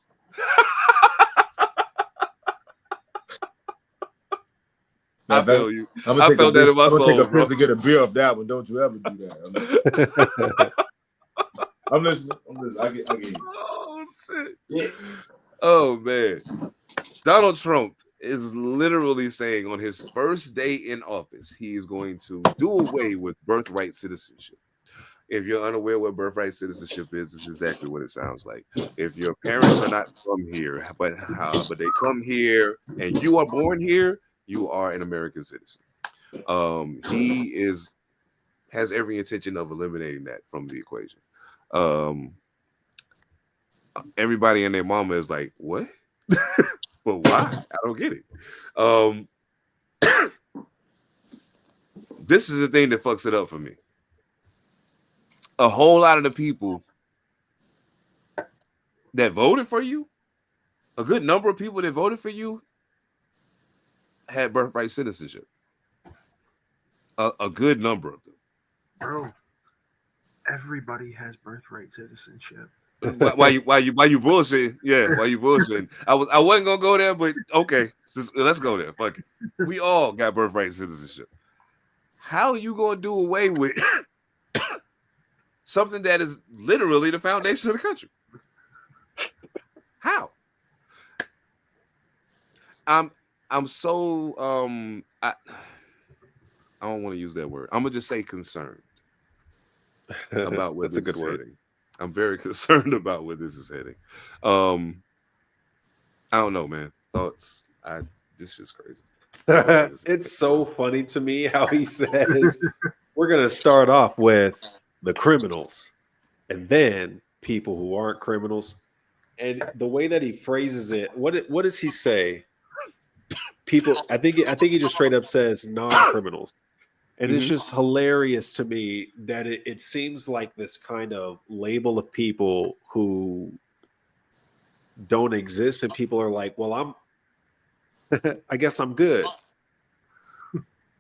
I feel you. I felt that in my soul, I'm gonna take a bro. piss to get a beer off that one. Don't you ever do that. I'm listening. I get you. Oh shit. Yeah. Oh man. Donald Trump is literally saying on his first day in office, he is going to do away with birthright citizenship. If you're unaware what birthright citizenship is, it's exactly what it sounds like. If your parents are not from here, but they come here and you are born here, you are an American citizen. He has every intention of eliminating that from the equation. Everybody and their mama is like, what? But why? I don't get it. This is the thing that fucks it up for me. A whole lot of the people that voted for you, a good number of people that voted for you, had birthright citizenship. A good number of them. Bro, everybody has birthright citizenship. Why you bullshitting? Yeah, why you bullshitting? I wasn't gonna go there, but okay, let's go there. Fuck it. We all got birthright citizenship. How are you gonna do away with something that is literally the foundation of the country? How? I'm so I don't want to use that word. I'm gonna just say concerned about where That's this a good is word. heading. I'm very concerned about where this is heading. I don't know, man. Thoughts? This is crazy. It's so funny to me how he says we're gonna start off with the criminals and then people who aren't criminals. And the way that he phrases it, what does he say? People, I think he just straight up says non-criminals. And it's just hilarious to me that it seems like this kind of label of people who don't exist, and people are like, well, I guess I'm good.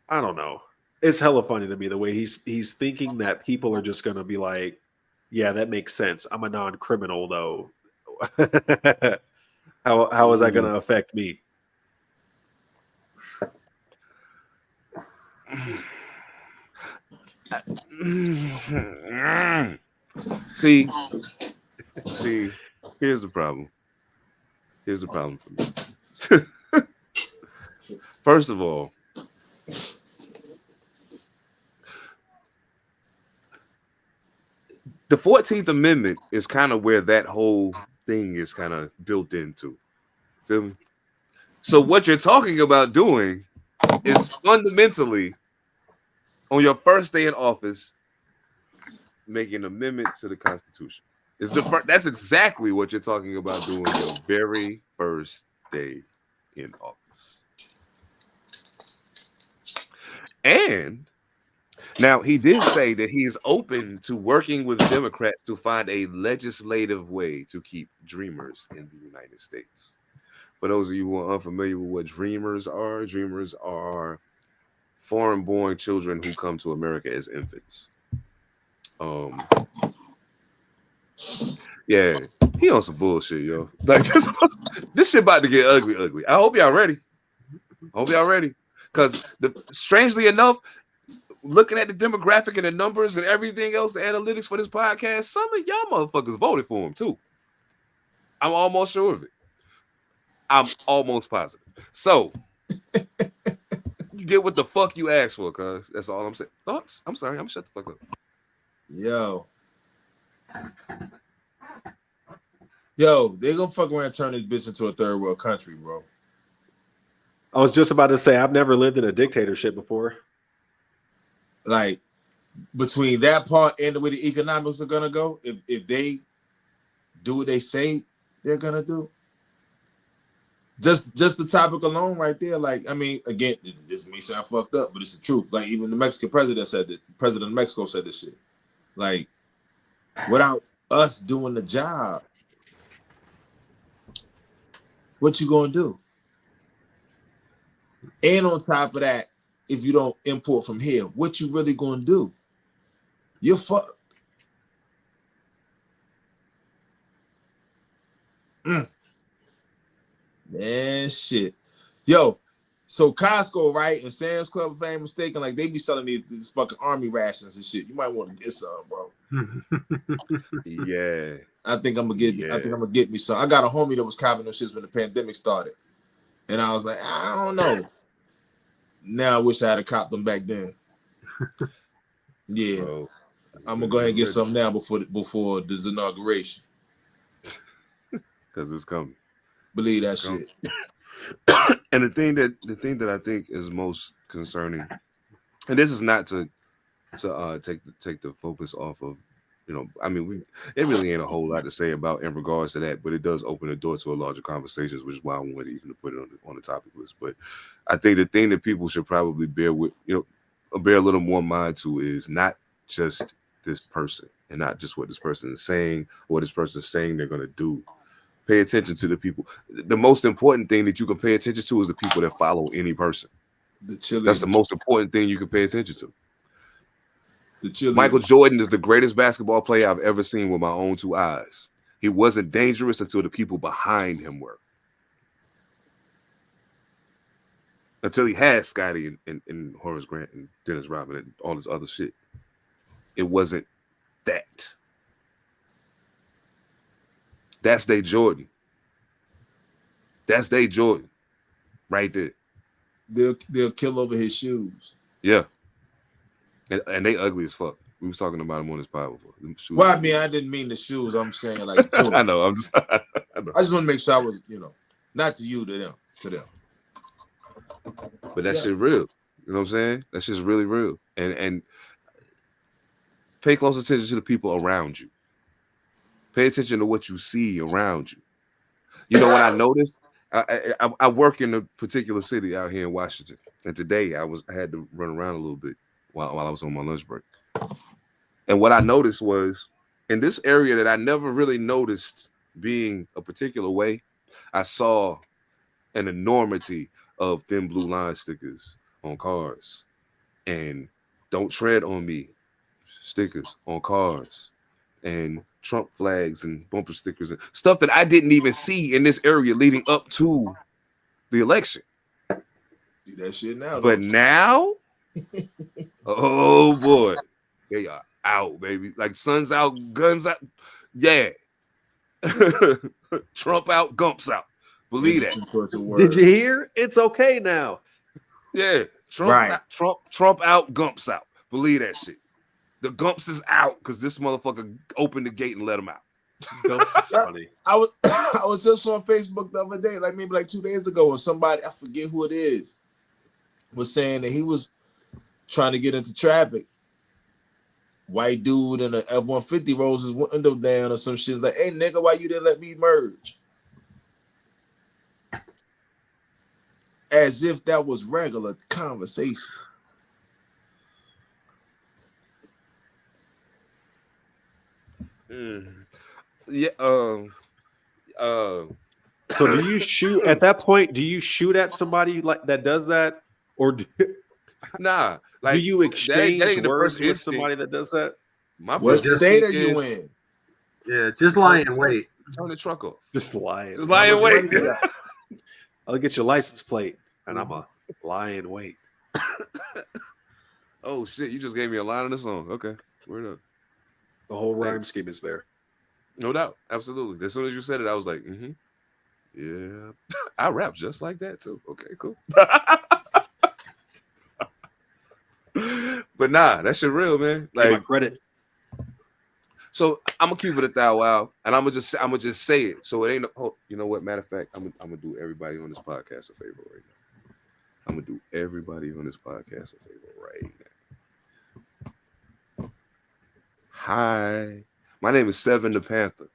I don't know. It's hella funny to me the way he's thinking that people are just gonna be like, yeah, that makes sense. I'm a non-criminal though. How is that gonna affect me? See, here's the problem. Here's the problem for me. First of all, the 14th Amendment is kind of where that whole thing is kind of built into. Feel me? So what you're talking about doing is fundamentally on your first day in office, making an amendment to the Constitution. That's exactly what you're talking about doing your very first day in office. And now he did say that he is open to working with Democrats to find a legislative way to keep dreamers in the United States. For those of you who are unfamiliar with what dreamers are foreign-born children who come to America as infants. Yeah, he on some bullshit, yo. Like this shit about to get ugly. I hope y'all ready. Because strangely enough, looking at the demographic and the numbers and everything else, the analytics for this podcast, some of y'all motherfuckers voted for him too. I'm almost sure of it. I'm almost positive. So you get what the fuck you asked for, cuz. That's all I'm saying. Thoughts? I'm sorry. I'm gonna shut the fuck up. Yo, they gonna fuck around and turn this bitch into a third world country, bro. I was just about to say, I've never lived in a dictatorship before. Like, between that part and the way the economics are gonna go, if they do what they say they're gonna do, just the topic alone right there, like, I mean, again, this may sound fucked up, but it's the truth. Like, even the Mexican president said that. President of Mexico said this shit. Like, without us doing the job, what you gonna do? And on top of that, if you don't import from here, what you really gonna do? You're fucked. Man, shit. Yo, so Costco, right, and Sam's Club, if I ain't mistaken, like, they be selling these fucking army rations and shit. You might want to get some, bro. Yeah. I think I'm gonna get me some. I got a homie that was copping those shits when the pandemic started. And I was like, I don't know. Now I wish I had a copped them back then. Yeah. Bro, I'm gonna go ahead and get some now before this inauguration. Because it's coming. Believe that shit. And the thing that I think is most concerning, and this is not to take the focus off of, you know, I mean, it really ain't a whole lot to say about in regards to that, but it does open the door to a larger conversations, which is why I wanted even to put it on the topic list. But I think the thing that people should probably bear a little more mind to is not just this person and not just what this person is saying or what this person is saying they're going to do. Pay attention to the people. The most important thing that you can pay attention to is the people that follow any person. That's the most important thing you can pay attention to. Michael Jordan is the greatest basketball player I've ever seen with my own two eyes. He wasn't dangerous until the people behind him were. Until he had Scotty and Horace Grant and Dennis Rodman and all this other shit. It wasn't that. That's their Jordan. That's their Jordan. Right there. They'll kill over his shoes. Yeah. And they ugly as fuck. We was talking about them on this pod before. Well, I mean, I didn't mean the shoes. I'm saying, like, I know. I know. I just want to make sure I was, not to you, to them. But that shit real. You know what I'm saying? That shit's really real. And pay close attention to the people around you. Pay attention to what you see around you. You know what I noticed? I work in a particular city out here in Washington, and today I had to run around a little bit while I was on my lunch break. And what I noticed was in this area that I never really noticed being a particular way, I saw an enormity of thin blue line stickers on cars and "Don't tread on me" stickers on cars and Trump flags and bumper stickers and stuff that I didn't even see in this area leading up to the election. See that shit now. But now, oh boy, they are out, baby. Like sun's out, guns out. Yeah. Trump out, Gumps out. Believe that. Did you hear? It's okay now. Yeah. Trump out, Gumps out. Believe that shit. The Gumps is out because this motherfucker opened the gate and let him out. Gumps is funny. I was just on Facebook the other day, like maybe like 2 days ago, and somebody, I forget who it is, was saying that he was trying to get into traffic. White dude in a F-150 rolls his window down or some shit. Like, hey, nigga, why you didn't let me merge? As if that was regular conversation. Yeah. So do you shoot at that point? Do you shoot at somebody like that does that, or Nah, like do you exchange that ain't the words first with instinct. somebody that does that? My What first state are instinct you is in? Yeah, just lie and wait. turn the truck off. Just lying. Just lie and How much wait. money you got? I'll get your license plate, and I'm a lie and wait. Oh shit! You just gave me a line in the song. Okay, word up. The whole rhyme Thanks. scheme is there. No doubt, absolutely. As soon as you said it, I was like, yeah, I rap just like that too. Okay, cool. But nah, that shit real, man. Hey, my Like, credits. so I'm gonna keep it 1,000, and I'm gonna just say it. So it ain't. You know what? Matter of fact, I'm gonna do everybody on this podcast a favor right now. I'm gonna do everybody on this podcast a favor right now. Hi, my name is Seven the Panther.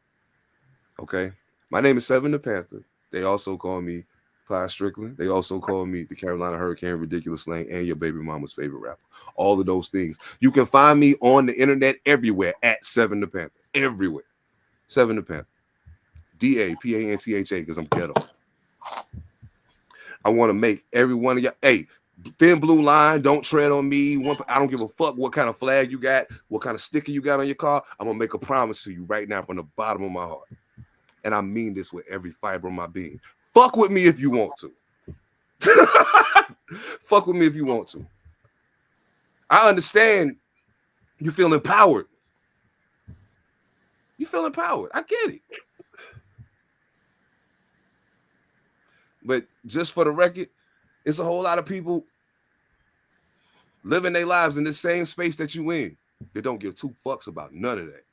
Okay, my name is Seven the Panther. They also call me Clyde Strickland. They also call me the Carolina Hurricane, Ridiculous Slang, and your baby mama's favorite rapper. All of those things. You can find me on the internet everywhere at Seven the Panther. Everywhere. Seven the Panther. DAPANCHA, because I'm ghetto. I want to make every one of y'all. Hey, Thin Blue Line, don't tread on me. I don't give a fuck what kind of flag you got, what kind of sticker you got on your car. I'm gonna make a promise to you right now from the bottom of my heart. And I mean this with every fiber of my being. Fuck with me if you want to. Fuck with me if you want to. I understand you feel empowered. You feel empowered. I get it. But just for the record, it's a whole lot of people living their lives in the same space that you in. They don't give two fucks about none of that.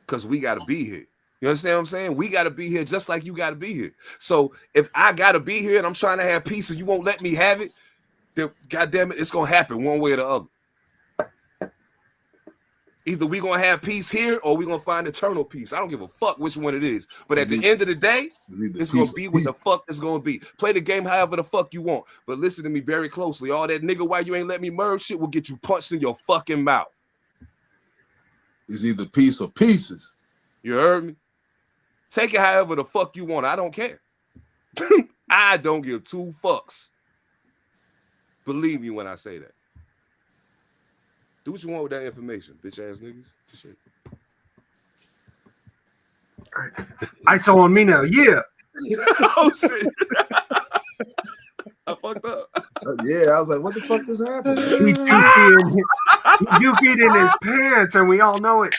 Because we got to be here. You understand what I'm saying? We got to be here just like you got to be here. So if I got to be here and I'm trying to have peace and you won't let me have it, then goddamn it, it's going to happen one way or the other. Either we going to have peace here or we going to find eternal peace. I don't give a fuck which one it is. But at the end of the day, it's going to be what the fuck it's going to be. Play the game however the fuck you want. But listen to me very closely. All that nigga why you ain't let me merge shit will get you punched in your fucking mouth. It's either peace or pieces. You heard me? Take it however the fuck you want. I don't care. I don't give two fucks. Believe me when I say that. Do what you want with that information, bitch ass niggas. Shit. All right. ISO on me now. Yeah. Oh shit. I fucked up. Yeah, I was like, what the fuck is happening? He dookied in his pants, and we all know it.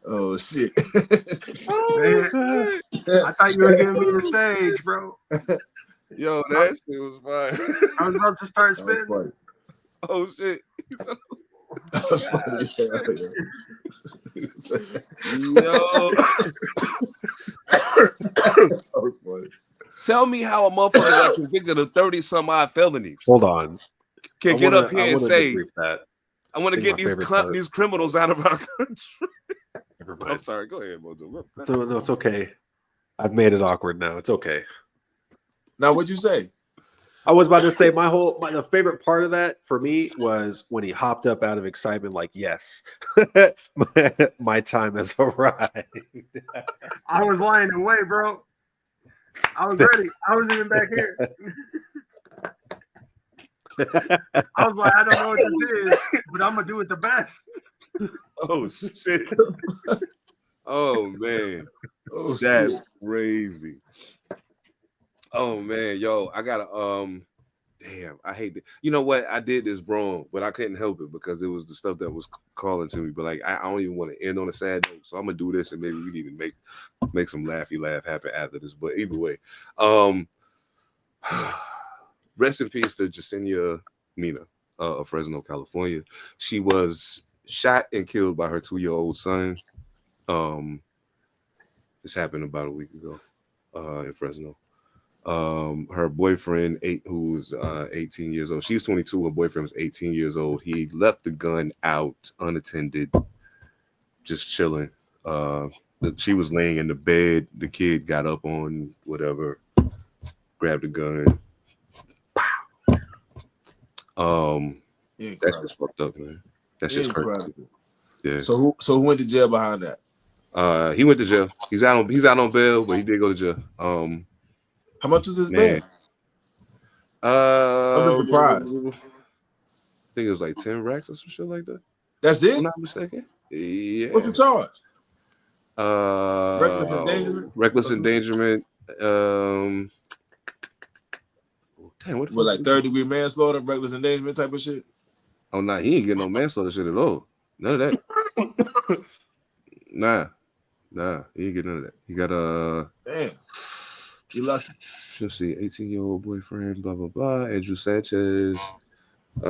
Oh shit. Oh, shit. I thought you were giving me the stage, bro. Yo, that shit was fine. I was about to start spitting. Oh shit. That was funny as hell, Yo. that was funny. Tell me how a motherfucker got convicted of 30-some odd felonies. Hold on. Can get up here and say, that. I want to get these criminals out of our country. Never mind. I'm sorry. Go ahead, Mojo. No, it's okay. I've made it awkward now. It's okay. Now, what'd you say? I was about to say the favorite part of that for me was when he hopped up out of excitement, like, yes, my time has arrived. I was lying away, bro. I was ready. I was even back here. I was like, I don't know what this is, but I'm gonna do it the best. Oh shit. Oh man. Oh, That's shit. crazy. Oh man, yo, I gotta damn, I hate that. You know what? I did this wrong, but I couldn't help it because it was the stuff that was calling to me. But like I don't even want to end on a sad note. So I'm gonna do this and maybe we need to make some laugh happen after this. But either way, rest in peace to Jasenia Mina of Fresno, California. She was shot and killed by her 2-year-old son. This happened about a week ago in Fresno. Her boyfriend, who's 18 years old. She's 22. Her boyfriend was 18 years old. He left the gun out unattended, just chilling. She was laying in the bed. The kid got up on whatever, grabbed the gun. Pow. That's just fucked up, man. That's just crazy. Incredible. Yeah. So who went to jail behind that? He went to jail. He's out on bail, but he did go to jail. How much was his Man. bail? I'm surprised. I think it was like 10 racks or some shit like that. That's If it? I'm not mistaken. Yeah. What's the charge? Reckless endangerment. Reckless endangerment. Damn, what like 3rd-degree manslaughter, reckless endangerment type of shit? Oh, nah, he ain't getting no manslaughter shit at all. None of that. Nah, he ain't getting none of that. He got damn. You lucky. Let's see, 18-year-old boyfriend, blah blah blah. Andrew Sanchez. I'm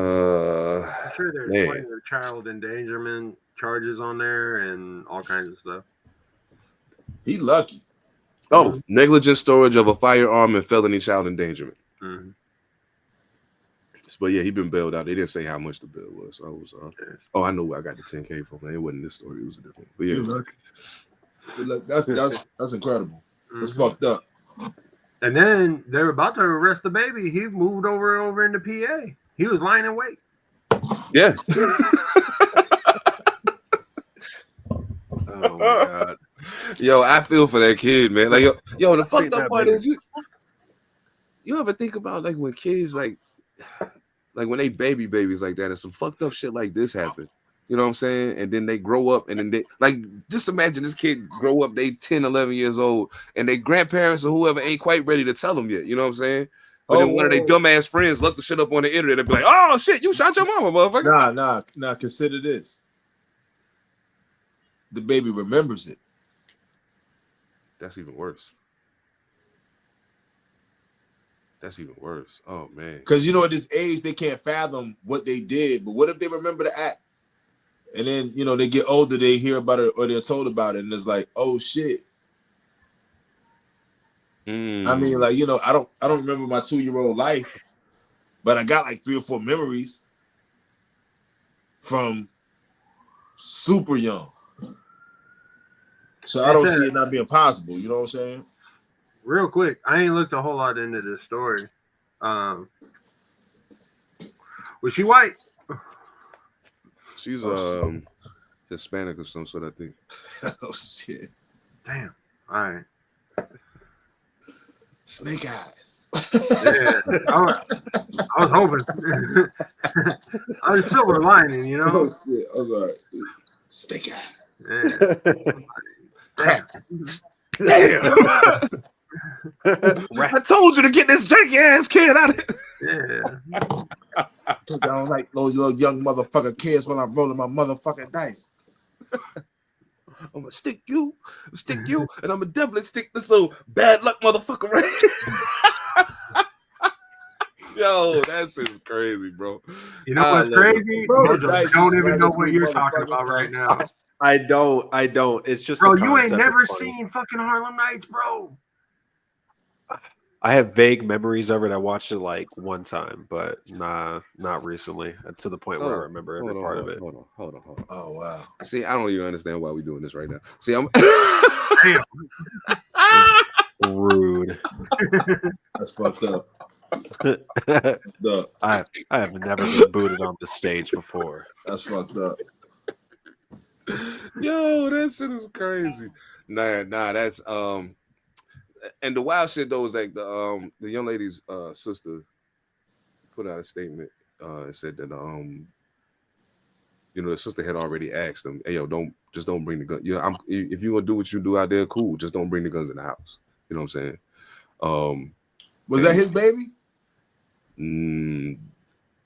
sure there's plenty of child endangerment charges on there and all kinds of stuff. He lucky. Oh, negligent storage of a firearm and felony child endangerment. Mm-hmm. But yeah, he been bailed out. They didn't say how much the bill was. So I was oh, I know where I got the 10K from. It wasn't this story. It was a different. But yeah, that's incredible. That's fucked up. And then they're about to arrest the baby. He moved over into PA. He was lying in wait. Yeah. Oh my god. Yo, I feel for that kid, man. Like yo, the fucked up part is you ever think about like when kids like when they babies like that and some fucked up shit like this happen. You know what I'm saying? And then they grow up and then they like just imagine this kid grow up, they 10, 11 years old, and their grandparents or whoever ain't quite ready to tell them yet. You know what I'm saying? But then one of their dumbass friends look the shit up on the internet and be like, oh shit, you shot your mama, motherfucker. Nah, consider this. The baby remembers it. That's even worse. That's even worse. Oh man. Because you know, at this age, they can't fathom what they did. But what if they remember the act? And then, you know, they get older, they hear about it or they're told about it, and it's like, oh shit. I mean, like, you know, I don't remember my 2-year-old life, but I got like 3 or 4 memories from super young. So I don't see it not being possible. You know what I'm saying? Real quick, I ain't looked a whole lot into this story. Was she white? She's Hispanic of some sort, I think. Oh shit! Damn. All right. Snake eyes. Yeah, I was hoping. I was silver lining, you know. Oh shit! I'm sorry. Snake eyes. Yeah. Damn. I told you to get this janky ass kid out of here. Yeah. I don't like those little young motherfucker kids when I'm rolling my motherfucking dice. I'm gonna stick you, and I'm gonna definitely stick this little bad luck motherfucker right here. Yo, that's just crazy, bro. You know what's crazy? Bro, I don't even know what you're talking about right now. I don't. It's just, bro, you ain't never seen fucking Harlem Nights, bro. I have vague memories of it. I watched it like one time, but not recently. To the point where I remember every part of it. Hold on. Oh wow. See, I don't even understand why we're doing this right now. See, I'm rude. That's fucked up. I have never been booted on the stage before. That's fucked up. Yo, that shit is crazy. Nah, that's and the wild shit though is like the young lady's sister put out a statement and said that you know, the sister had already asked them, hey yo, don't bring the gun. You know, if you gonna do what you do out there, cool. Just don't bring the guns in the house. You know what I'm saying? Was that his baby?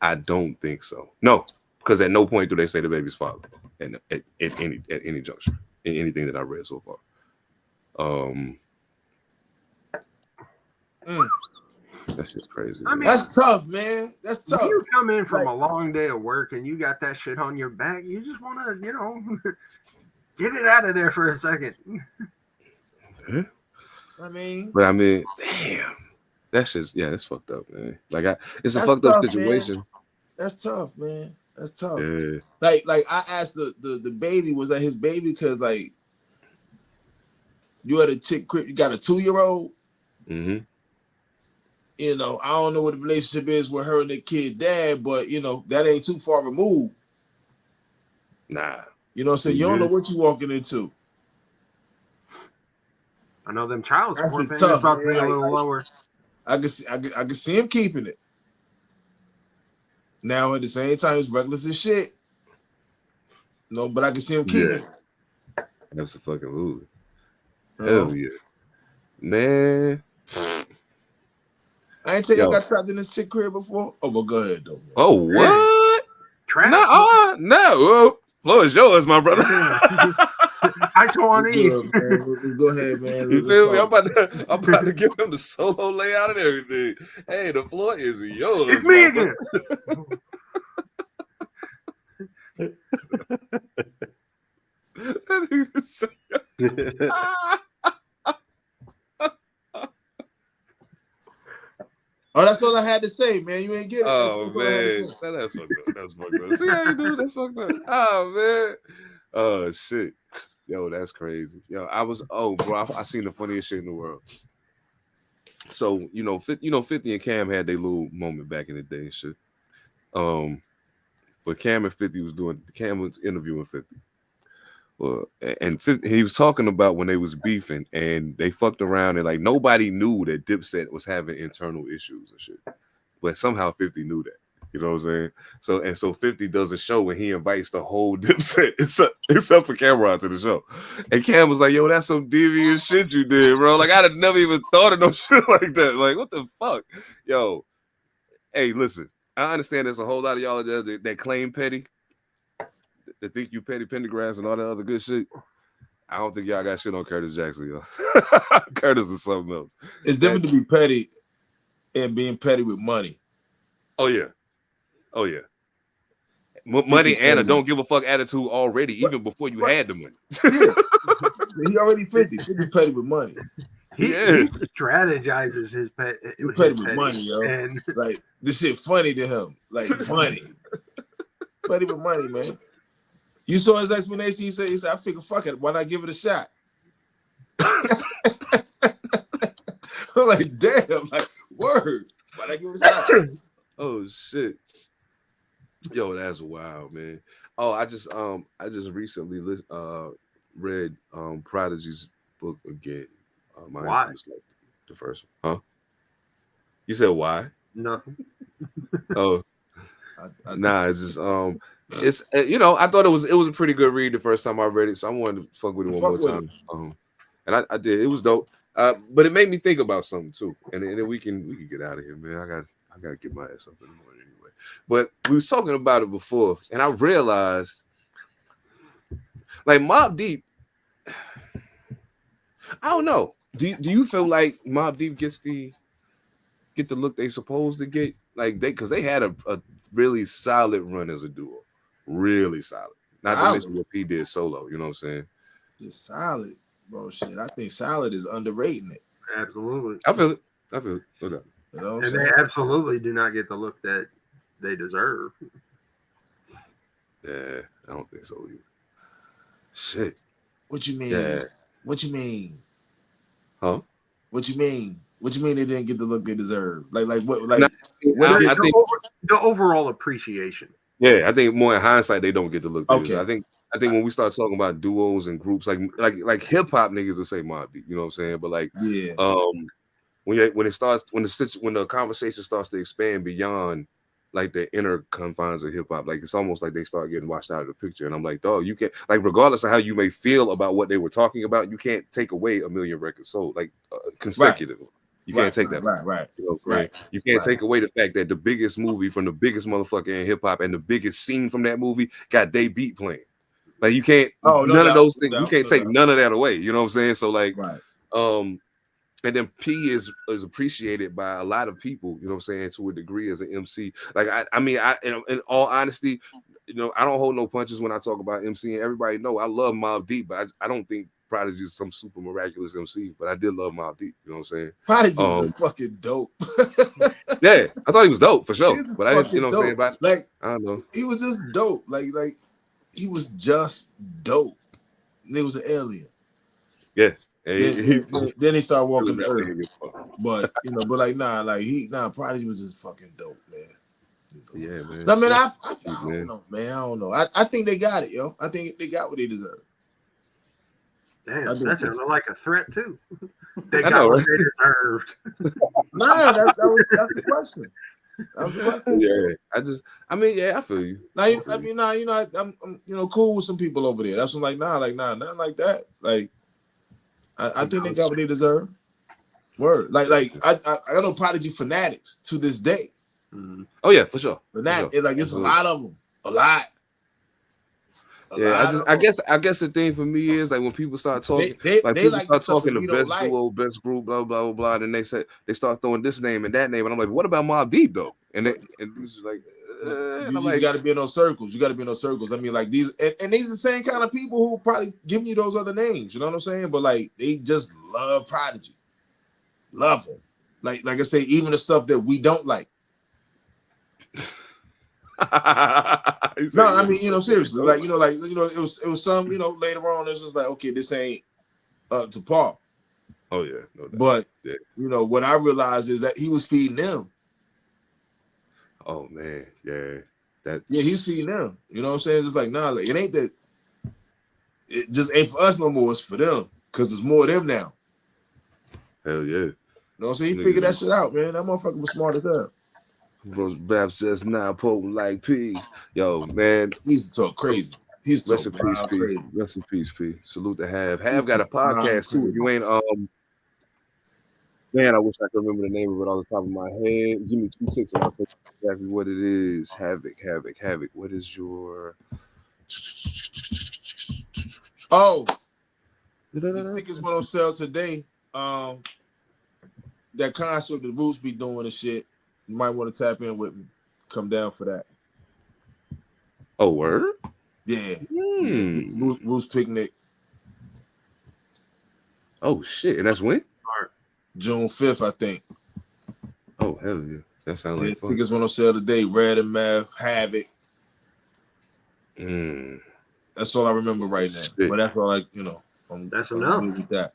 I don't think so. No, because at no point do they say the baby's father. And at any juncture, in anything that I read so far. That's just crazy. I mean, that's tough, man. That's tough. When you come in from a long day of work and you got that shit on your back, you just want to, you know, get it out of there for a second. Huh? I mean, damn. That's just, that's fucked up, man. Like, it's a fucked up situation. Man. That's tough, man. That's tough. Yeah. Like I asked the baby, was that his baby? Because like you had a chick, you got a 2-year-old. Mm-hmm. You know, I don't know what the relationship is with her and the kid dad, but you know, that ain't too far removed. Nah. You know what I'm saying? You don't know what you walking into. I know them child That's support payments tough, about to man. be a little lower. I can see him keeping it. Now at the same time, it's reckless as shit. No, but I can see him keeping it. That's a fucking movie. You know? Hell yeah, man. I ain't tell you I got trapped in this chick crib before. Oh, well, go ahead though. Man. Oh, what? Trapped? No. Floor is yours, my brother. I so on E. Go ahead, man. You feel me? I'm about to give him the solo layout and everything. Hey, the floor is yours. It's me again. Oh, that's all I had to say, man. You ain't get it. Oh, man. That's fucked up. That's fucked up. See how you do? That's fucked up. Oh, man. Oh, shit. Yo, that's crazy. Yo, bro, I seen the funniest shit in the world. So, 50 and Cam had their little moment back in the day and shit. But Cam was interviewing 50. Well, and 50, he was talking about when they was beefing and they fucked around and like nobody knew that Dipset was having internal issues and shit. But somehow 50 knew that. You know what I'm saying? So 50 does a show and he invites the whole Dipset except for Cameron to the show. And Cam was like, yo, that's some devious shit you did, bro. Like, I'd have never even thought of no shit like that. Like, what the fuck? Yo, hey, listen, I understand there's a whole lot of y'all that claim petty, that think you petty Pendergrass and all that other good shit. I don't think y'all got shit on Curtis Jackson, yo. Curtis is something else. It's different to be petty and being petty with money. Oh, yeah. Money and a don't give a fuck attitude already, even before you had the money. Yeah. He already 50. He's petty with money. He strategizes his pet. He's petty with money, yo. And like this shit funny to him. Like funny. Petty with money, man. You saw his explanation. He said, I figure, fuck it. Why not give it a shot? I'm like, damn, like, word. Why not give it a shot? Oh, shit. Yo, that's wild, man. Oh, I just recently read Prodigy's book again. Why? Like the first one. Huh? You said why? Nothing. Oh. Nah, it's just it's I thought it was a pretty good read the first time I read it, so I wanted to fuck with it one more time. And I did. It was dope. But it made me think about something too. And then we can get out of here, man. I gotta get my ass up in the morning anyway. But we was talking about it before, and I realized like Mobb Deep, I don't know. Do you feel like Mobb Deep get the look they supposed to get? Like because they had a really solid run as a duo. Really solid. Not to mention what P did solo, you know what I'm saying? Just solid, bro. Shit. I think solid is underrating it. Absolutely. I feel it. Okay. You know and they absolutely do not get the look that they deserve. Yeah, I don't think so either. Shit. What you mean? Yeah. What you mean? Huh? What you mean? What you mean they didn't get the look they deserve? Like what? Like I think the overall appreciation. Yeah, I think more in hindsight they don't get the look. Okay. I think when we start talking about duos and groups like hip hop niggas will say Mobb Deep, you know what I'm saying? But like when the conversation starts to expand beyond like the inner confines of hip hop, like it's almost like they start getting washed out of the picture. And I'm like, dog, you can't, like, regardless of how you may feel about what they were talking about, you can't take away 1 million records sold like consecutively. You can't take that. Right. You know what I'm saying? You can't take away the fact that the biggest movie from the biggest motherfucker in hip hop and the biggest scene from that movie got they beat playing. Like you can't none of those things. You can't take none of that away. You know what I'm saying? So like, and then P is appreciated by a lot of people. You know what I'm saying? To a degree as an MC. Like I mean, in all honesty, I don't hold no punches when I talk about MC. And everybody know I love Mobb Deep, but I don't think Prodigy is some super miraculous MC, but I did love Mobb Deep. You know what I'm saying? Prodigy was fucking dope. Yeah, I thought he was dope for sure. But I didn't, you know what I'm saying? But like, I don't know. He was just dope. Like he was just dope. And it was an alien. Yeah. Then he started walking the earth. But Prodigy was just fucking dope, man. Yeah, man. I mean, I don't know, man. I don't know. I think they got it, yo. I think they got what they deserve. Damn, that sounded like a threat too. They I got know, what right? they deserved. Nah, that's the question. That was the question. Yeah, I feel you. I'm cool with some people over there. That's what I'm like, nothing like that. Like, I think they got what they deserve. Word. Like I know Prodigy fanatics to this day. Oh yeah, for sure. It's a lot of them. A lot. I guess the thing for me is like when people start talking, people start talking the best duo, best group, blah blah blah blah. Then they start throwing this name and that name, and I'm like, what about Mobb Deep though? And these are like, you got to be in those circles. You got to be in those circles. I mean, like these, and these are the same kind of people who probably giving you those other names. You know what I'm saying? But like they just love Prodigy, love them. Like I say, even the stuff that we don't like. No, I mean, seriously, it was some, later on, it's just like, okay, this ain't up to par. Oh yeah, no doubt. But what I realized is that he was feeding them. Oh man, yeah, he's feeding them. You know what I'm saying? It's like, nah, like, it ain't that. It just ain't for us no more. It's for them because there's more of them now. Hell yeah. You know what I'm saying? He figured that shit out, man. That motherfucker was smart as hell. Bros raps just now potent like peas. Yo, man. He used to talk crazy. Rest in peace, P. Rest in peace, P. Salute to Have. Have got a podcast too. You ain't man, I wish I could remember the name of it off the top of my head. Give me 2 ticks and I'll tell you exactly what it is. Havoc. What is your the tickets went on sale today. That concert the Roots be doing and shit. You might want to tap in with me. Come down for that. Oh, word? Yeah. Roots Picnic. Oh, shit. And that's when? June 5th, I think. Oh, hell yeah. That sounds like fun. Tickets went on sale today. Red and Meth, Havoc. That's all I remember right now. Shit. But that's all that's enough. With that.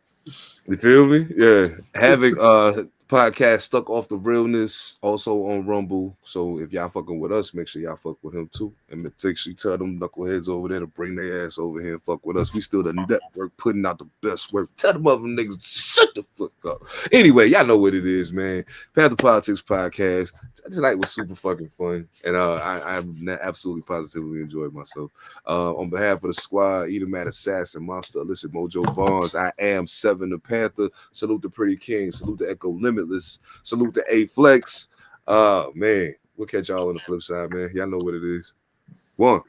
You feel me? Yeah. Havoc podcast Stuck Off the Realness, also on Rumble. So if y'all fucking with us, make sure y'all fuck with him too. And make sure you tell them knuckleheads over there to bring their ass over here and fuck with us. We still the network putting out the best work. Tell them other niggas shut the fuck up. Anyway, y'all know what it is, man. Pantha Politix Podcast. Tonight was super fucking fun. And I absolutely positively enjoyed myself. On behalf of the squad, ethemadassassin, Monster, Elicit, Mojo Barnes, I am 7 the Panther. Salute the Pretty King. Salute the Echo Limitless. Salute to A Flex. Man, we'll catch y'all on the flip side, man. Y'all know what it is. 1.